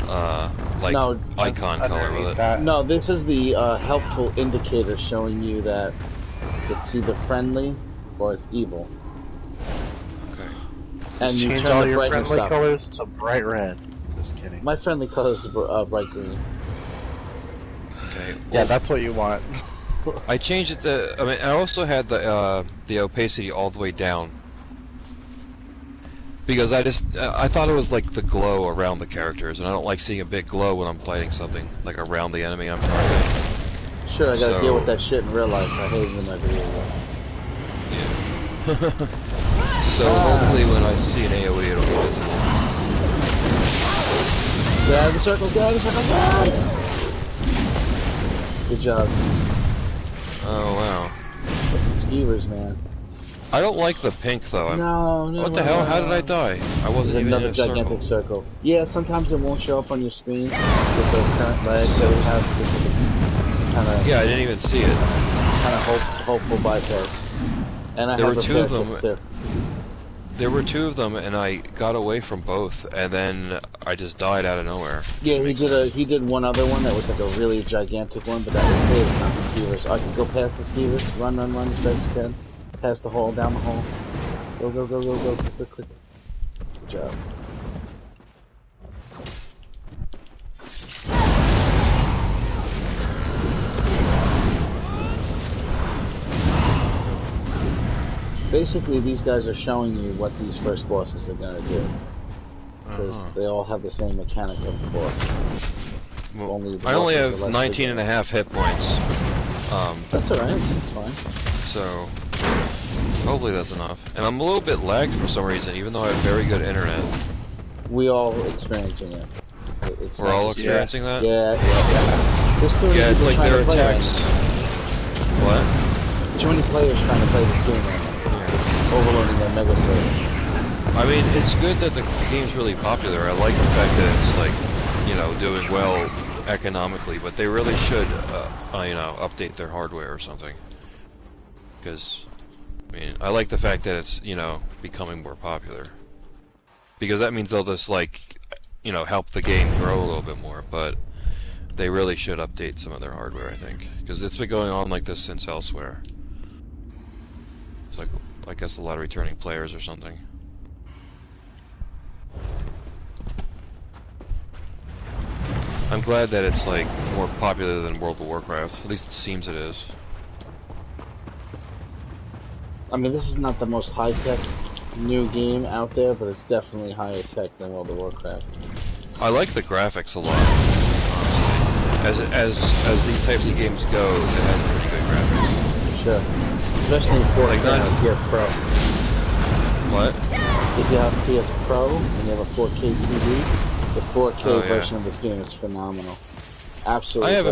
icon color, will it? No, this is the helpful indicator showing you that it's either friendly or it's evil. Okay. And you change turn all the your brightness friendly up. colors to bright red. Just kidding. My friendly color is bright green. Okay. Yeah, that's what you want. I changed it to. I mean, I also had the opacity all the way down because I thought it was like the glow around the characters, and I don't like seeing a big glow when I'm fighting something like around the enemy I'm targeting. Sure, I gotta deal with that shit in real life. I hate it in my video game. Yeah. So hopefully when I see an AOE, it'll be visible. Get out of the circle, get out of the circle, get out! Good job. Oh wow. Skeevers, man. I don't like the pink though. No. What the hell? How did I die? I wasn't even in a gigantic circle. Yeah, sometimes it won't show up on your screen with the current lag So, that we have. Kinda, yeah, I didn't even see it. Kind of hopeful bypass. And there were two of them. There were two of them, and I got away from both, and then I just died out of nowhere. Yeah, he did one other one that was like a really gigantic one, but that was big, not the skeevers. I can go past the skeevers, run as fast as you can, past the hole, down the hole. Go, quick. Good job. Basically, these guys are showing you what these first bosses are gonna do. Because they all have the same mechanic of the boss. Well, I only have 19 and a half hit points. That's alright, that's fine. So, hopefully that's enough. And I'm a little bit lagged for some reason, even though I have very good internet. We all experiencing it. We're all experiencing that? Yeah. Yeah, it's like their text. What? Too many players trying to play this game right now. Overloading their mega server. I mean, it's good that the game's really popular. I like the fact that it's like, you know, doing well economically, but they really should, you know, update their hardware or something. Because, I mean, I like the fact that it's, you know, becoming more popular. Because that means they'll just, like, you know, help the game grow a little bit more, but they really should update some of their hardware, I think. Because it's been going on like this since Elsewhere. It's like, I guess a lot of returning players or something. I'm glad that it's like more popular than World of Warcraft. At least it seems it is. I mean, this is not the most high-tech new game out there, but it's definitely higher tech than World of Warcraft. I like the graphics a lot, honestly. As these types of games go, it has pretty good graphics. Sure. Especially in 4K like on PS Pro. What? If you have PS Pro and you have a 4K TV, the 4K version of this game is phenomenal. Absolutely. I have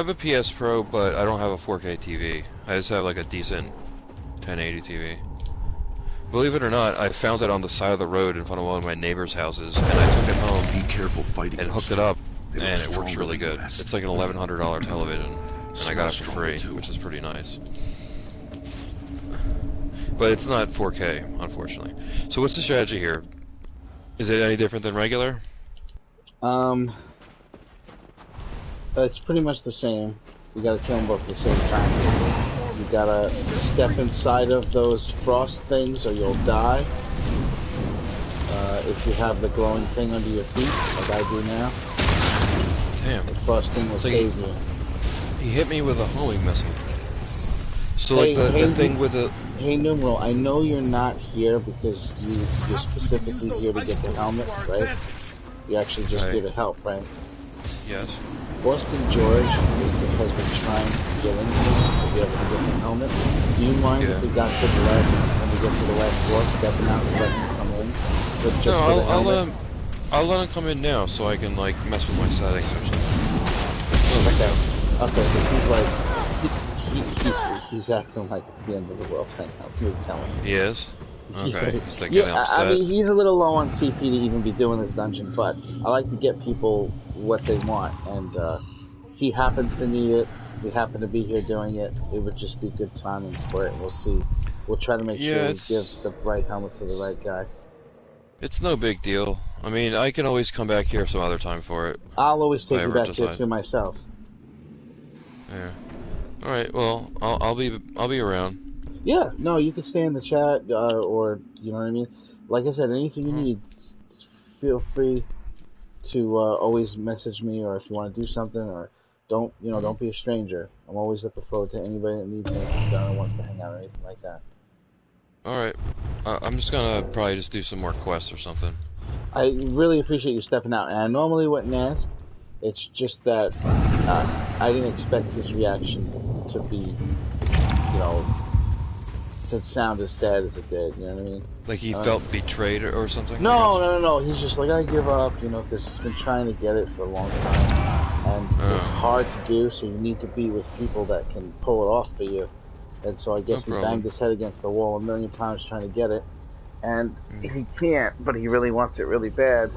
a PS Pro, but I don't have a 4K TV. I just have like a decent 1080 TV. Believe it or not, I found it on the side of the road in front of one of my neighbor's houses, and I took it home. Be careful fighting and hooked it up, and it works really good. It's like an $1,100 television, and I got it for free, which is pretty nice. But it's not 4K, unfortunately. So what's the strategy here? Is it any different than regular? It's pretty much the same. You gotta kill them both at the same time. You gotta step inside of those frost things or you'll die. If you have the glowing thing under your feet, like I do now. Damn. The frosting will save you. He hit me with a homing missile. So like the thing with the... Hey Numeral, I know you're not here because you're specifically here to get the helmet, right? You're actually just here to help, right? Yes. Boston George has been trying to get in here to be able to get the helmet. Do you mind if we got to the last, when we get to the last floor, stepping out and letting him come in? No, I'll let him come in now so I can like mess with my settings or something. Okay, so he's like, he's acting like it's the end of the world right now. You're telling me. He is? Okay, he's like getting upset. I mean, he's a little low on CP to even be doing this dungeon, but I like to get people what they want, and he happens to need it. We happen to be here doing it. It would just be good timing for it. We'll see. We'll try to make sure we give the right helmet to the right guy. It's no big deal. I mean, I can always come back here some other time for it. I'll always take you back here to myself. Yeah. All right. Well, I'll be around. Yeah. No, you can stay in the chat, or you know what I mean. Like I said, anything you need, feel free to always message me, or if you want to do something, or don't be a stranger. I'm always looking forward to anybody that needs anything done or wants to hang out or anything like that. All right. I'm just gonna probably just do some more quests or something. I really appreciate you stepping out, and I normally wouldn't ask. It's just that I didn't expect his reaction to be, to sound as sad as it did. You know what I mean? Like he felt betrayed or something? No. He's just like, I give up. Because he's been trying to get it for a long time. and it's hard to do. So you need to be with people that can pull it off for you. And so I guess he banged his head against the wall a million times trying to get it, and he can't. But he really wants it really bad.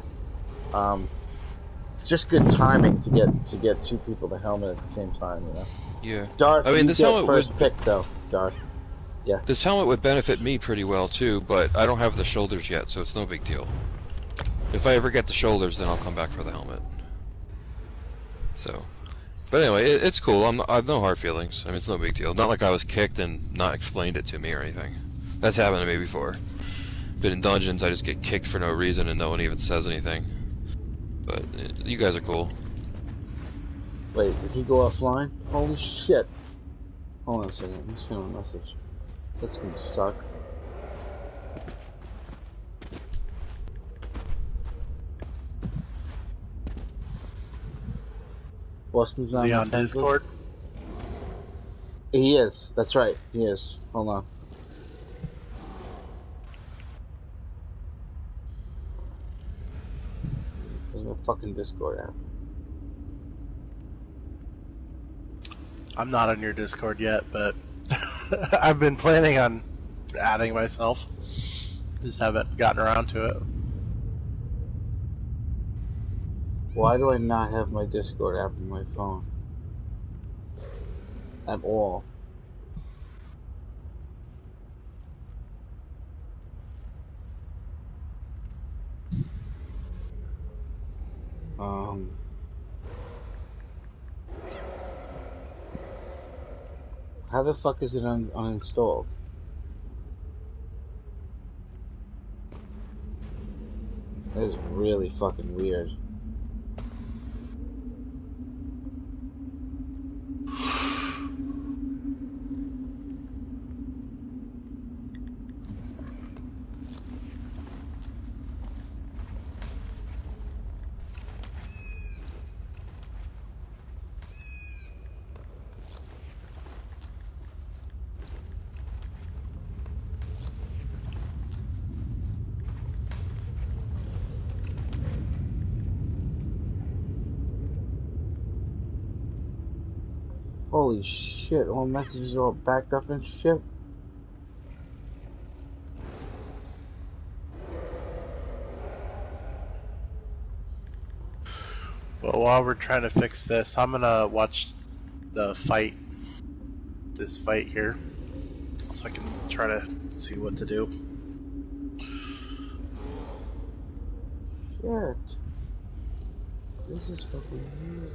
It's just good timing to get two people the helmet at the same time, you know. Yeah. Darth, I mean, you this get helmet first would pick though, Darth. Yeah. This helmet would benefit me pretty well too, but I don't have the shoulders yet, so it's no big deal. If I ever get the shoulders, then I'll come back for the helmet. So, but anyway, it's cool. I have no hard feelings. I mean, it's no big deal. Not like I was kicked and not explained it to me or anything. That's happened to me before. Been in dungeons, I just get kicked for no reason and no one even says anything. But you guys are cool. Wait, did he go offline? Holy shit! Hold on a second. Let me send him a message. That's gonna suck. Boston's Is he on Discord? He is. That's right. He is. Hold on. There's no fucking Discord app. I'm not on your Discord yet, but I've been planning on adding myself. Just haven't gotten around to it. Why do I not have my Discord app on my phone? At all. How the fuck is it uninstalled? That is really fucking weird. Holy shit, all messages are all backed up and shit. Well, while we're trying to fix this, I'm gonna watch the fight, this fight here, so I can try to see what to do. Shit. This is fucking weird.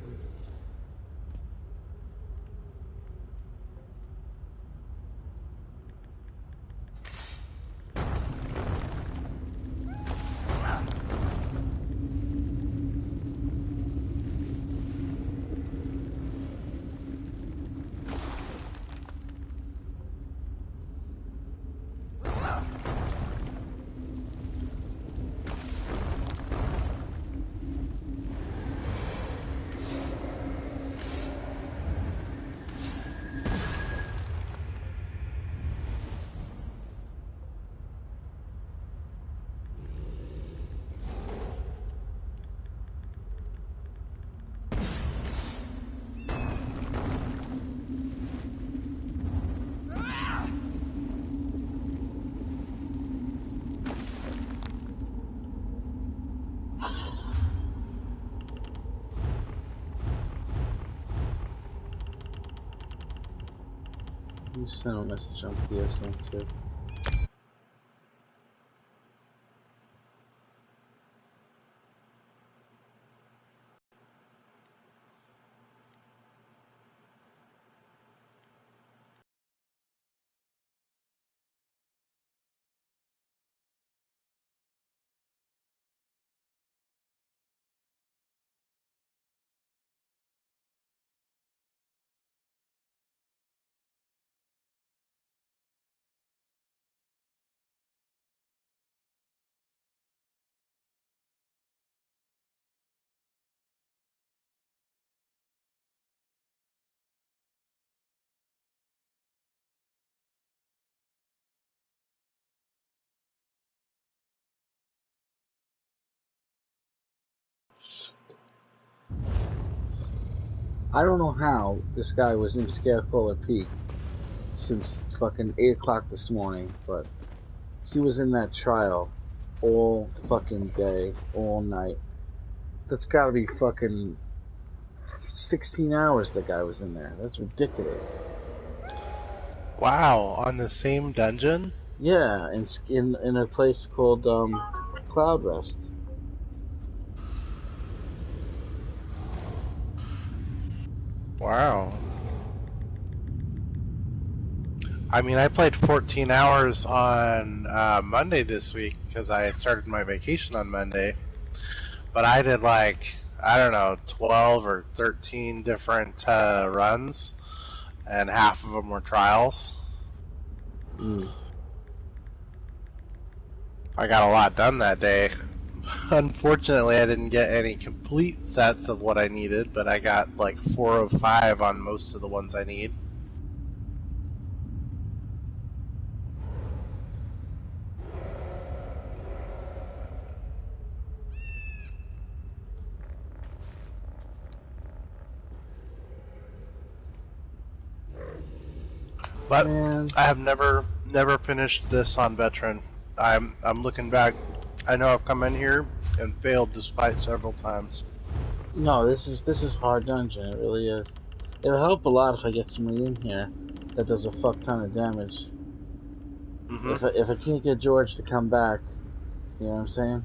You sent a message on PSN too. I don't know how this guy was in Scarecroller Peak since fucking 8 o'clock this morning, but he was in that trial all fucking day, all night. That's gotta be fucking 16 hours the guy was in there. That's ridiculous. Wow, on the same dungeon? Yeah, in a place called Cloud Rest. Wow. I mean, I played 14 hours on Monday this week because I started my vacation on Monday. But I did like, I don't know, 12 or 13 different runs, and half of them were trials. I got a lot done that day. Unfortunately, I didn't get any complete sets of what I needed, but I got like 4 of 5 on most of the ones I need. But I have never finished this on Veteran. I'm looking back. I know I've come in here and failed this fight several times. No, this is hard dungeon. It really is. It'll help a lot if I get somebody in here that does a fuck ton of damage. If I can't get George to come back, you know what I'm saying?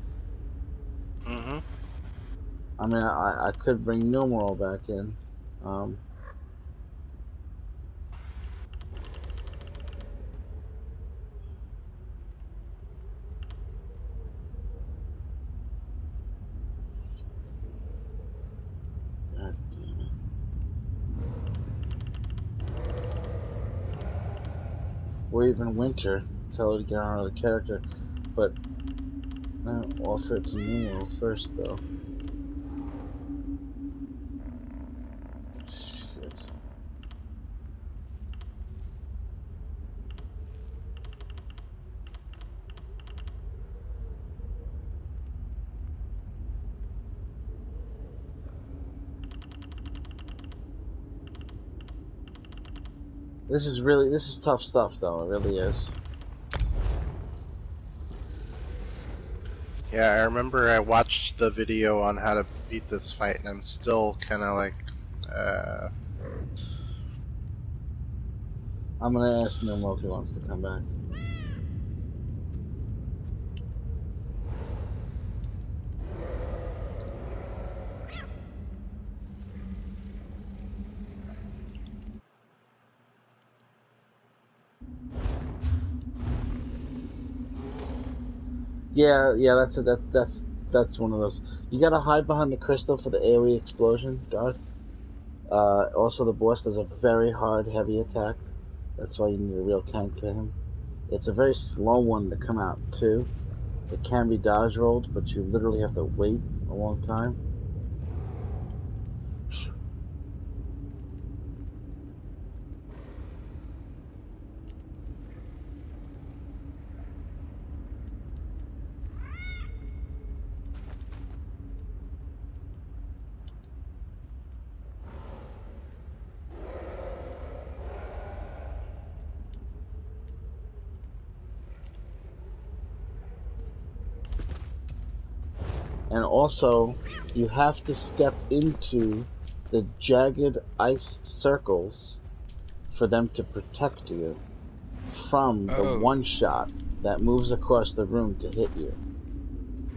I mean, I could bring Numeral back in. God damn it. Or even Winter. Tell her to get on with the character. But I'll offer it to Numeral first, though. Shit. This is tough stuff, though. It really is. Yeah, I remember I watched the video on how to beat this fight, and I'm still kind of like, I'm gonna ask Numeral if he wants to come back. Yeah, that's one of those. You gotta hide behind the crystal for the AoE explosion, Darth. Also, the boss does a very hard, heavy attack. That's why you need a real tank for him. It's a very slow one to come out, too. It can be dodge rolled, but you literally have to wait a long time. And also, you have to step into the jagged ice circles for them to protect you from the one shot that moves across the room to hit you.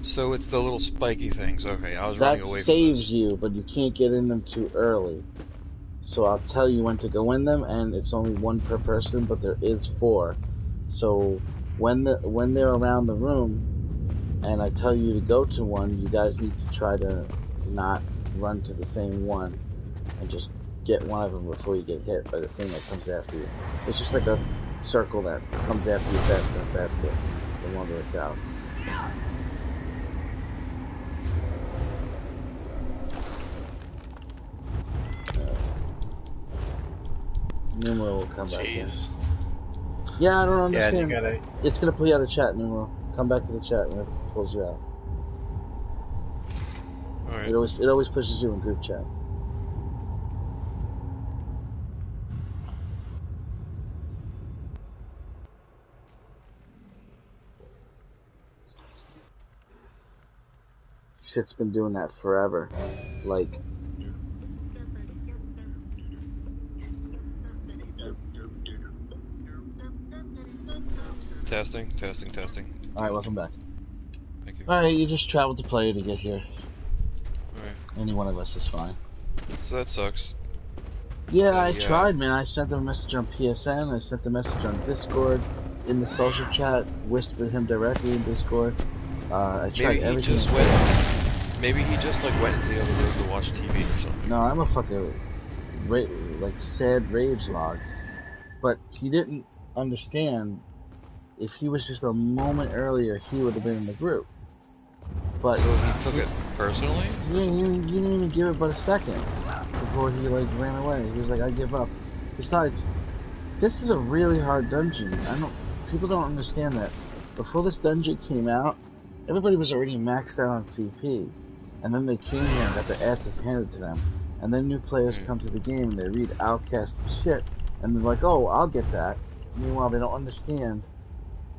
So it's the little spiky things. Okay, I was running away from That saves you, but you can't get in them too early. So I'll tell you when to go in them, and it's only one per person, but there is 4. So when they're around the room, and I tell you to go to one, you guys need to try to not run to the same one, and just get one of them before you get hit by the thing that comes after you. It's just like a circle that comes after you faster and faster, the longer it's out. Numeral will come back in. Yeah, I don't understand. Yeah, It's gonna pull you out of chat, Numeral. Come back to the chat when it pulls you out. Alright. It always pushes you in group chat. shit's been doing that forever. Like, Testing. alright, welcome back. Thank you. Alright, you just traveled to play to get here. Alright. Any one of us is fine. So that sucks. Yeah, I tried, man. I sent them a message on PSN, I sent the message on Discord, in the social chat, whispered him directly in Discord. I tried everything. Maybe he just like went into the other room to watch TV or something. No, I'm a fucking sad rage log. But he didn't understand. If he was just a moment earlier, he would have been in the group. But so he took it personally? He didn't even give it but a second before he like ran away. He was like, I give up. Besides, this is a really hard dungeon. People don't understand that. Before this dungeon came out, everybody was already maxed out on CP. And then they came here and got their asses handed to them. And then new players come to the game and they read Outcast shit. And they're like, oh, I'll get that. Meanwhile, they don't understand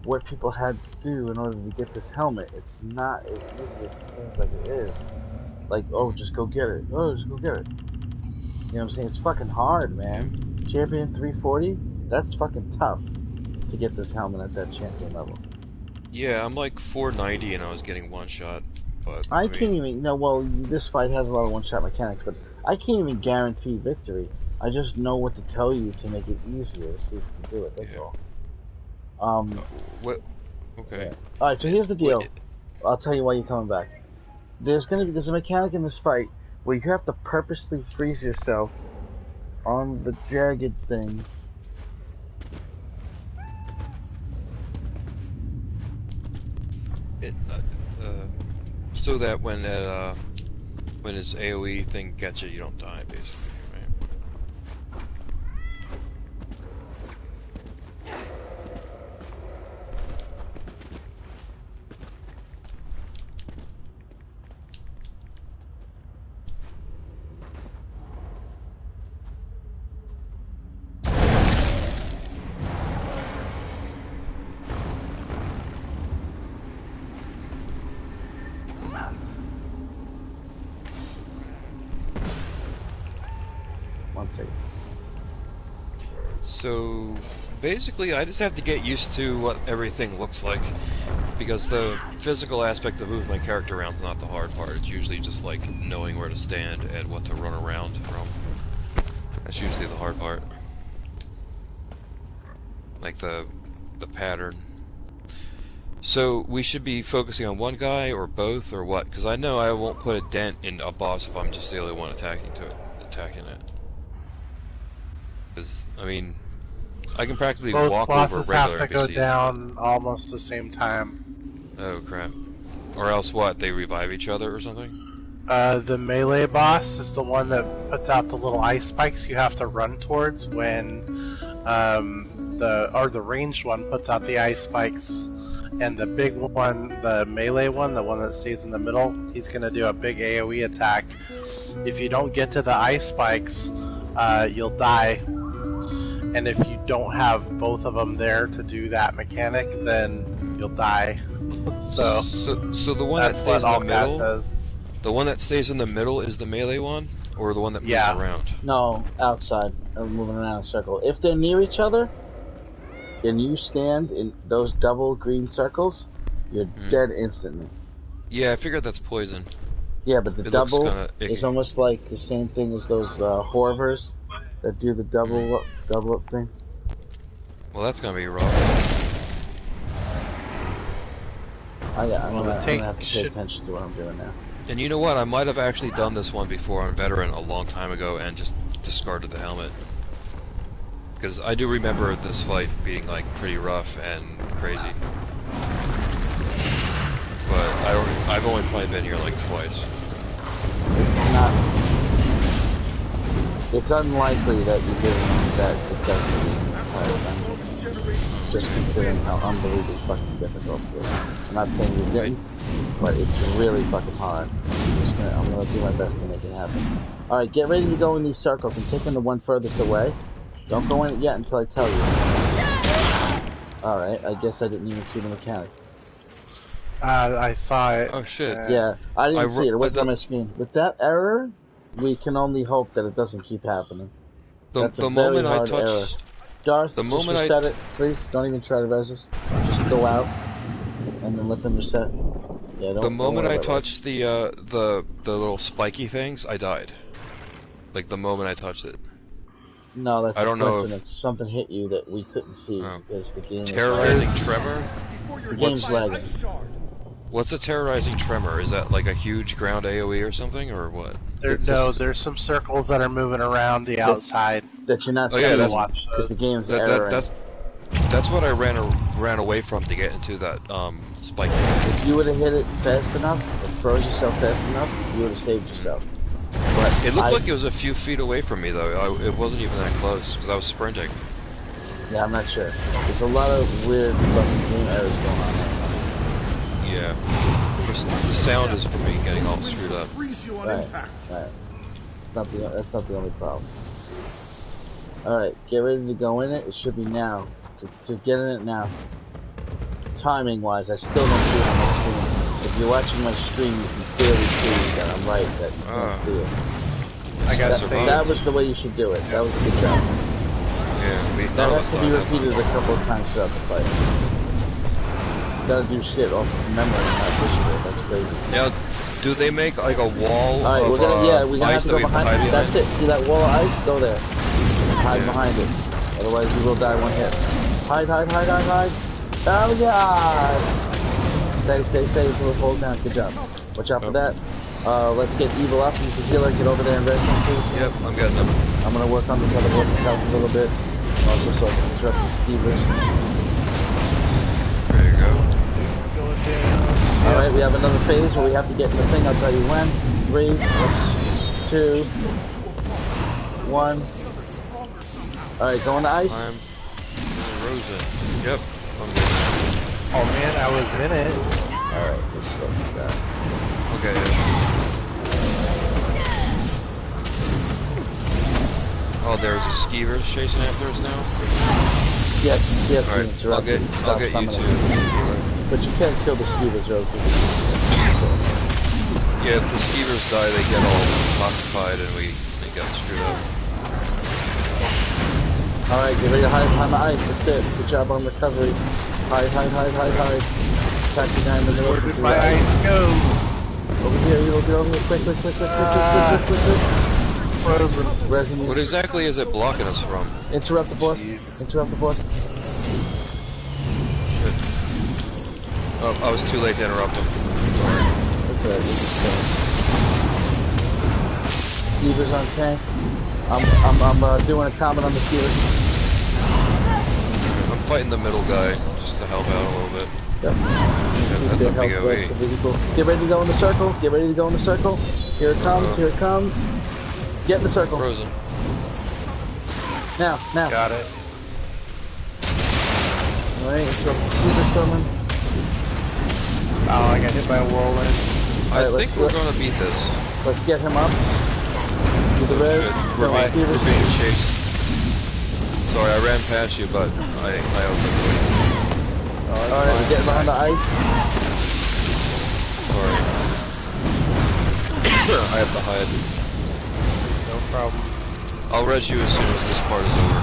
what people had to do in order to get this helmet. It's not as easy as it seems like it is. Like, oh, just go get it. Oh, just go get it. You know what I'm saying? It's fucking hard, man. Champion 340? That's fucking tough to get this helmet at that champion level. Yeah, I'm like 490 and I was getting one shot, but... I can't even... No, well, this fight has a lot of one-shot mechanics, but I can't even guarantee victory. I just know what to tell you to make it easier to see if you can do it, that's all. What? Okay. Yeah. Alright, so here's the deal. I'll tell you why you're coming back. There's a mechanic in this fight where you have to purposely freeze yourself on the jagged things. So that when his AoE thing gets you, you don't die, basically. So basically I just have to get used to what everything looks like, because the physical aspect of moving my character around is not the hard part. It's usually just like knowing where to stand and what to run around from. That's usually the hard part. Like the pattern. So we should be focusing on one guy or both or what? Because I know I won't put a dent in a boss if I'm just the only one attacking it. Because I mean, I can practically both walk bosses over regular have to go NPCs. down almost the same time. Oh crap! Or else what? They revive each other or something? The melee boss is the one that puts out the little ice spikes you have to run towards when the ranged one puts out the ice spikes, and the big one, the melee one, the one that stays in the middle, he's gonna do a big AoE attack. If you don't get to the ice spikes, you'll die. And if you don't have both of them there to do that mechanic, then you'll die. So the one that stays in the middle, the one that stays in the middle is the melee one, or the one that moves around? No, outside, moving around in a circle. If they're near each other, and you stand in those double green circles, you're dead instantly. Yeah, I figured that's poison. Yeah, but the double is almost like the same thing as those Horvers that do the double up thing. Well, that's gonna be rough. I'm gonna have to pay attention to what I'm doing now. And you know what? I might have actually done this one before on Veteran a long time ago and just discarded the helmet. Because I do remember this fight being like pretty rough and crazy. But I've only probably been here like twice. It's unlikely that you did that successfully the entire time. Just considering how unbelievably fucking difficult it is. I'm not saying you didn't, but it's really fucking hard. I'm gonna do my best to make it happen. Alright, get ready to go in these circles and take in the one furthest away. Don't go in it yet until I tell you. Alright, I guess I didn't even see the mechanic. I saw it. Oh shit. Yeah, I didn't see it. It wasn't the, on my screen. With that error, we can only hope that it doesn't keep happening. That's a very hard error. Darth, just reset it, please. Don't even try to resist. Just go out, and then let them reset. Yeah, don't. The moment don't I touched the little spiky things, I died. Like the moment I touched it. No, that's I don't know if something hit you that we couldn't see because the game. Terrorizing tremor. The game's lagging. What's a terrorizing tremor? Is that like a huge ground AOE or something, or what? There's some circles that are moving around the outside that you're not seeing because the game's erroring. That's what I ran away from to get into that spike. If you would have hit it fast enough, and froze yourself fast enough, you would have saved yourself. But it looked like it was a few feet away from me though. It wasn't even that close because I was sprinting. Yeah, I'm not sure. There's a lot of weird fucking game errors going on right now. Yeah. The sound is for me getting all screwed up. Right. That's not the only problem. Alright, get ready to go in it. It should be now. To get in it now. Timing wise, I still don't see it on my screen. If you're watching my stream, you can clearly see that I'm right, that you can't see it. I got that was the way you should do it. That was a good job. Yeah, that has to be repeated a couple of times throughout the fight. You gotta do shit off of memory and not pushing it. That's crazy. Now, do they make like a wall Alright, we're gonna have to go behind it. That's it. See that wall of ice? Go there. Hide behind it. Otherwise you will die one hit. Hide. Oh god! Stay until it falls down. Good job. Watch out for that. Let's get evil up. You can healer. Get over there and rest him, please. Yep, I'm getting them. I'm gonna work on this other boss's health a little bit. Also so I can interrupt the skeevers. There you go. Alright, we have another phase where we have to get in the thing. I'll tell you when. 3, 2, 1. Alright, go on the ice. I'm frozen. Yep. Oh man, I was in it. Alright, let's go with that. Okay. Oh, there's a skeevers chasing after us now? Yes, Alright, I'll get you too. But you can't kill the skeevers real quick. Yeah, if the skeevers die, they get all toxified and they get screwed up. Alright, get ready to hide behind the ice. That's it. Good job on recovery. Hide. Attack the guy in the middle. Where did my ice go? Over here, you will get over here. Quick. Frozen. Resin. What exactly is it blocking us from? Interrupt the boss. Interrupt the boss. Shit. Oh, I was too late to interrupt him. Sorry. That's alright, we're just Skeevers on tank. I'm doing a comment on the Skeevers. I'm fighting the middle guy, just to help out a little bit. Yep. Yeah, that's a big OE. Get ready to go in the circle. Here it comes. Get in the circle. Frozen. Now. Got it. Alright, let's go. Skeevers coming. Oh, I got hit by a whirlwind. I think we're gonna beat this. Let's get him up. To the red. We're being chased. Sorry, I ran past you, but I Alright, we're getting behind the ice. Sorry. I have to hide. No problem. I'll res you as soon as this part is over.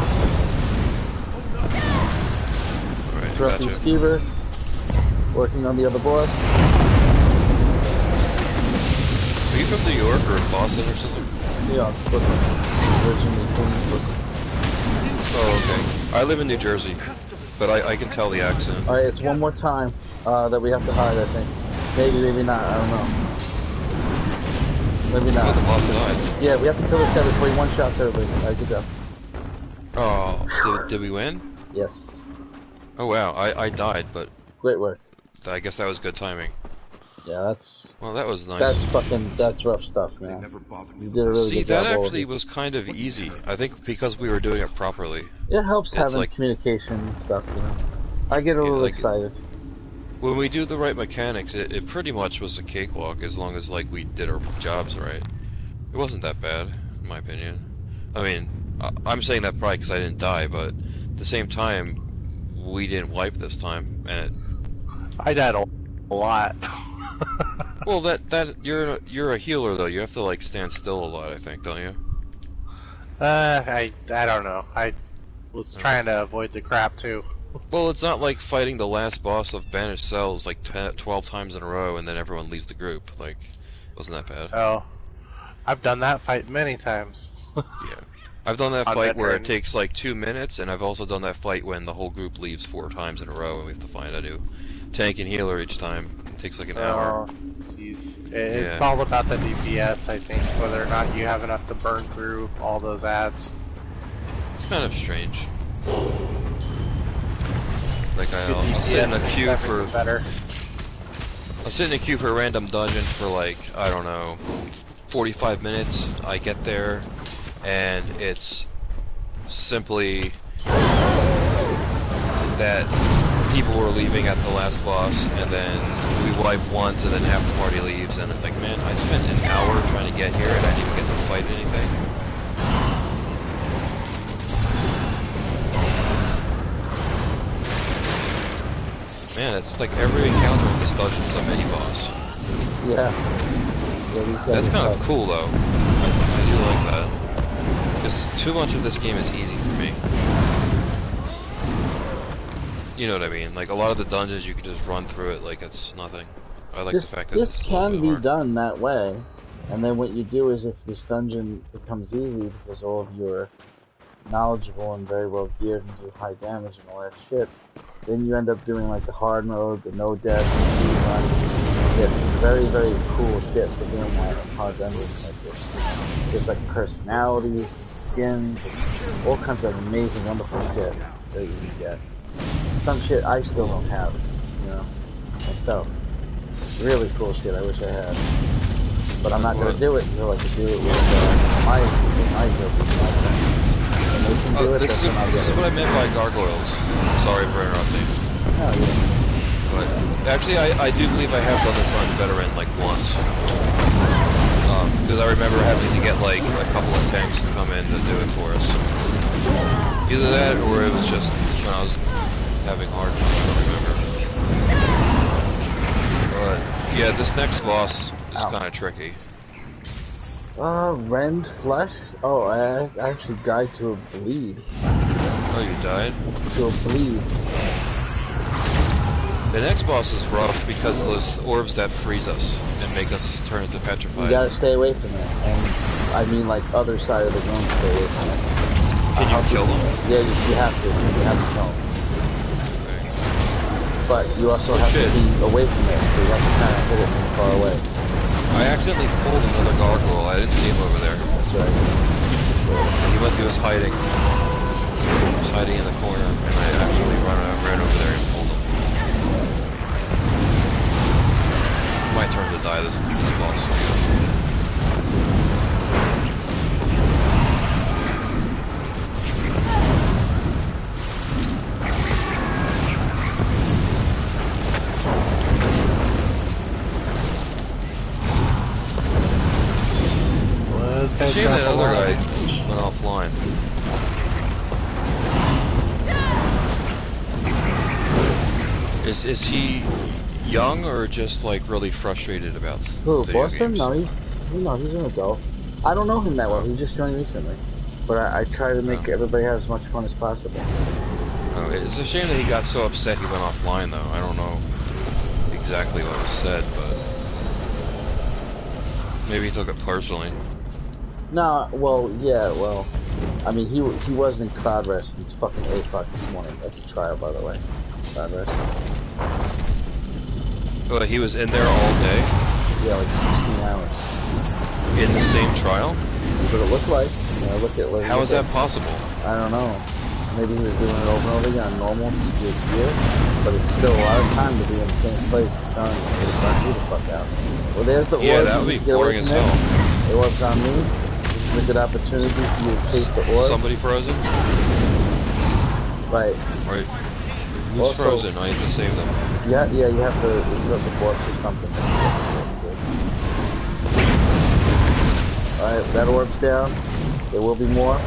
Alright, Interrupting gotcha. Skeever. Working on the other boss. Are you from New York or Boston or something? Yeah, Brooklyn. Originally from Brooklyn. Oh, okay. I live in New Jersey, but I can tell the accent. Alright, it's one more time that we have to hide, I think. Maybe not, I don't know. Maybe not. Oh, the boss died. Yeah, we have to kill this guy before he one-shots everybody. Alright, good job. Oh, did we win? Yes. Oh wow, I died, but... Great work. I guess that was good timing. Yeah, that's... Well, that was nice. That's rough stuff, man. You did a really See, good job. that actually was kind of easy. I think because we were doing it properly. It helps having like, communication and stuff, you know. I get a little excited. When we do the right mechanics, it pretty much was a cakewalk as long as like we did our jobs right. It wasn't that bad, in my opinion. I mean, I'm saying that probably because I didn't die, but at the same time, we didn't wipe this time, and I died all. a lot. Well, that you're a healer though. You have to like stand still a lot, I think, don't you? I don't know. I was trying to avoid the crap too. Well, it's not like fighting the last boss of Banished Cells like 12 times in a row and then everyone leaves the group. Like, wasn't that bad? Oh, I've done that fight many times. Yeah. I've done that fight veteran. where it takes like 2 minutes, and I've also done that fight when the whole group leaves 4 times in a row and we have to find a new tank and healer each time. It takes like an hour. Jeez. It's all about the DPS, I think, whether or not you have enough to burn through all those ads. It's kind of strange. Like I'll sit in a queue for better. I'll sit in a queue for a random dungeon for like, I don't know, 45 minutes. I get there and it's simply that people were leaving at the last boss, and then we wipe once and then half the party leaves, and it's like, man, I spent an hour trying to get here and I didn't even get to fight anything. Man, it's like every encounter in this dungeon is a mini-boss. Yeah. That's kind of cool, though. I do like that. Because too much of this game is easy for me. You know what I mean? Like, a lot of the dungeons, you can just run through it like it's nothing. I like the fact that this can be done that way, and then what you do is if this dungeon becomes easy because all of you are knowledgeable and very well geared and do high damage and all that shit, then you end up doing like the hard mode, the no death, speed run. You get very, very cool shit for doing that in hard dungeons like this. There's like personalities, skins, all kinds of amazing, wonderful shit that you can get. Some shit I still don't have, you know, myself. Really cool shit I wish I had. But I'm not going to do it until I can do it with my group. When they can do it, this is what I meant by gargoyles. Sorry for interrupting. Oh, yeah. But actually, I do believe I have done this on veteran like once. Because I remember having to get like a couple of tanks to come in to do it for us. Either that, or it was just when I was having hard time, I don't remember. But yeah, this next boss is kind of tricky. Rend Flesh? Oh, I actually died to a bleed. Oh, you died? To a bleed. The next boss is rough because of those orbs that freeze us and make us turn into petrified. You gotta stay away from it. And I mean like other side of the room, stay away from it. Can you kill them? Yeah, you have to. You have to kill them. Okay. But you also have to be away from it, so you have to kind of hit it from far away. I accidentally pulled another gargoyle. I didn't see him over there. That's right. He was hiding. He was hiding in the corner, and I actually ran over there and pulled him. It's my turn to die this boss. Shame that other guy went offline. Is he young or just like really frustrated about video Boston? games? No, he's an adult. I don't know him that well. He just joined recently. But I try to make everybody have as much fun as possible. Oh, it's a shame that he got so upset he went offline though. I don't know exactly what was said, but maybe he took it personally. No, well, yeah, well, I mean, he was in Cloud Rest since fucking 8 o'clock this morning. That's a trial, by the way. Cloud Rest. Oh, he was in there all day? Yeah, like 16 hours. In the same trial? That's what it looked like. How is that possible? I don't know. Maybe he was doing it over and over again on normal gear, but it's still a lot of time to be in the same place. Telling you, it's not you the fuck out. Well, there's the orbs. Yeah, that would be boring as hell. The orbs on me. This is a good opportunity for you to chase the orbs. Somebody frozen? Right. Right. Who's frozen? I need to save them. Yeah, you have to interrupt the boss or something. Alright, that orb's down. There will be more.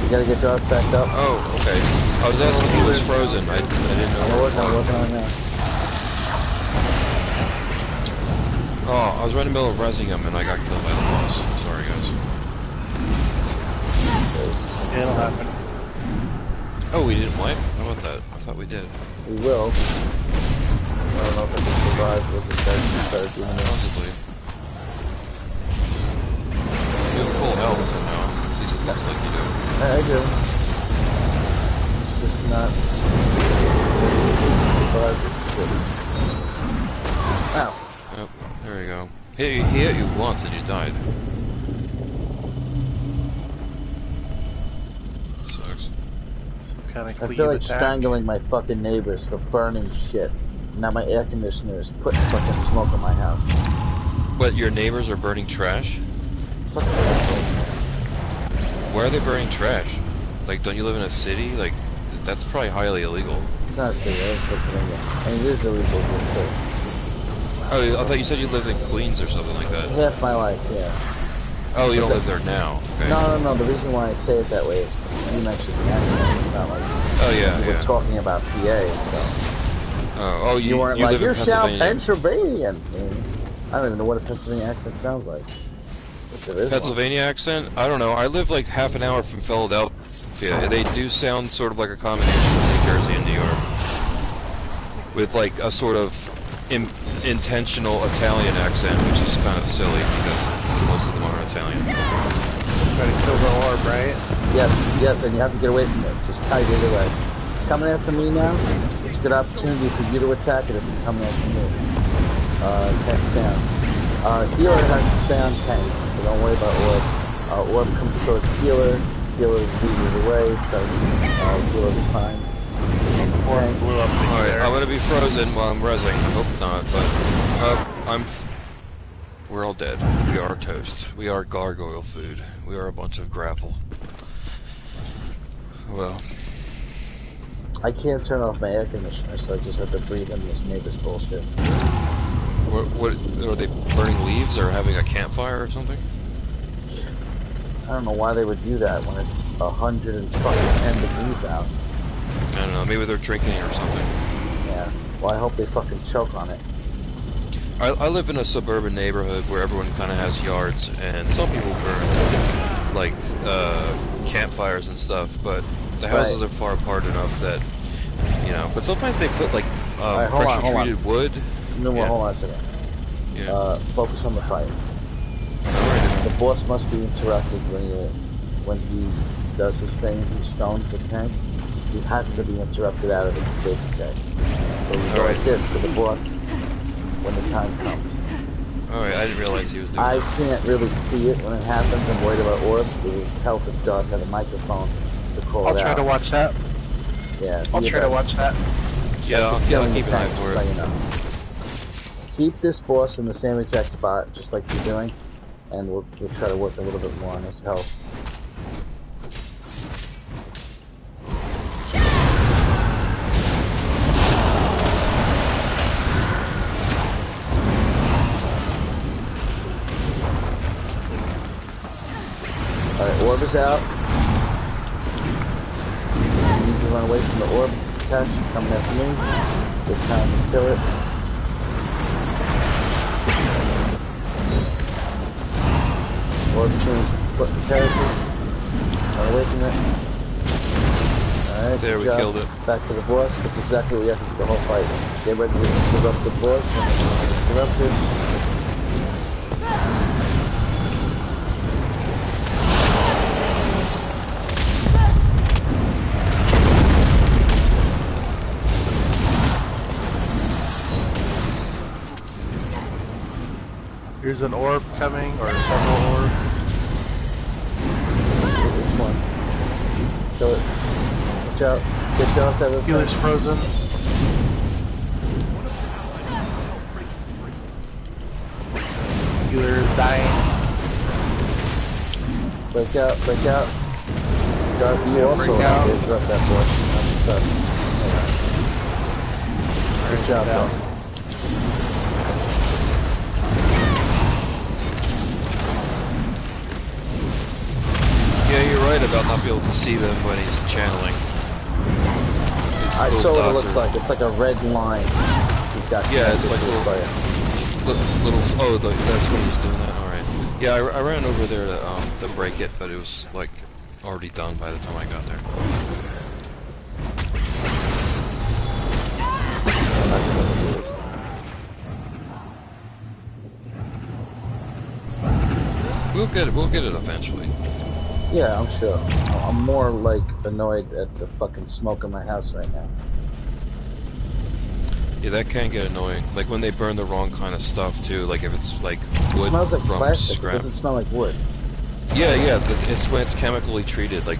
You gotta get yours backed up. Oh, okay. I was asking who was frozen. I didn't know. I'm working on that. Oh, I was right in the middle of rezzing him and I got killed by the boss. Sorry, guys. It'll happen. Oh, we didn't wipe? How about that? I thought we did. We will. I don't know if I can survive with the guys who started doing it. Possibly. You have full health, so no. At least it looks like you do. I do. It's just not... Ow. Oh, there you go. He hit you once and you died. Sucks. I feel like strangling my fucking neighbors for burning shit. Now my air conditioner is putting fucking smoke in my house. But your neighbors are burning trash? Fucking assholes. Why are they burning trash? Like, don't you live in a city? Like, that's probably highly illegal. It's not a city, it's Pennsylvania. And it is illegal here too. Oh, I thought you said you lived in Queens or something like that. Half my life, yeah. Oh, you don't live there now? Okay. No. The reason why I say it that way is you mentioned the accent. It's not like we're talking about PA, so. Oh, you weren't you like, live you're in Pennsylvania. Pennsylvanian. I don't even know what a Pennsylvania accent sounds like. If there is Pennsylvania accent? I don't know. I live like half an hour from Philadelphia, and they do sound sort of like a combination of New Jersey and New York. With like a sort of intentional Italian accent, which is kind of silly because most of them are Italian. Try to kill the orb, right? Yes, and you have to get away from it. Just kite it away. It's coming after me now. It's a good opportunity for you to attack it if it's coming after me. Tank down. Healer has to stay on tank, so don't worry about orb. Orb comes towards healer. Healer is leading away, so healer is fine. Alright, I'm gonna be frozen while I'm rezzing. I hope not, but we're all dead. We are toast. We are gargoyle food. We are a bunch of grapple. Well, I can't turn off my air conditioner, so I just have to breathe in this neighbor's bullshit. What are they burning leaves or having a campfire or something? I don't know why they would do that when it's 110 degrees out. I don't know, maybe they're drinking or something. Yeah, well I hope they fucking choke on it. I live in a suburban neighborhood where everyone kind of has yards, and some people burn, like, campfires and stuff, but the houses are far apart enough that, you know, but sometimes they put, like, pressure treated wood. No, hold on a second. Yeah. Focus on the fight. The boss must be interrupted when he does his thing, he stones the tank. He has to be interrupted out of it to save the tank. So you go like this for the boss when the time comes. Alright, I didn't realize he was doing I can't really see it when it happens. I'm worried about orbs. It would help if Darth had a microphone to call I'll it out. try to watch that. Yeah, I'll try to watch that. Yeah, I'll keep an eye for it. You know. Keep this boss in the same exact spot, just like you're doing, and we'll try to work a little bit more on his health. Alright, orb is out. You need to run away from the orb attack coming after me. Good time to kill it. Orb change foot character. Run away from it. Alright, there we killed it. Back to the boss. That's exactly what you have to do the whole fight. Get ready to interrupt the boss. Interrupt it. Here's an orb coming, or several orbs. Which one? Kill it. Watch out. Get Darth out of the Healer's frozen. Healer is dying. Break out, break out. Darth, you also have to interrupt that boy. Good job, Darth. Yeah, you're right about not being able to see them when he's channeling. I saw what it looks like. It's like a red line. He's got it's like little Oh, that's when he's doing that. All right. Yeah, I ran over there to break it, but it was like already done by the time I got there. We'll get it eventually. Yeah, I'm sure. I'm more like annoyed at the fucking smoke in my house right now. Yeah, that can get annoying. Like when they burn the wrong kind of stuff too. Like if it's like wood it smells like from plastic. scrap. It doesn't smell like wood. Yeah, it's when it's chemically treated, like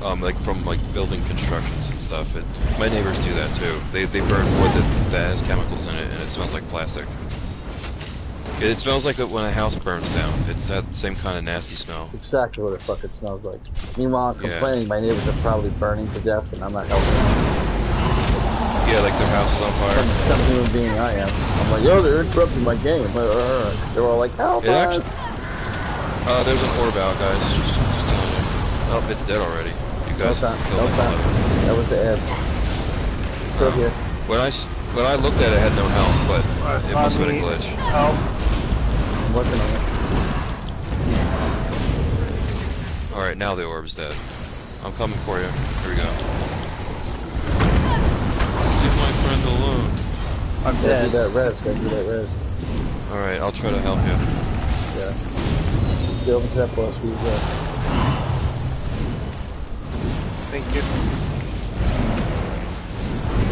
from like building constructions and stuff. My neighbors do that too. They burn wood that has chemicals in it, and it smells like plastic. It smells like it when a house burns down. It's that same kind of nasty smell. Exactly what the fuck it smells like. Meanwhile, I'm complaining my neighbors are probably burning to death, and I'm not helping them. Yeah, like their house is on fire. Some human being I am. I'm like, yo, they're interrupting my game. They're all like, help us. There's an orb out, guys. Just telling you. Oh, it's dead already. You guys killed it. That was the edge. Still here. When I looked at it, it had no health, but it must have been a glitch. Help. I'm working on it. Alright, now the orb's dead. I'm coming for you. Here we go. Leave my friend alone. I'm dead. Do that res. Gotta do that res. Alright, I'll try to help you. Yeah. Get over to that boss. He's there. Thank you.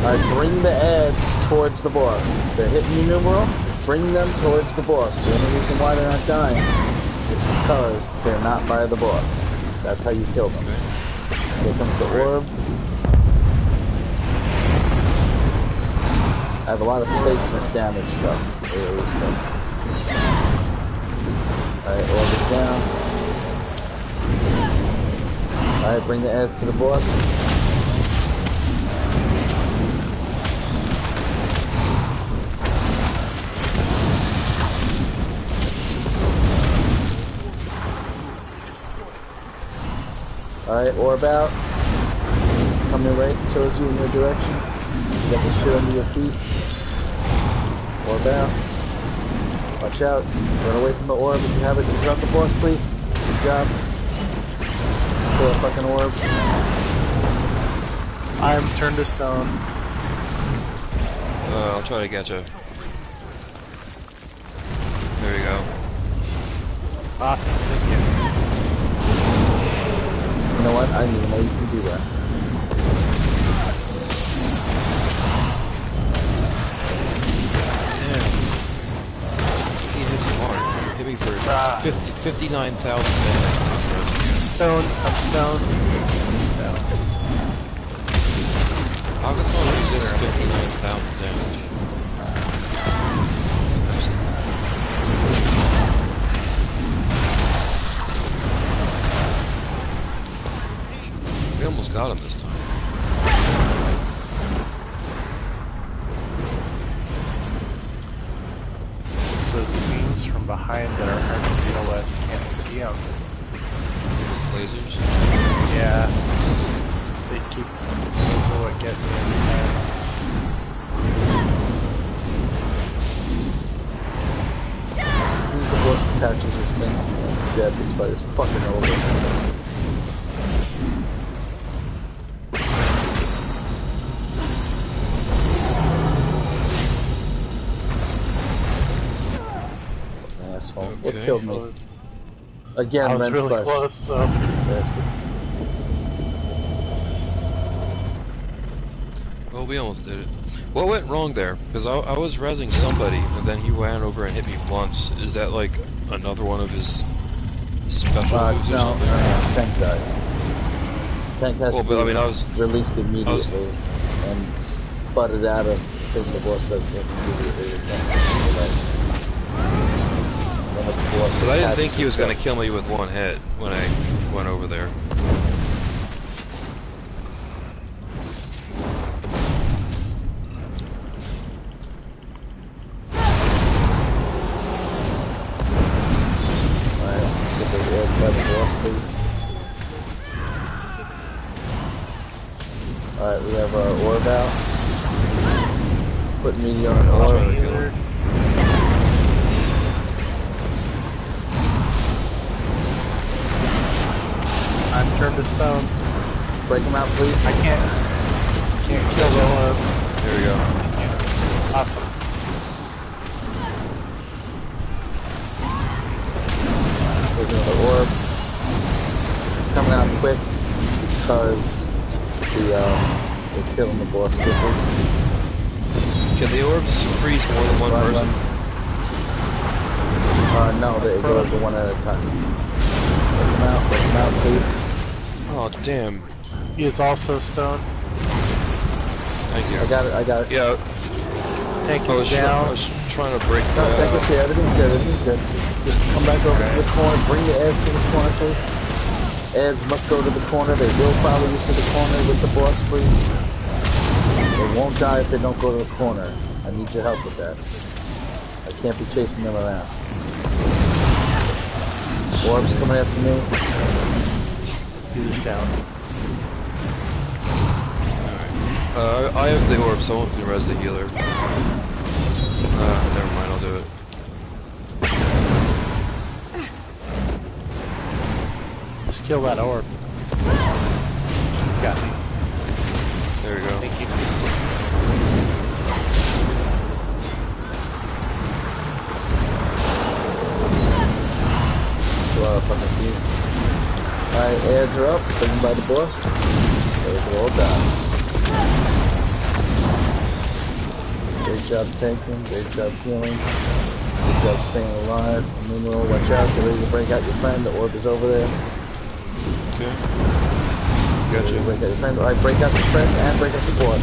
Alright, bring the ads towards the boss. They're hitting you, numeral. Bring them towards the boss. The only reason why they're not dying is because they're not by the boss. That's how you kill them. Here comes the orb. I have a lot of stasis damage stuff. Alright, orb is down. Alright, bring the ads to the boss. Alright, orb out. Coming right towards you in your direction. You got the shit under your feet. Orb out. Watch out. Run away from the orb if you have it. Drop the boss, please. Good job. Kill a fucking orb. I'm turned to stone. I'll try to get you. There we go. Awesome, thank you. You know what? I didn't even know you can do that. Damn. He hits hard. You hit me for 59,000 damage. Stone. I'm stoned. How can someone resist 59,000 damage? We almost got him this time. Those beams from behind that are hard to deal with. You can't see them. Lasers? Yeah. They keep... Those are what get me every time. Who's the boss that catches this thing? Yeah, this spider's fucking over. What killed me? Again, I was really close, so... Well, we almost did it. What went wrong there? Because I was rezzing somebody, and then he ran over and hit me once. Is that like another one of his special moves or something? Tank died. Tank has to be I was released immediately and butted out of the thing the boss does immediately. But I didn't think he was going to kill me with one hit when I went over there. Alright, we have our orb out. Put meteor on orb. turned to stone. Break him out, please. I can't kill the orb. There we go. Awesome. There's another orb. It's coming out quick because they're killing the boss quickly. Can the orbs freeze more than one person? No, they go to one at a time. Break him out, please. Oh, damn. He is also stone. Thank you. I got it. Yeah. Tank is down. I was trying to break No, tank is here. Everything's good. Just come back over to the corner. Bring your ads to this corner, please. Ads must go to the corner. They will follow you to the corner with the boss, please. They won't die if they don't go to the corner. I need your help with that. I can't be chasing them around. Orbs coming after me. He's down. I have the orb, so I won't res the healer. Never mind, I'll do it. Just kill that orb. Got me. There we go. Thank you. Alright, ads are up. Taken by the boss. Those are all down. Great job tanking, great job healing, great job staying alive. Numeral, watch out, get ready to break out your friend, the orb is over there. Okay. Gotcha. Break out your friend. Alright, break out your friend and break out the boss.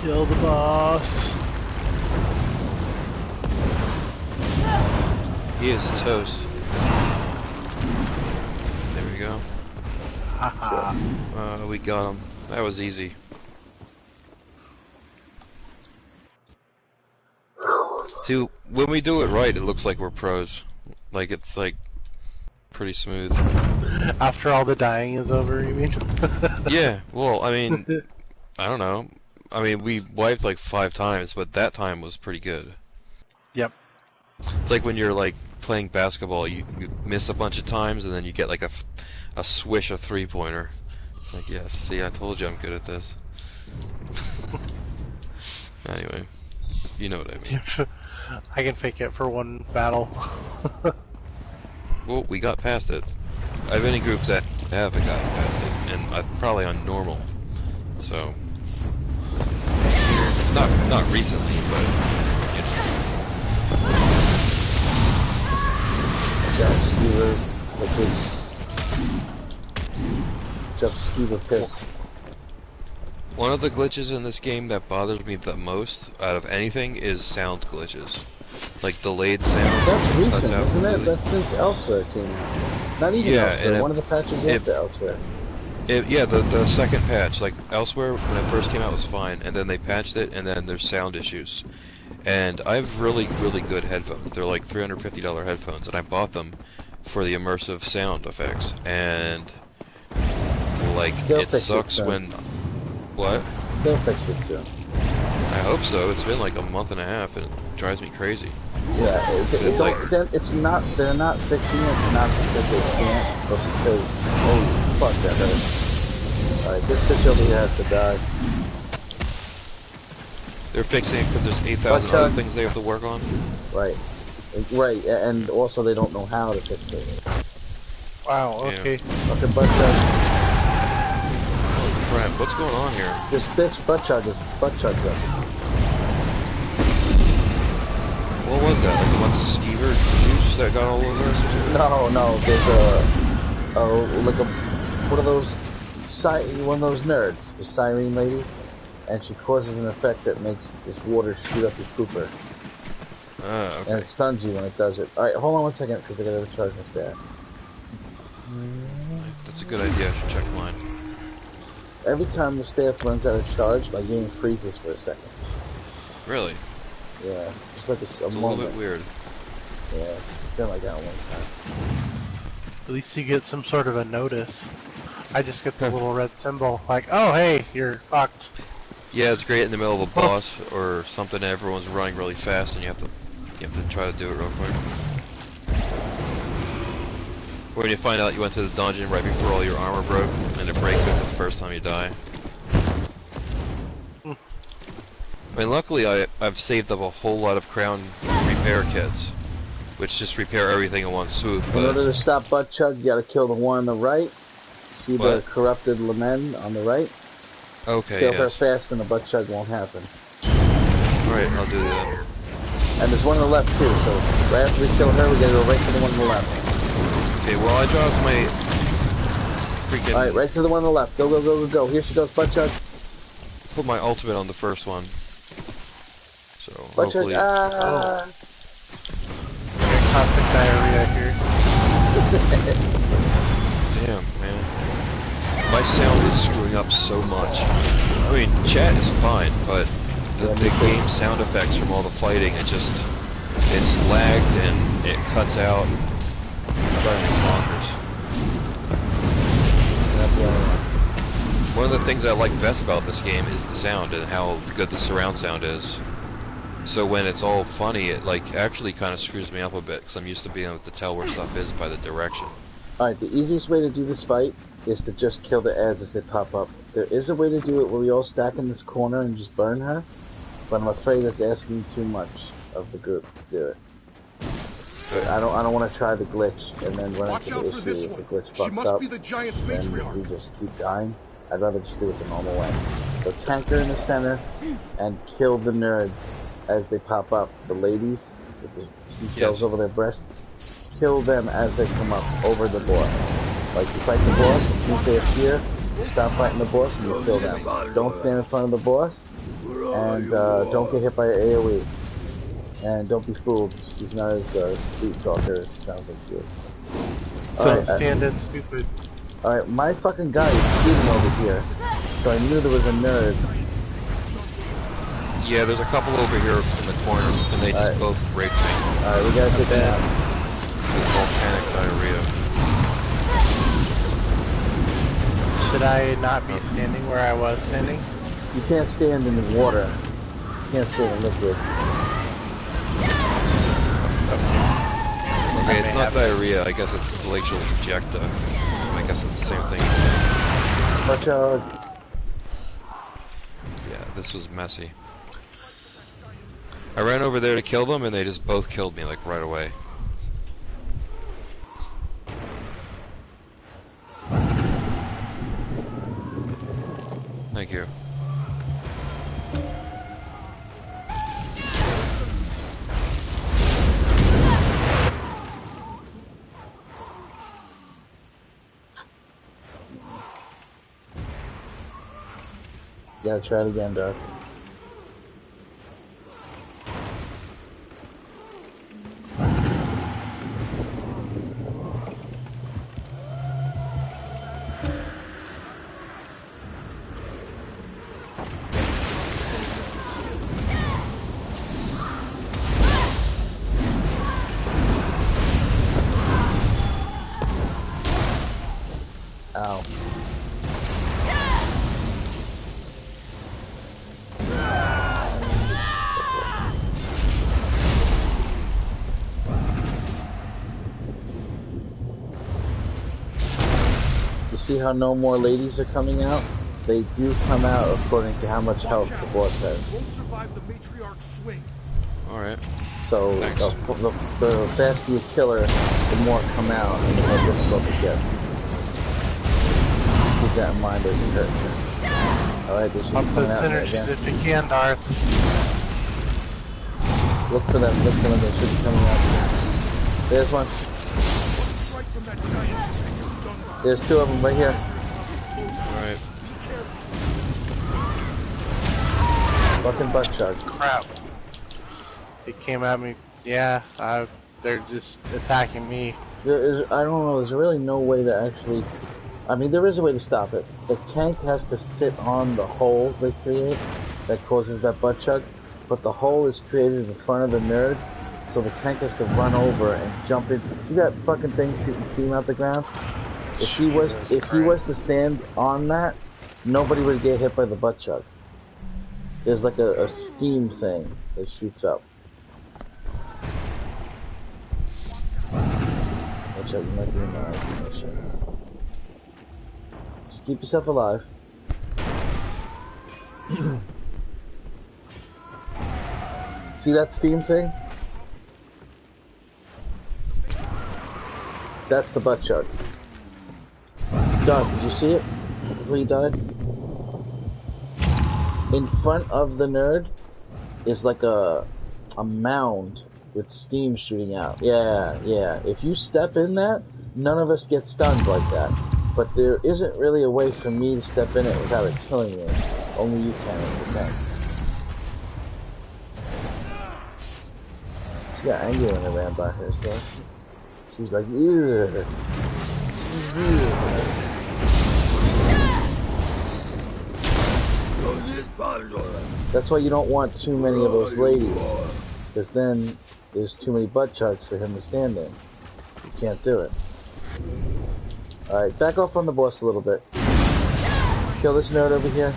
Kill the boss. He is toast. There we go. Haha. We got him. That was easy. See, when we do it right, it looks like we're pros. Like, it's like pretty smooth. After all the dying is over, you mean? Yeah, well, I mean, I don't know. I mean, we wiped like 5 times, but that time was pretty good. Yep. It's like when you're like playing basketball, you miss a bunch of times and then you get like a swish of 3-pointer. It's like, yes, see, I told you I'm good at this. Anyway, you know what I mean. I can fake it for one battle. Well, we got past it. I've been in groups that haven't gotten past it, and I'm probably on normal. So, not recently, but you know. Jump skewer, jump skewer piss. One of the glitches in this game that bothers me the most out of anything is sound glitches. Like delayed sound. That's recent, isn't it? That's since Elsewhere came out. Not even Elsewhere, one of the patches after Elsewhere. Yeah, the second patch, like Elsewhere, when it first came out was fine, and then they patched it, and then there's sound issues. And I have really good headphones. They're like $350 headphones, and I bought them for the immersive sound effects. And like, it sucks when... What? They'll fix it soon. I hope so. It's been like a month and a half, and it drives me crazy. Yeah, it's like it's not. They're not fixing it. Not because they can't, but because fuck that. All right, this bitch over here has to die. They're fixing it because there's 8,000 other things they have to work on. Right, and also they don't know how to fix it. Wow. Okay. Yeah. Okay, butt chug. Holy crap! What's going on here? This bitch butt chugs up. What was that? Like a bunch of skeever juice that got all over us or something? No, there's one of those nerds, the siren lady, and she causes an effect that makes this water shoot up your pooper. Okay. And it stuns you when it does it. Alright, hold on 1 second, because I gotta recharge my stat. That's a good idea, I should check mine. Every time the staff runs out of charge, my game freezes for a second. Really? Yeah, just like it's a moment. little bit weird. Yeah, it's been like that one time. At least you get some sort of a notice. I just get the little red symbol, like, oh hey, you're fucked. Yeah, it's great in the middle of a boss or something. Everyone's running really fast, and you have to try to do it real quick. Or when you find out you went to the dungeon right before all your armor broke, and it breaks after the first time you die. I mean, luckily I've saved up a whole lot of crown repair kits, which just repair everything in one swoop. In order to stop butt chug, you gotta kill the one on the right. See the corrupted Lament on the right? Okay, Kill her fast and the butt chug won't happen. Alright, I'll do that. And there's one on the left too, so right after we kill her, we gotta go right to the one on the left. Okay, well I dropped my freaking... Alright, right to the one on the left. Go, go, go, go, go. Here she goes, butt chug. Put my ultimate on the first one. So, butt hopefully... Oh. Caustic diarrhea here. Damn, man. My sound is screwing up so much. I mean, chat is fine, but the game sound effects from all the fighting, it's lagged and it cuts out. It's driving me bonkers. One of the things I like best about this game is the sound and how good the surround sound is. So when it's all funny, it like actually kind of screws me up a bit because I'm used to being able to tell where stuff is by the direction. Alright, the easiest way to do this fight is to just kill the ads as they pop up. There is a way to do it where we all stack in this corner and just burn her, but I'm afraid that's asking too much of the group to do it. But I don't want to try the glitch and then run into the issue if the glitch fucks up. The giant's and we just keep dying. I'd rather just do it the normal way. So tank her in the center and kill the nerds as they pop up. The ladies with the two shells over their breasts, kill them as they come up over the boss. Like you fight the boss, as soon as they appear, you stop fighting the boss and you kill them. Don't stand in front of the boss, and don't get hit by an AoE. And don't be fooled, she's not as sweet talker as it sounds like she is. Don't stand in stupid. Alright, my fucking guy is shooting over here, so I knew there was a nerd. Yeah, there's a couple over here in the corner, and they just both raped me. Alright, we gotta take them out. With volcanic diarrhea. Should I not be standing where I was standing? You can't stand in the water. You can't stand in liquid. Okay, it's not diarrhea, I guess it's glacial ejecta. I guess it's the same thing. Watch out. Yeah, this was messy. I ran over there to kill them and they just both killed me like right away. Thank you. Gotta try it again, Doc. Ow. See how no more ladies are coming out? They do come out according to how much health the boss has. Alright. So the faster you kill her, the more come out and the more difficult it gets. Keep that in mind as you hurt her. Alright, this is Up coming the out synergies again. if you can, Darth. Look for them, they should be coming out. There's one. There's two of them right here. Alright. Fucking butt chug. Crap. It came at me. Yeah, they're just attacking me. I don't know, there's really no way to actually... I mean, there is a way to stop it. The tank has to sit on the hole they create that causes that butt chug, but the hole is created in front of the nerd, so the tank has to run over and jump in. See that fucking thing shooting steam out the ground? If he was to stand on that, nobody would get hit by the butt chug. There's like a steam thing that shoots up. Watch out, you might be in my estimation. Just keep yourself alive. See that steam thing? That's the butt chug. Doc, did you see it before you died? In front of the nerd is like a mound with steam shooting out. Yeah. If you step in that, none of us get stunned like that. But there isn't really a way for me to step in it without it killing me. Only you can in the tank. She got angry when I ran by her, so she's like, ugh. That's why you don't want too many of those ladies, because then there's too many butt chugs for him to stand in. You can't do it. Alright, back off on the boss a little bit. Kill this nerd over here.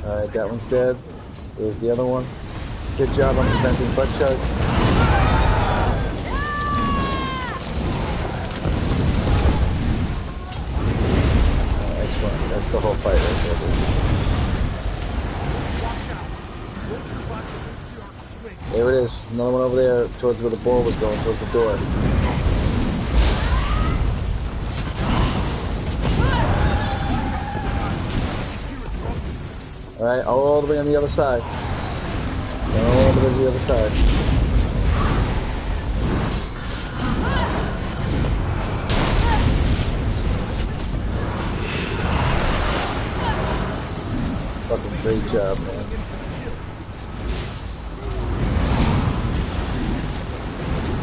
Alright, that one's dead. There's the other one. Good job on preventing butt chug. Excellent. That's the whole fight right there. There it is. Another one over there towards where the ball was going, towards the door. Alright, all the way on the other side. All the way to the other side. Fucking great job, man.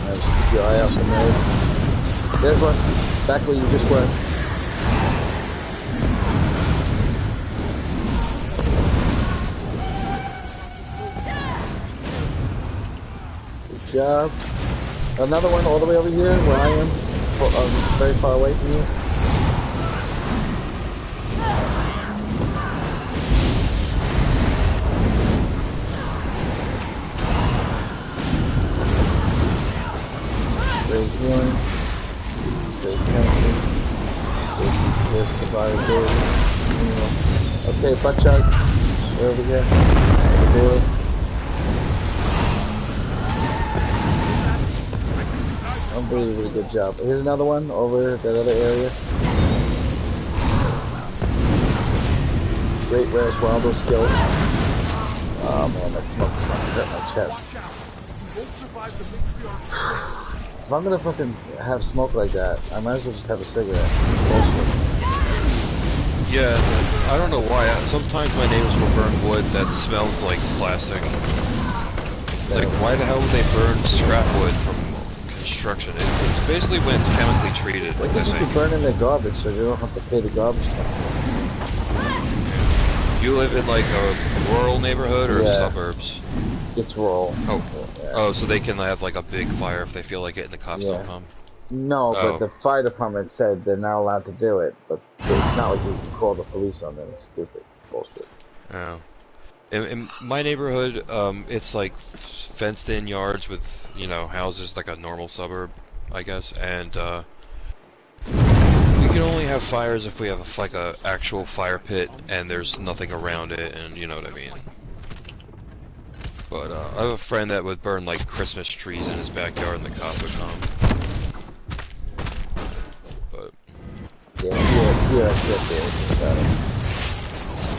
Now just keep your eye out for me. There's one. Back where you just were. Job. Another one all the way over here where I am, very far away from you. Great healing. Great counting. Great survivability. Okay, butt chug. We're over here. Over here. Really good job. Here's another one over that other area. Great rare swallow skills. Oh man, that smoke is gonna hurt my chest. If I'm gonna fucking have smoke like that, I might as well just have a cigarette. Bullshit. Yeah, I don't know why. Sometimes my neighbors will burn wood that smells like plastic. It's like, why the hell would they burn scrap wood from construction? It's basically when it's chemically treated. Like they just be burning their garbage so they don't have to pay the garbage company. You live in like a rural neighborhood or suburbs? It's rural. Oh. Yeah. Oh, so they can have like a big fire if they feel like it and the cops don't come? No, but the fire department said they're not allowed to do it, but it's not like you can call the police on them. It's stupid. Bullshit. Oh. In my neighborhood, it's like fenced in yards with, you know, houses like a normal suburb, I guess, and we can only have fires if we have like a actual fire pit and there's nothing around it, and you know what I mean. But I have a friend that would burn like Christmas trees in his backyard and the cops would come. But yeah,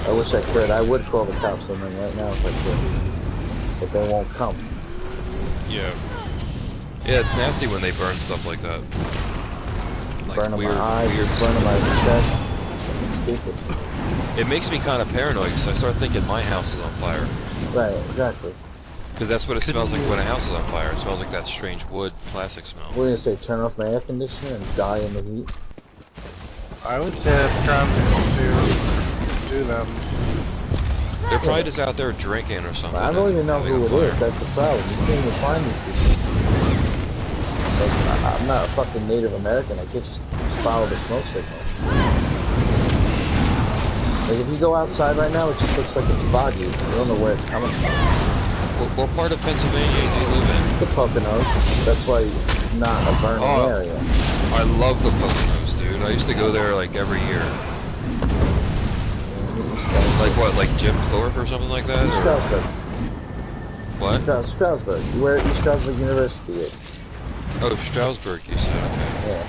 I wish I could. I would call the cops on them right now if I could, but they won't come. Yeah, it's nasty when they burn stuff like that. Like burning my eyes, burning my chest. It's stupid. It makes me kind of paranoid because I start thinking my house is on fire. Right, exactly. Because that's what it smells like when a house is on fire. It smells like that strange wood plastic smell. What do you say? Turn off my air conditioner and die in the heat? I would say that's grounds to pursue them. They're probably just out there drinking or something. I don't even know who it is. That's the problem. You can't even find these people. Like, I'm not a fucking Native American. I can't just follow the smoke signal. Like, if you go outside right now, it just looks like it's foggy. You don't know where it's coming from. What part of Pennsylvania do you live in? The Poconos. That's why it's not a burning area. I love the Poconos, dude. I used to go there like every year. Like what, like Jim Thorpe or something like that? Strasbourg. What? Strasbourg. Where East Strasbourg University is. Oh, Strasbourg, you said, okay. Yeah.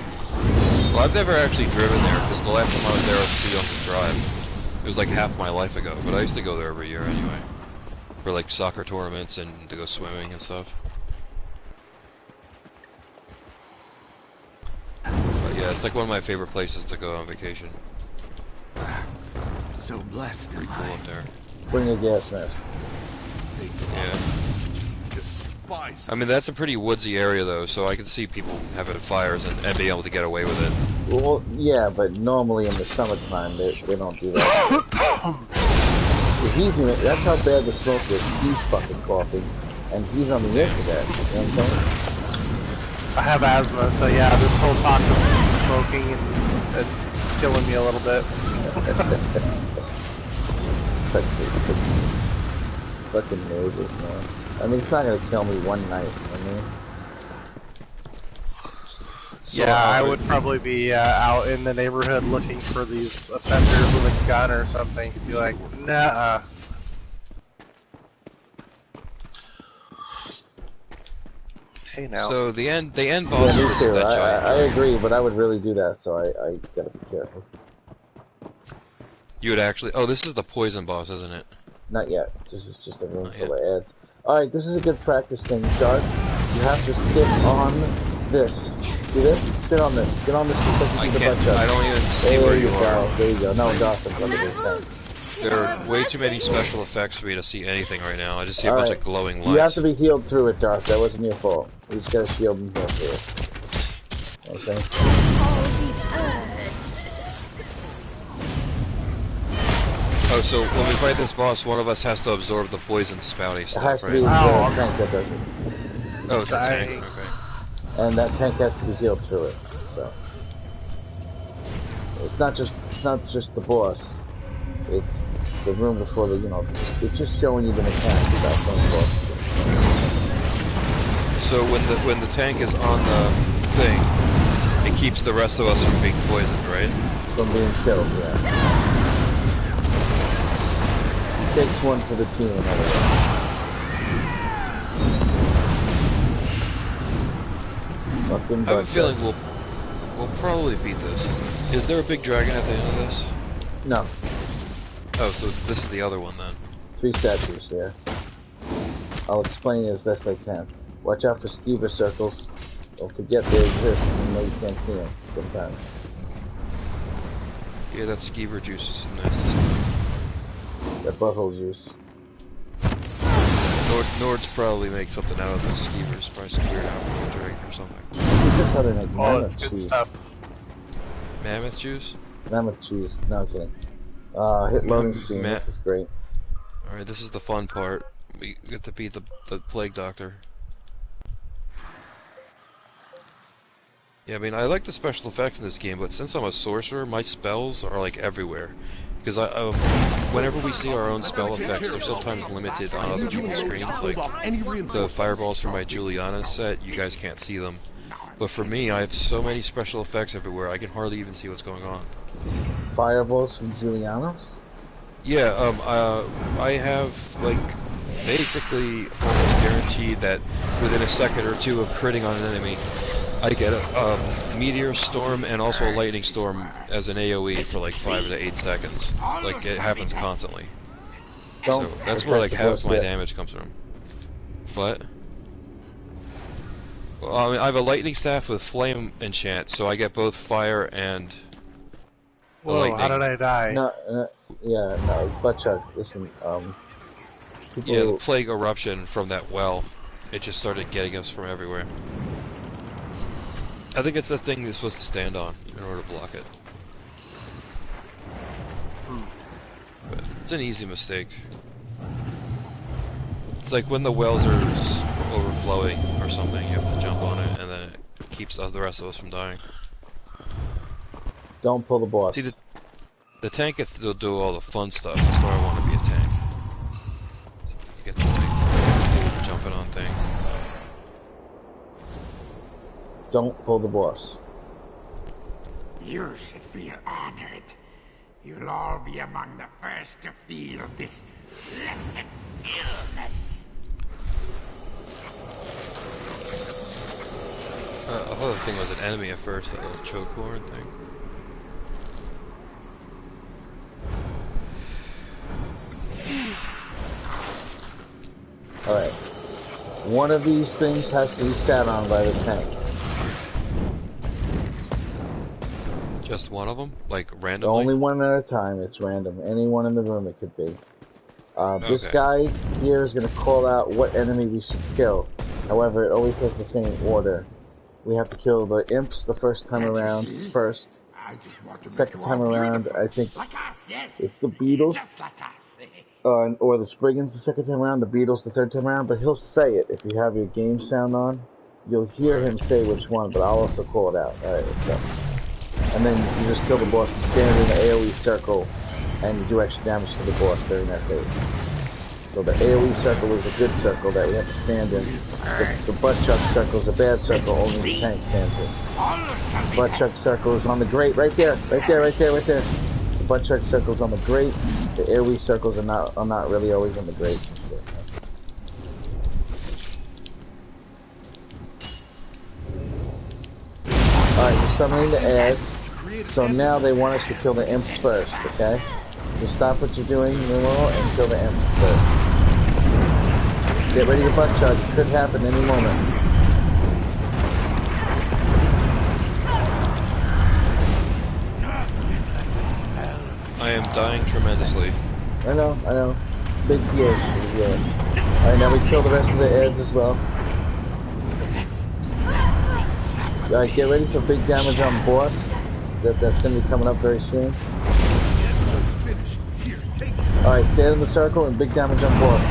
Well, I've never actually driven there, because the last time I was there I was too young to drive. It was like half my life ago, but I used to go there every year anyway. For like soccer tournaments and to go swimming and stuff. But yeah, it's like one of my favorite places to go on vacation. So blessed Pretty cool up there. Bring a gas mask. Yeah. I mean, that's a pretty woodsy area though, so I can see people having fires and being able to get away with it. Well, yeah, but normally in the summertime they don't do that. That's how bad the smoke is. He's fucking coughing, and he's on the edge of that. You know what I'm saying? I have asthma, so yeah, this whole talk of smoking, it's killing me a little bit. Fucking neighbors, man. I mean, it's not gonna kill me one night. I mean. Yeah, I would probably be out in the neighborhood looking for these offenders with a gun or something. Be like, nah. Hey now. So the end boss Yeah, me is too. that giant. I agree, but I would really do that, so I gotta be careful. You would actually. Oh, this is the poison boss, isn't it? Not yet. This is just a room full of ads. Alright, this is a good practice thing, Dark. You have to sit on this. See this? Sit on this. Get on this just like you do the butt shot. I don't even see where you are. There you go. No, Dawson, look at this. There are way too many special effects for me to see anything right now. I just see a bunch of glowing lights. You have to be healed through it, Dark. That wasn't your fault. You just gotta shield and heal through it. You know what I'm saying? Oh, so when we fight this boss, one of us has to absorb the poison spouty stuff, It has to be right? the tank that does it. Oh, it's a tank, okay. And that tank has to be healed through it, so. It's not just the boss. It's the room before the, it's just showing you the mechanics without going boss. So when the tank is on the thing, it keeps the rest of us from being poisoned, right? From being killed, yeah. It takes one for the team, in other words. I have a feeling we'll probably beat this. Is there a big dragon at the end of this? No. Oh, so this is the other one then. 3 statues, yeah. I'll explain it as best I can. Watch out for skeever circles. Don't forget they exist, even though you can't see them sometimes. Yeah, that skeever juice is some nasty stuff. That butthole juice. Nords probably make something out of those skeevers. Probably skewer it out with a dragon or something. That's how they make it's good stuff. Mammoth juice? Mammoth cheese. No, I'm kidding. Hit loading screen. This is great. Alright, this is the fun part. We get to beat the plague doctor. Yeah, I mean, I like the special effects in this game, but since I'm a sorcerer, my spells are like everywhere. Because whenever we see our own spell effects, they're sometimes limited on other people's screens. Like the fireballs from my Juliana set, you guys can't see them. But for me, I have so many special effects everywhere, I can hardly even see what's going on. Fireballs from Julianos? Yeah, I have, like, basically almost guaranteed that within a second or two of critting on an enemy, I get a meteor storm and also a lightning storm as an AoE for like 5 to 8 seconds. Like, it happens constantly. So that's where like half my damage comes from. What? Well, I mean, I have a lightning staff with flame enchant, so I get both fire and Whoa, how did I die? No, butt chug. Listen, yeah, the plague eruption from that well, it just started getting us from everywhere. I think it's the thing you're supposed to stand on in order to block it. But it's an easy mistake. It's like when the wells are overflowing or something, you have to jump on it, and then it keeps the rest of us from dying. Don't pull the boss. See, the tank gets to do all the fun stuff. That's why I want to be a tank. You get to like jumping on things and stuff. Don't pull the boss. You should feel honored. You'll all be among the first to feel this blessed illness. I thought the thing was an enemy at first, that little chokehold thing. Alright. One of these things has to be sat on by the tank. Just one of them? Like, randomly? Only one at a time. It's random. Anyone in the room it could be. This Okay. guy here is going to call out what enemy we should kill. However, it always has the same order. We have to kill the imps the first time around first. Second time around, I think it's the beetles. Just like us. Or the Spriggans the second time around, the beetles the third time around, but he'll say it. If you have your game sound on, you'll hear him say which one, but I'll also call it out. Alright, let's go. And then you just kill the boss, stand in the AoE circle, and you do extra damage to the boss during that phase. So the AoE circle is a good circle that we have to stand in. The butt chuck circle is a bad circle, only the tank stands in. The butt chuck circle is on the grate, right there, right there, right there, right there. The butt chuck circle is on the grate. The AoE circles are not really always on the grate. Alright, we're summoning the ads. So now they want us to kill the imps first, okay? So stop what you're doing, Numeral, and kill the imps first. Get ready to butt chug. It could happen any moment. I am dying tremendously. I know. Big PH. Alright, now we kill the rest of the ads as well. Alright, get ready for big damage on boss. That's going to be coming up very soon. Alright, stand in the circle and big damage on boss.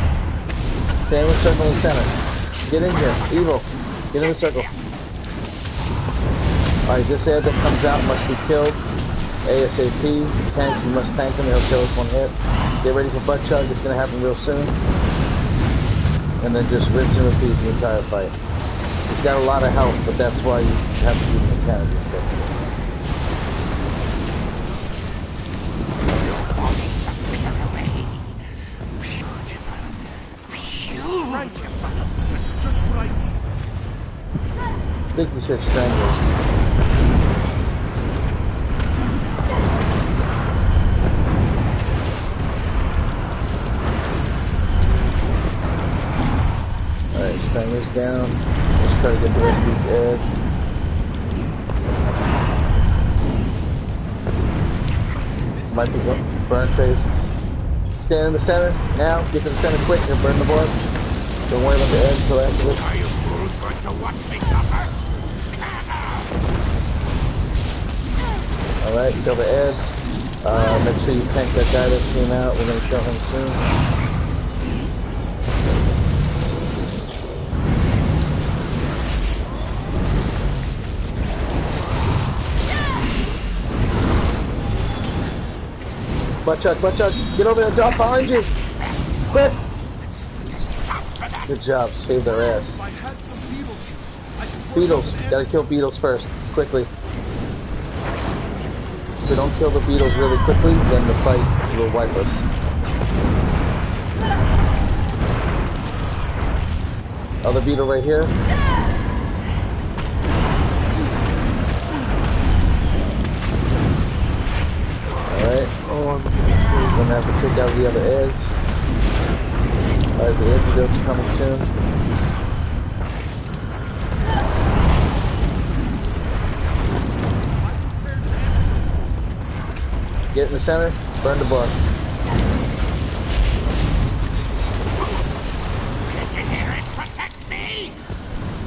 Stand in the circle in the center. Get in here. Evil. Get in the circle. Alright, this ad that comes out must be killed. ASAP. Tank, you must tank him. He'll kill us one hit. Get ready for butt chug. It's going to happen real soon. And then just rinse and repeat the entire fight. He's got a lot of health, but that's why you have to do the mechanics. That's just what I need. I think you said stranglers. Alright, stranglers down. Let's try to get the rest of these edge. Might be burn phase. Stand in the center. Now, get to the center quick and burn the boss. Don't worry about the edge until after this. Are you fools going to watch me suffer? Alright, kill the edge. Make sure you tank that guy that came out. We're going to kill him soon. Butt chug, get over there, drop behind you! Quick! Good job, save their ass. Beetles, gotta kill beetles first, quickly. If we don't kill the beetles really quickly, then the fight will wipe us. Other beetle right here. Alright. We're gonna have to take out the other edge. Alright, the antidote's coming soon. Get in the center, burn the boss.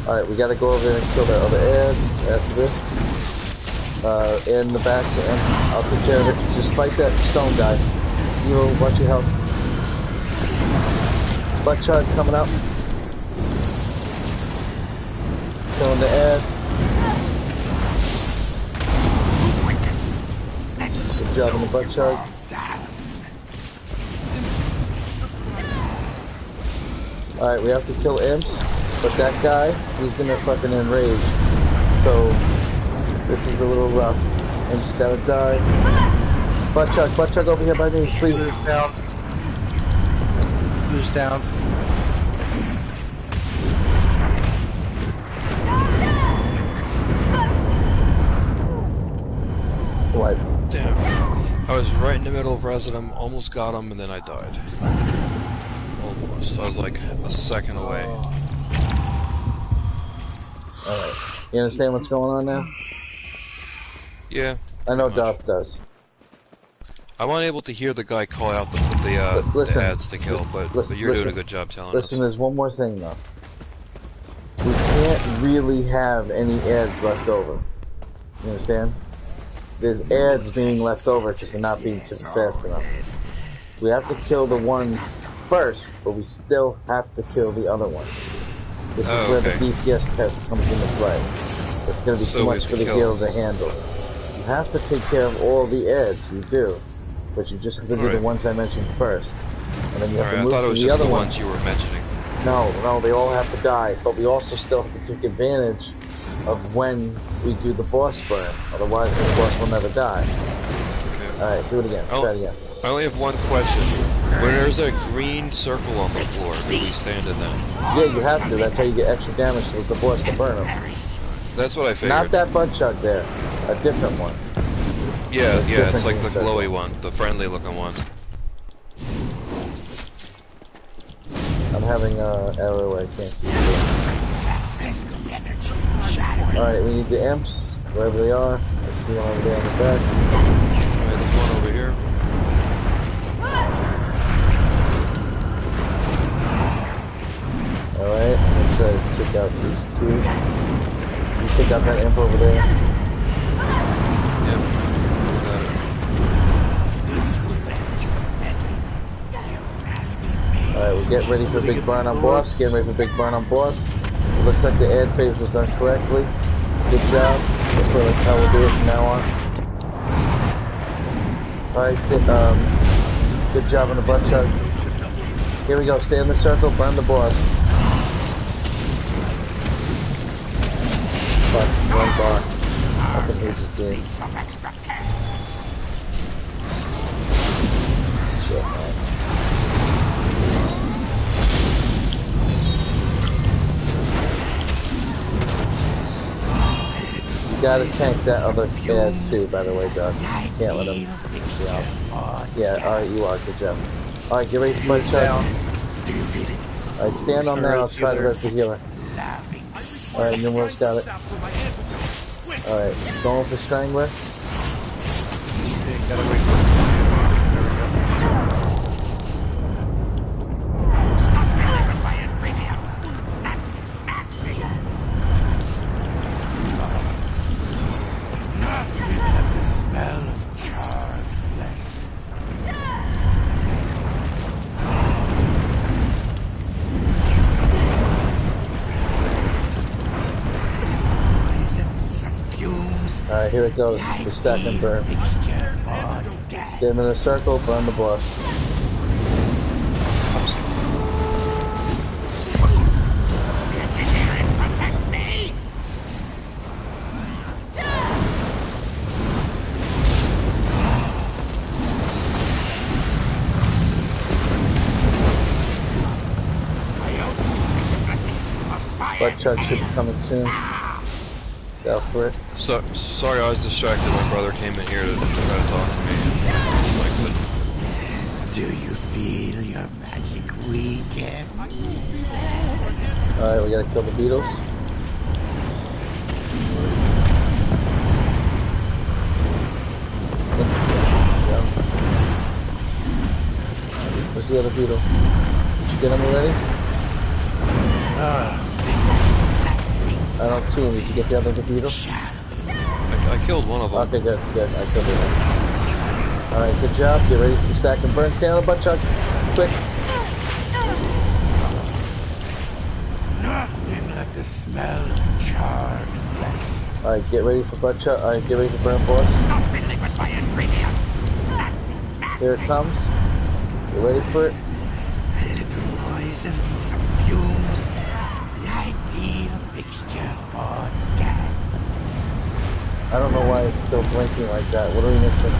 Alright, we gotta go over there and kill that other edge after this. In the back, and I'll take care of it. Just fight that stone guy. You know, watch your health. Butt chug coming up. Killing the ass. Good job on the butt chug. Alright, we have to kill imps, but that guy, he's gonna fucking enrage. So, this is a little rough. Imps gotta die. Butt chug over here by me, please. Who's down? Who's down? What? Damn. I was right in the middle of Resident, almost got him, and then I died. Almost. I was like a second away. Alright. You understand what's going on now? Yeah. I know Doth does. I'm unable to hear the guy call out the ads to kill, but you're doing a good job telling us. Listen, there's one more thing though. We can't really have any ads left over. You understand? There's ads being left over because they're not being fast enough. We have to kill the ones first, but we still have to kill the other ones. This is where the DPS test comes into play. It's going to be too much for the healer to handle. You have to take care of all the ads, you do. But you just have to do the ones I mentioned first. And then you have to move to the other ones you were mentioning. No, they all have to die. But we also still have to take advantage of when we do the boss burn. Otherwise, the boss will never die. Okay. Alright, do it again. Try it again. I only have one question. When there's a green circle on the floor, do we stand in that? Yeah, you have to. That's how you get extra damage to the boss to burn him. That's what I figured. Not that butt chug there. A different one. Yeah, it's like the glowy one, the friendly looking one. I'm having error where I can't see it. Alright, we need the imps, wherever they are. I see one over there in the back. Alright, there's one over here. Alright, I'm gonna try to take out these two. You take out that imp over there. Yep. Got it. Alright, we're getting ready for a big burn on boss. Getting ready for a big burn on boss. It looks like the ad phase was done correctly. Good job. That's how we'll do it from now on. Alright, good job on the butt chug. Here we go. Stay in the circle. Burn the boss. Fuck, one bar. I can hate this game. Shit, man. You gotta tank that other ad too, by the way, Doug. You can't let him. Yeah, alright, you are. Good job. Alright, get ready for butt chug. Alright, stand on there. I'll try the rest of the healer. Alright, Numero's got it. Alright, going for Strangler. Gotta wait for it. The smell of charred flesh. Alright, here it goes. The stack and burn. Get him in a circle, burn the boss. Butt chug should be coming soon. Go for it. So, sorry, I was distracted. My brother came in here to try to talk to me. Do you feel your magic weaken? Alright, we gotta kill the beetles. Where's the other beetle? Did you get him already? I don't see him. Did you get the other beetle? I killed one of them. Okay, good. I killed him. Alright, good job. Get ready for the stack and burn. Stand on the butt chug. Quick. smell of charred flesh. Alright, get ready for butt shot. Alright, get ready for burn force. Stop fiddling with my ingredients. Here it comes. You ready for it? A little poison, some fumes. The ideal mixture for death. I don't know why it's still blinking like that. What are we missing?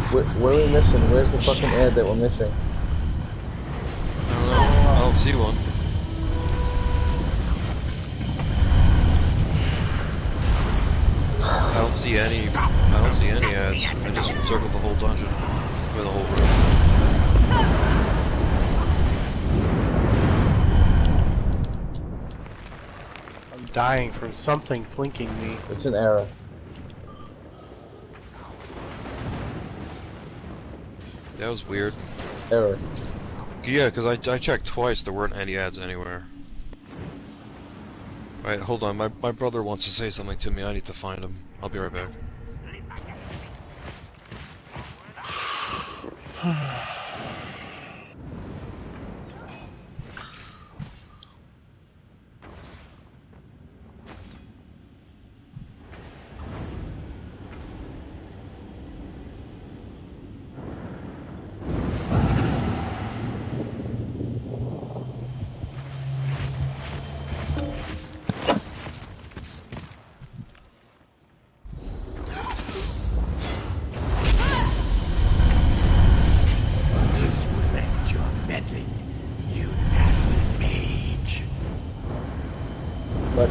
What are we missing? Where's the fucking ad that we're missing? I don't know. I don't see one. I don't see any. I don't see any ads. I just circled the whole dungeon, or the whole room. I'm dying from something blinking me. It's an error. That was weird. Error. Yeah, because I checked twice. There weren't any ads anywhere. Alright, hold on. My brother wants to say something to me. I need to find him. I'll be right back.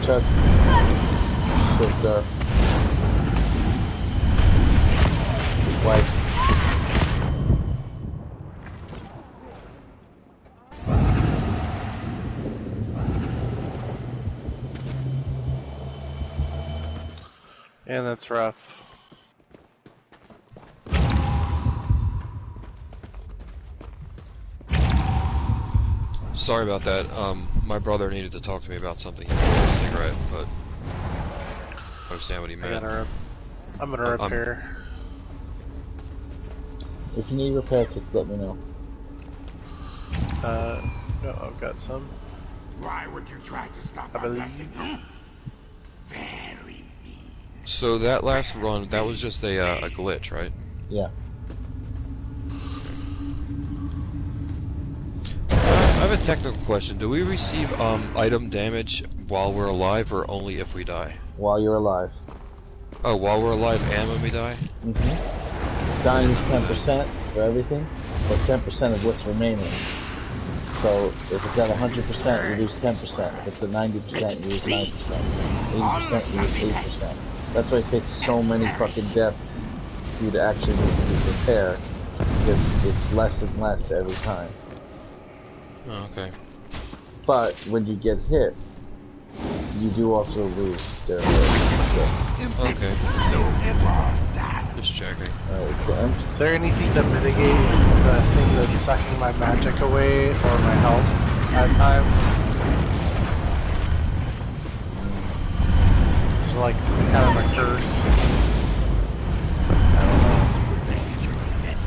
Chuck. Shift R. White. And that's rough. Sorry about that. My brother needed to talk to me about something. He wanted a cigarette, but I understand what he meant. I'm gonna repair. If you need repair kits, let me know. No, I've got some. Why would you try to stop I believe. blessing? Very mean. So that last run, that was just a glitch, right? Yeah. I have a technical question. Do we receive item damage while we're alive, or only if we die? While you're alive. Oh, while we're alive and when we die? Mm-hmm. Dying is 10% for everything, but 10% of what's remaining. So if it's at 100%, you lose 10%. If it's at 90%, you lose 9%. 80%, you lose 8%. That's why it takes so many fucking deaths for you to actually repair, because it's less and less every time. Oh, okay. But when you get hit, you do also lose their Okay. Just checking. Is there anything to mitigate the thing that's sucking my magic away or my health at times? Is there like some kind of a curse?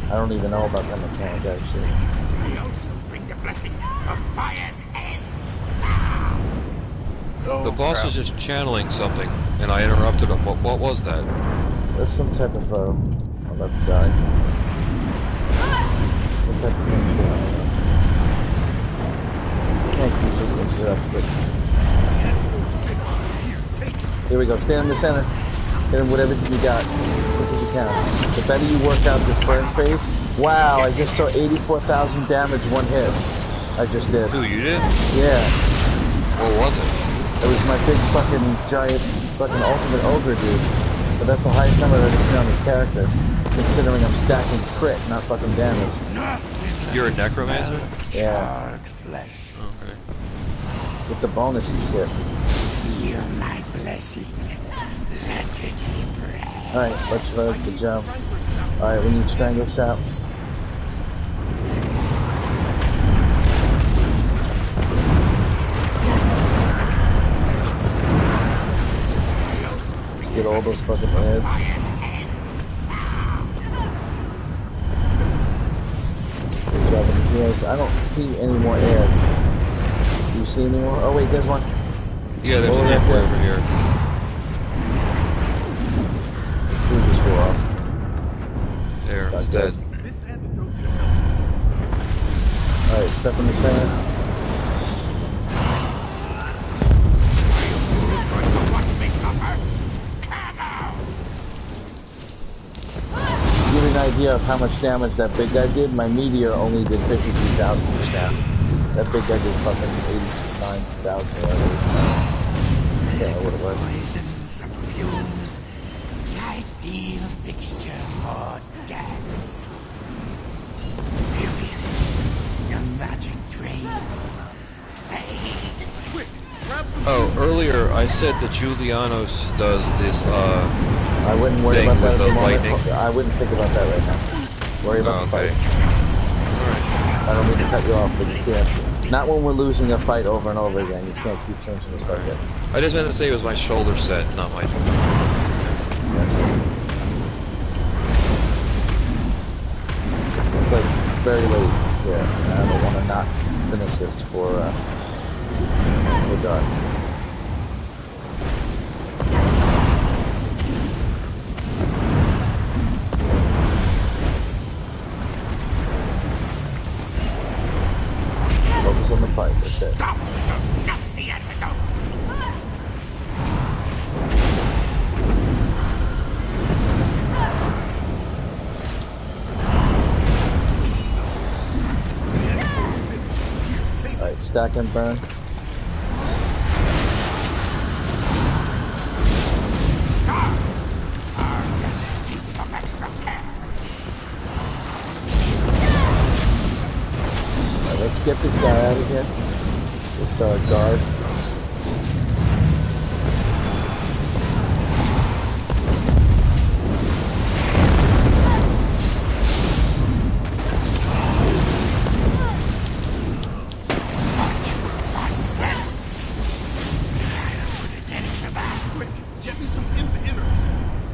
I don't even know about that mechanic actually. I also bring the blessing of fire's end. Oh, the boss crap. was just channeling something, and I interrupted him. What was that? There's some type of I'm about to die. What type of thing is that? Can't keep it. Here we go. Stand in the center. Hit him with everything you got. Quick as you can. The better you work out this burn phase. Wow, I just saw 84,000 damage one hit. I just did. Who, you did? Yeah. What was it? It was my big fucking giant fucking ultimate ogre dude. But that's the highest number I've ever seen on this character. Considering I'm stacking crit, not fucking damage. You're a necromancer? Yeah. Okay. With the bonus and shit. Feel my blessing. Let it spread. Alright, let's load the jump. Alright, we need to strangle this out. Let's get all those fucking heads. I don't see any more ads. Do you see anyone? Oh wait, there's one. Yeah, there's an amp over here. He just flew off. There, it's dead. Alright, step in the center. Give you an idea of how much damage that big guy did. My meteor only did 53,000 staff. That big guy did fucking 89,000 or whatever. Yeah, what it was. Poisons and fumes. I feel a fixture for death. You feel it? Your magic dream. Fade. Quick, grab some. Oh, earlier I said that Julianos does this I wouldn't worry about that at the moment. I wouldn't think about that right now. Worry about the fight. Alright. I don't mean to cut you off, but you can't. Not when we're losing a fight over and over again. You can't keep changing the subject. I just meant to say it was my shoulder set, not my... It's like very late here. I don't want to not finish this for we're done. Focus on the fight, that's it. Stop those nasty antidotes. Alright, stack and burn. Alright, let's get this guy out of here. This guard.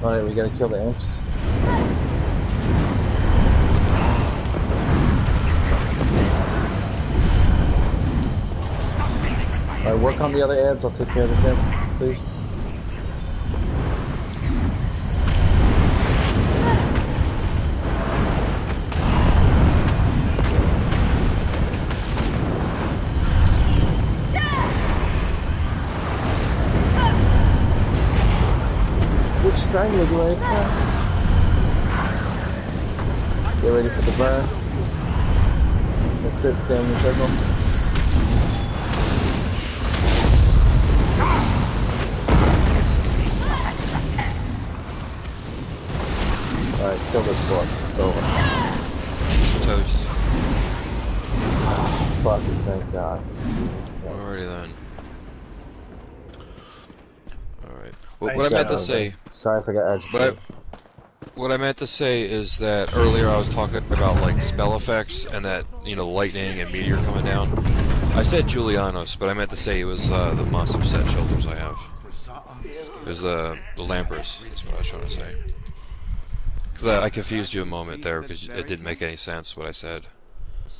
Alright, we gotta kill the imps. Alright, work on the other ads, I'll take care of this imp, please. Which triangle do I attack? Get ready for the burn. That's it, stay in the circle. Alright, kill this boss. It's over. It's toast. Fucking thank God. Alrighty then. Alright. What I meant to say... Sorry if I got agitated. What I meant to say is that earlier I was talking about like spell effects and that, you know, lightning and meteor coming down. I said Julianos, but I meant to say it was the monster set shoulders I have. It was the Lampers, that's what I was trying to say. Because I confused you a moment there because it didn't make any sense what I said.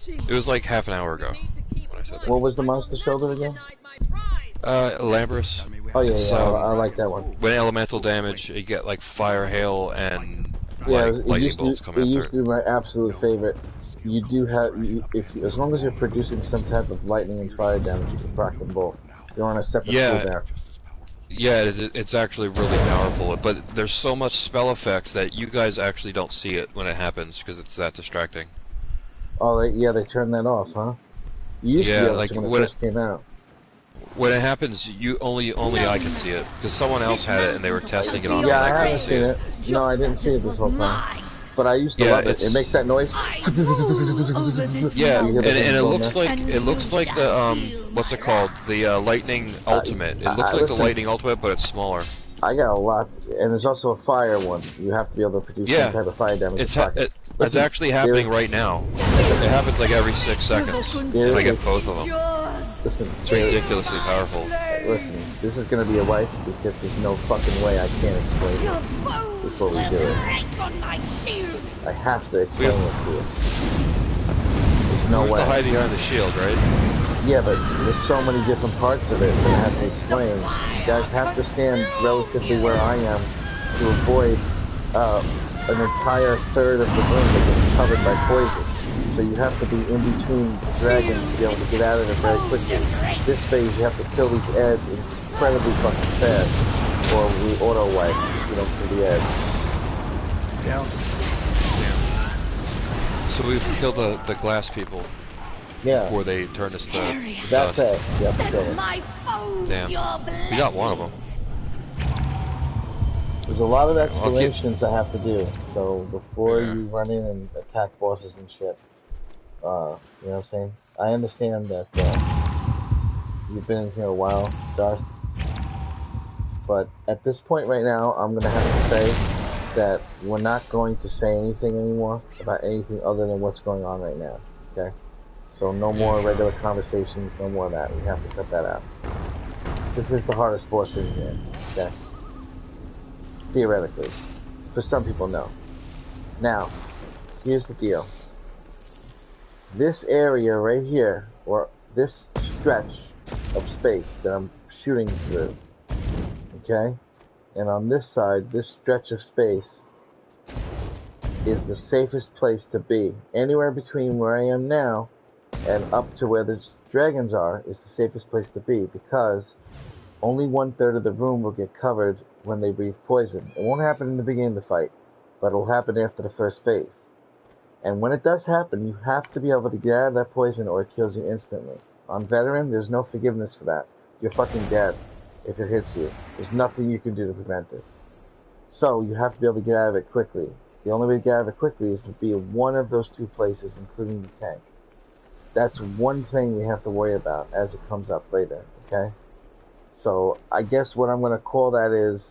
It was like half an hour ago when I said that. What was the monster shoulder again? Lampers. Oh yeah, I like that one. When elemental damage, you get like fire, hail, and yeah, like lightning bolts come it after. used to be my absolute favorite. You do have, as long as you're producing some type of lightning and fire damage, you can proc them both. You're on a separate tool there. Yeah, it's actually really powerful, but there's so much spell effects that you guys actually don't see it when it happens because it's that distracting. Oh, they turned that off, huh? You used to be able like to when it first came out. When it happens, only I can see it because someone else had it and they were testing it on me. Yeah, and I haven't couldn't seen it. No, I didn't see it this whole time. But I used to love it. It makes that noise. Yeah, and it looks like the what's it called? The lightning ultimate. It looks like the lightning ultimate, but it's smaller. I got a lot, and there's also a fire one. You have to be able to produce some type of fire damage. It's actually happening right now. It happens like every 6 seconds, and I get both of them. Listen, it's ridiculously powerful. Listen, this is gonna be a wife because there's no fucking way I can't explain it before we do it. I have to explain it to you. There's no way. To hide behind the shield, right? Yeah, but there's so many different parts of it that I have to explain. You guys have to stand relatively where I am to avoid an entire third of the room that gets covered by poison. So you have to be in between the dragons to be able to get out of it very quickly. This phase, you have to kill these ads incredibly fucking fast, or we auto wipe if you don't kill the ads. Down. So we have to kill the glass people. Yeah. Before they turn us to That's dust. it. You have to kill them. Damn. We got one of them. There's a lot of Right, well, explanations I have to do. So before you run in and attack bosses and shit, you know what I'm saying? I understand that you've been in here a while, Darth. But at this point right now, I'm going to have to say that we're not going to say anything anymore about anything other than what's going on right now. Okay? So no more regular conversations, no more of that. We have to cut that out. This is the hardest boss in here. Okay? Theoretically. For some people, no. Now, here's the deal. This area right here, or this stretch of space that I'm shooting through, okay? And on this side, this stretch of space is the safest place to be. Anywhere between where I am now and up to where the dragons are is the safest place to be, because only 1/3 of the room will get covered when they breathe poison. It won't happen in the beginning of the fight, but it'll happen after the first phase. And when it does happen, you have to be able to get out of that poison or it kills you instantly. On veteran, there's no forgiveness for that. You're fucking dead if it hits you. There's nothing you can do to prevent it. So you have to be able to get out of it quickly. The only way to get out of it quickly is to be in one of those two places, including the tank. That's one thing we have to worry about as it comes up later, okay? So I guess what I'm going to call that is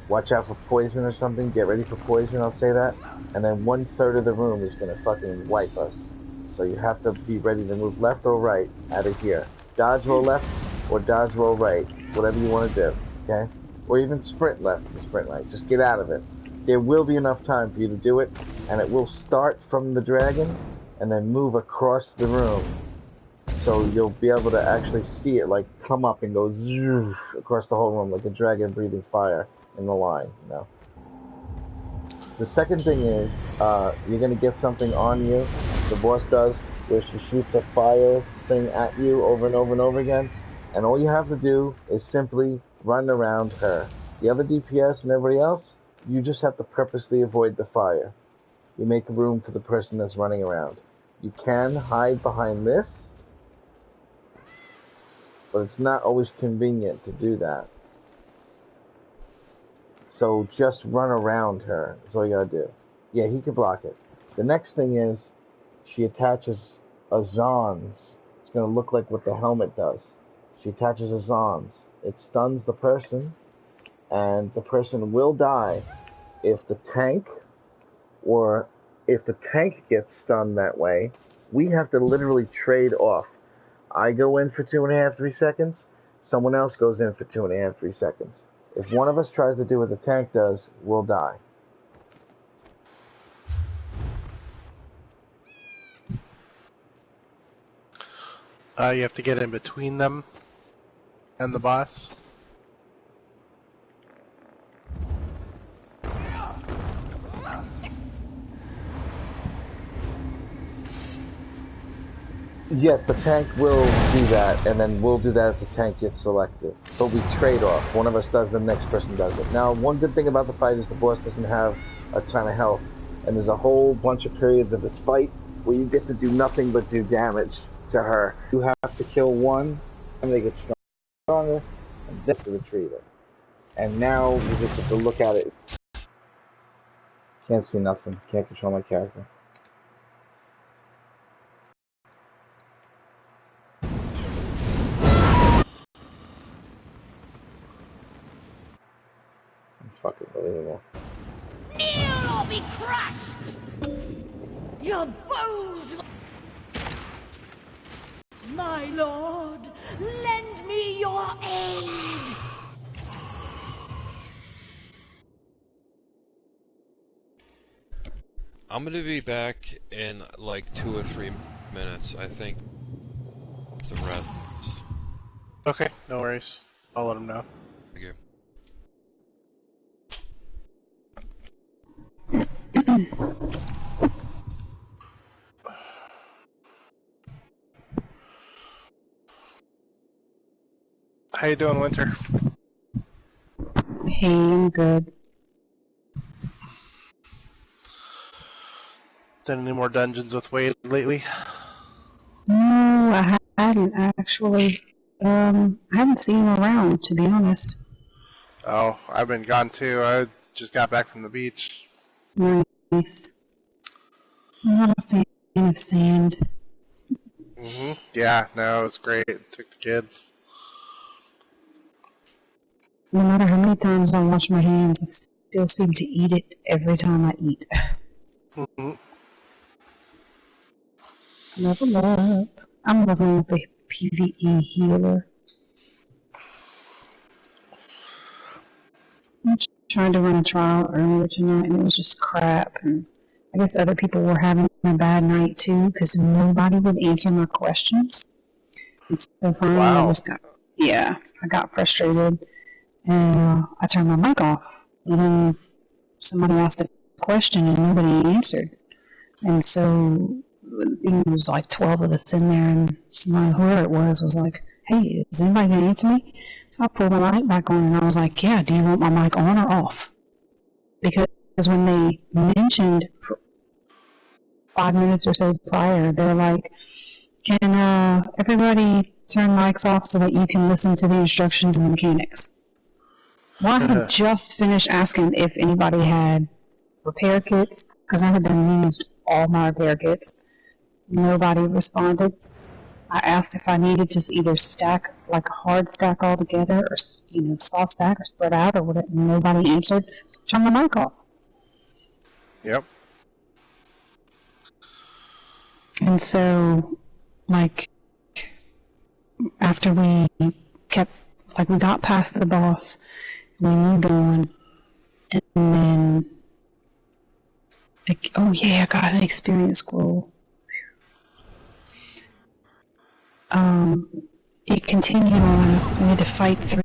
watch out for poison or something. Get ready for poison, I'll say that. And then 1/3 of the room is going to fucking wipe us. So you have to be ready to move left or right out of here. Dodge roll left or dodge roll right. Whatever you want to do, okay? Or even sprint left and sprint right. Just get out of it. There will be enough time for you to do it. And it will start from the dragon and then move across the room. So you'll be able to actually see it like come up and go zoof across the whole room like a dragon breathing fire in the line, you know. The second thing is, you're gonna get something on you, the boss does, where she shoots a fire thing at you over and over and over again, and all you have to do is simply run around her. The other DPS and everybody else, you just have to purposely avoid the fire. You make room for the person that's running around. You can hide behind this, but it's not always convenient to do that. So just run around her. That's all you gotta do. Yeah, he can block it. The next thing is, she attaches a Zons. It's gonna look like what the helmet does. She attaches a Zons. It stuns the person, and the person will die if the tank, or if the tank gets stunned that way. We have to literally trade off. I go in for 2.5, 3 seconds. Someone else goes in for 2.5, 3 seconds. If one of us tries to do what the tank does, we'll die. You have to get in between them and the boss. Yes, the tank will do that, and then we'll do that if the tank gets selected. But we trade off. One of us does, the next person does it. Now, one good thing about the fight is the boss doesn't have a ton of health, and there's a whole bunch of periods of this fight where you get to do nothing but do damage to her. You have to kill one, and they get stronger, and then to retrieve it. And now we just have to look at it. Can't see nothing. Can't control my character. Fucking believable. Kneel or be crushed! Your bones! My lord, lend me your aid! I'm gonna be back in like 2 or 3 minutes, I think. some rest. Okay, no worries. I'll let him know. Thank you. How you doing, Winter? Hey, I'm good. Done any more dungeons with Wade lately? No, I hadn't actually. I haven't seen him around, to be honest. Oh, I've been gone too. I just got back from the beach. Nice. I'm not a fan of sand. Yeah, no, it was great. Took the kids. No matter how many times I wash my hands, I still seem to eat it every time I eat. Level up. I'm leveling up a PvE healer. I tried to run a trial earlier tonight and it was just crap. And I guess other people were having a bad night too because nobody would answer my questions. And so finally I got frustrated and I turned my mic off. And then somebody asked a question and nobody answered. And so there was like 12 of us in there and whoever it was like, hey, is anybody going to answer me? So I pulled my mic back on and I was like, yeah, do you want my mic on or off? Because when they mentioned 5 minutes or so prior, they're like, can everybody turn mics off so that you can listen to the instructions and the mechanics? Well, I had just finished asking if anybody had repair kits, because I had done used all my repair kits. Nobody responded. I asked if I needed to either stack, like a hard stack all together, or soft stack, or spread out, or whatever. Nobody answered. Turn my mic off. Yep. And so, like, after we got past the boss, we moved on, and then, oh yeah, I got an experience scroll. It continued on. We had to fight 3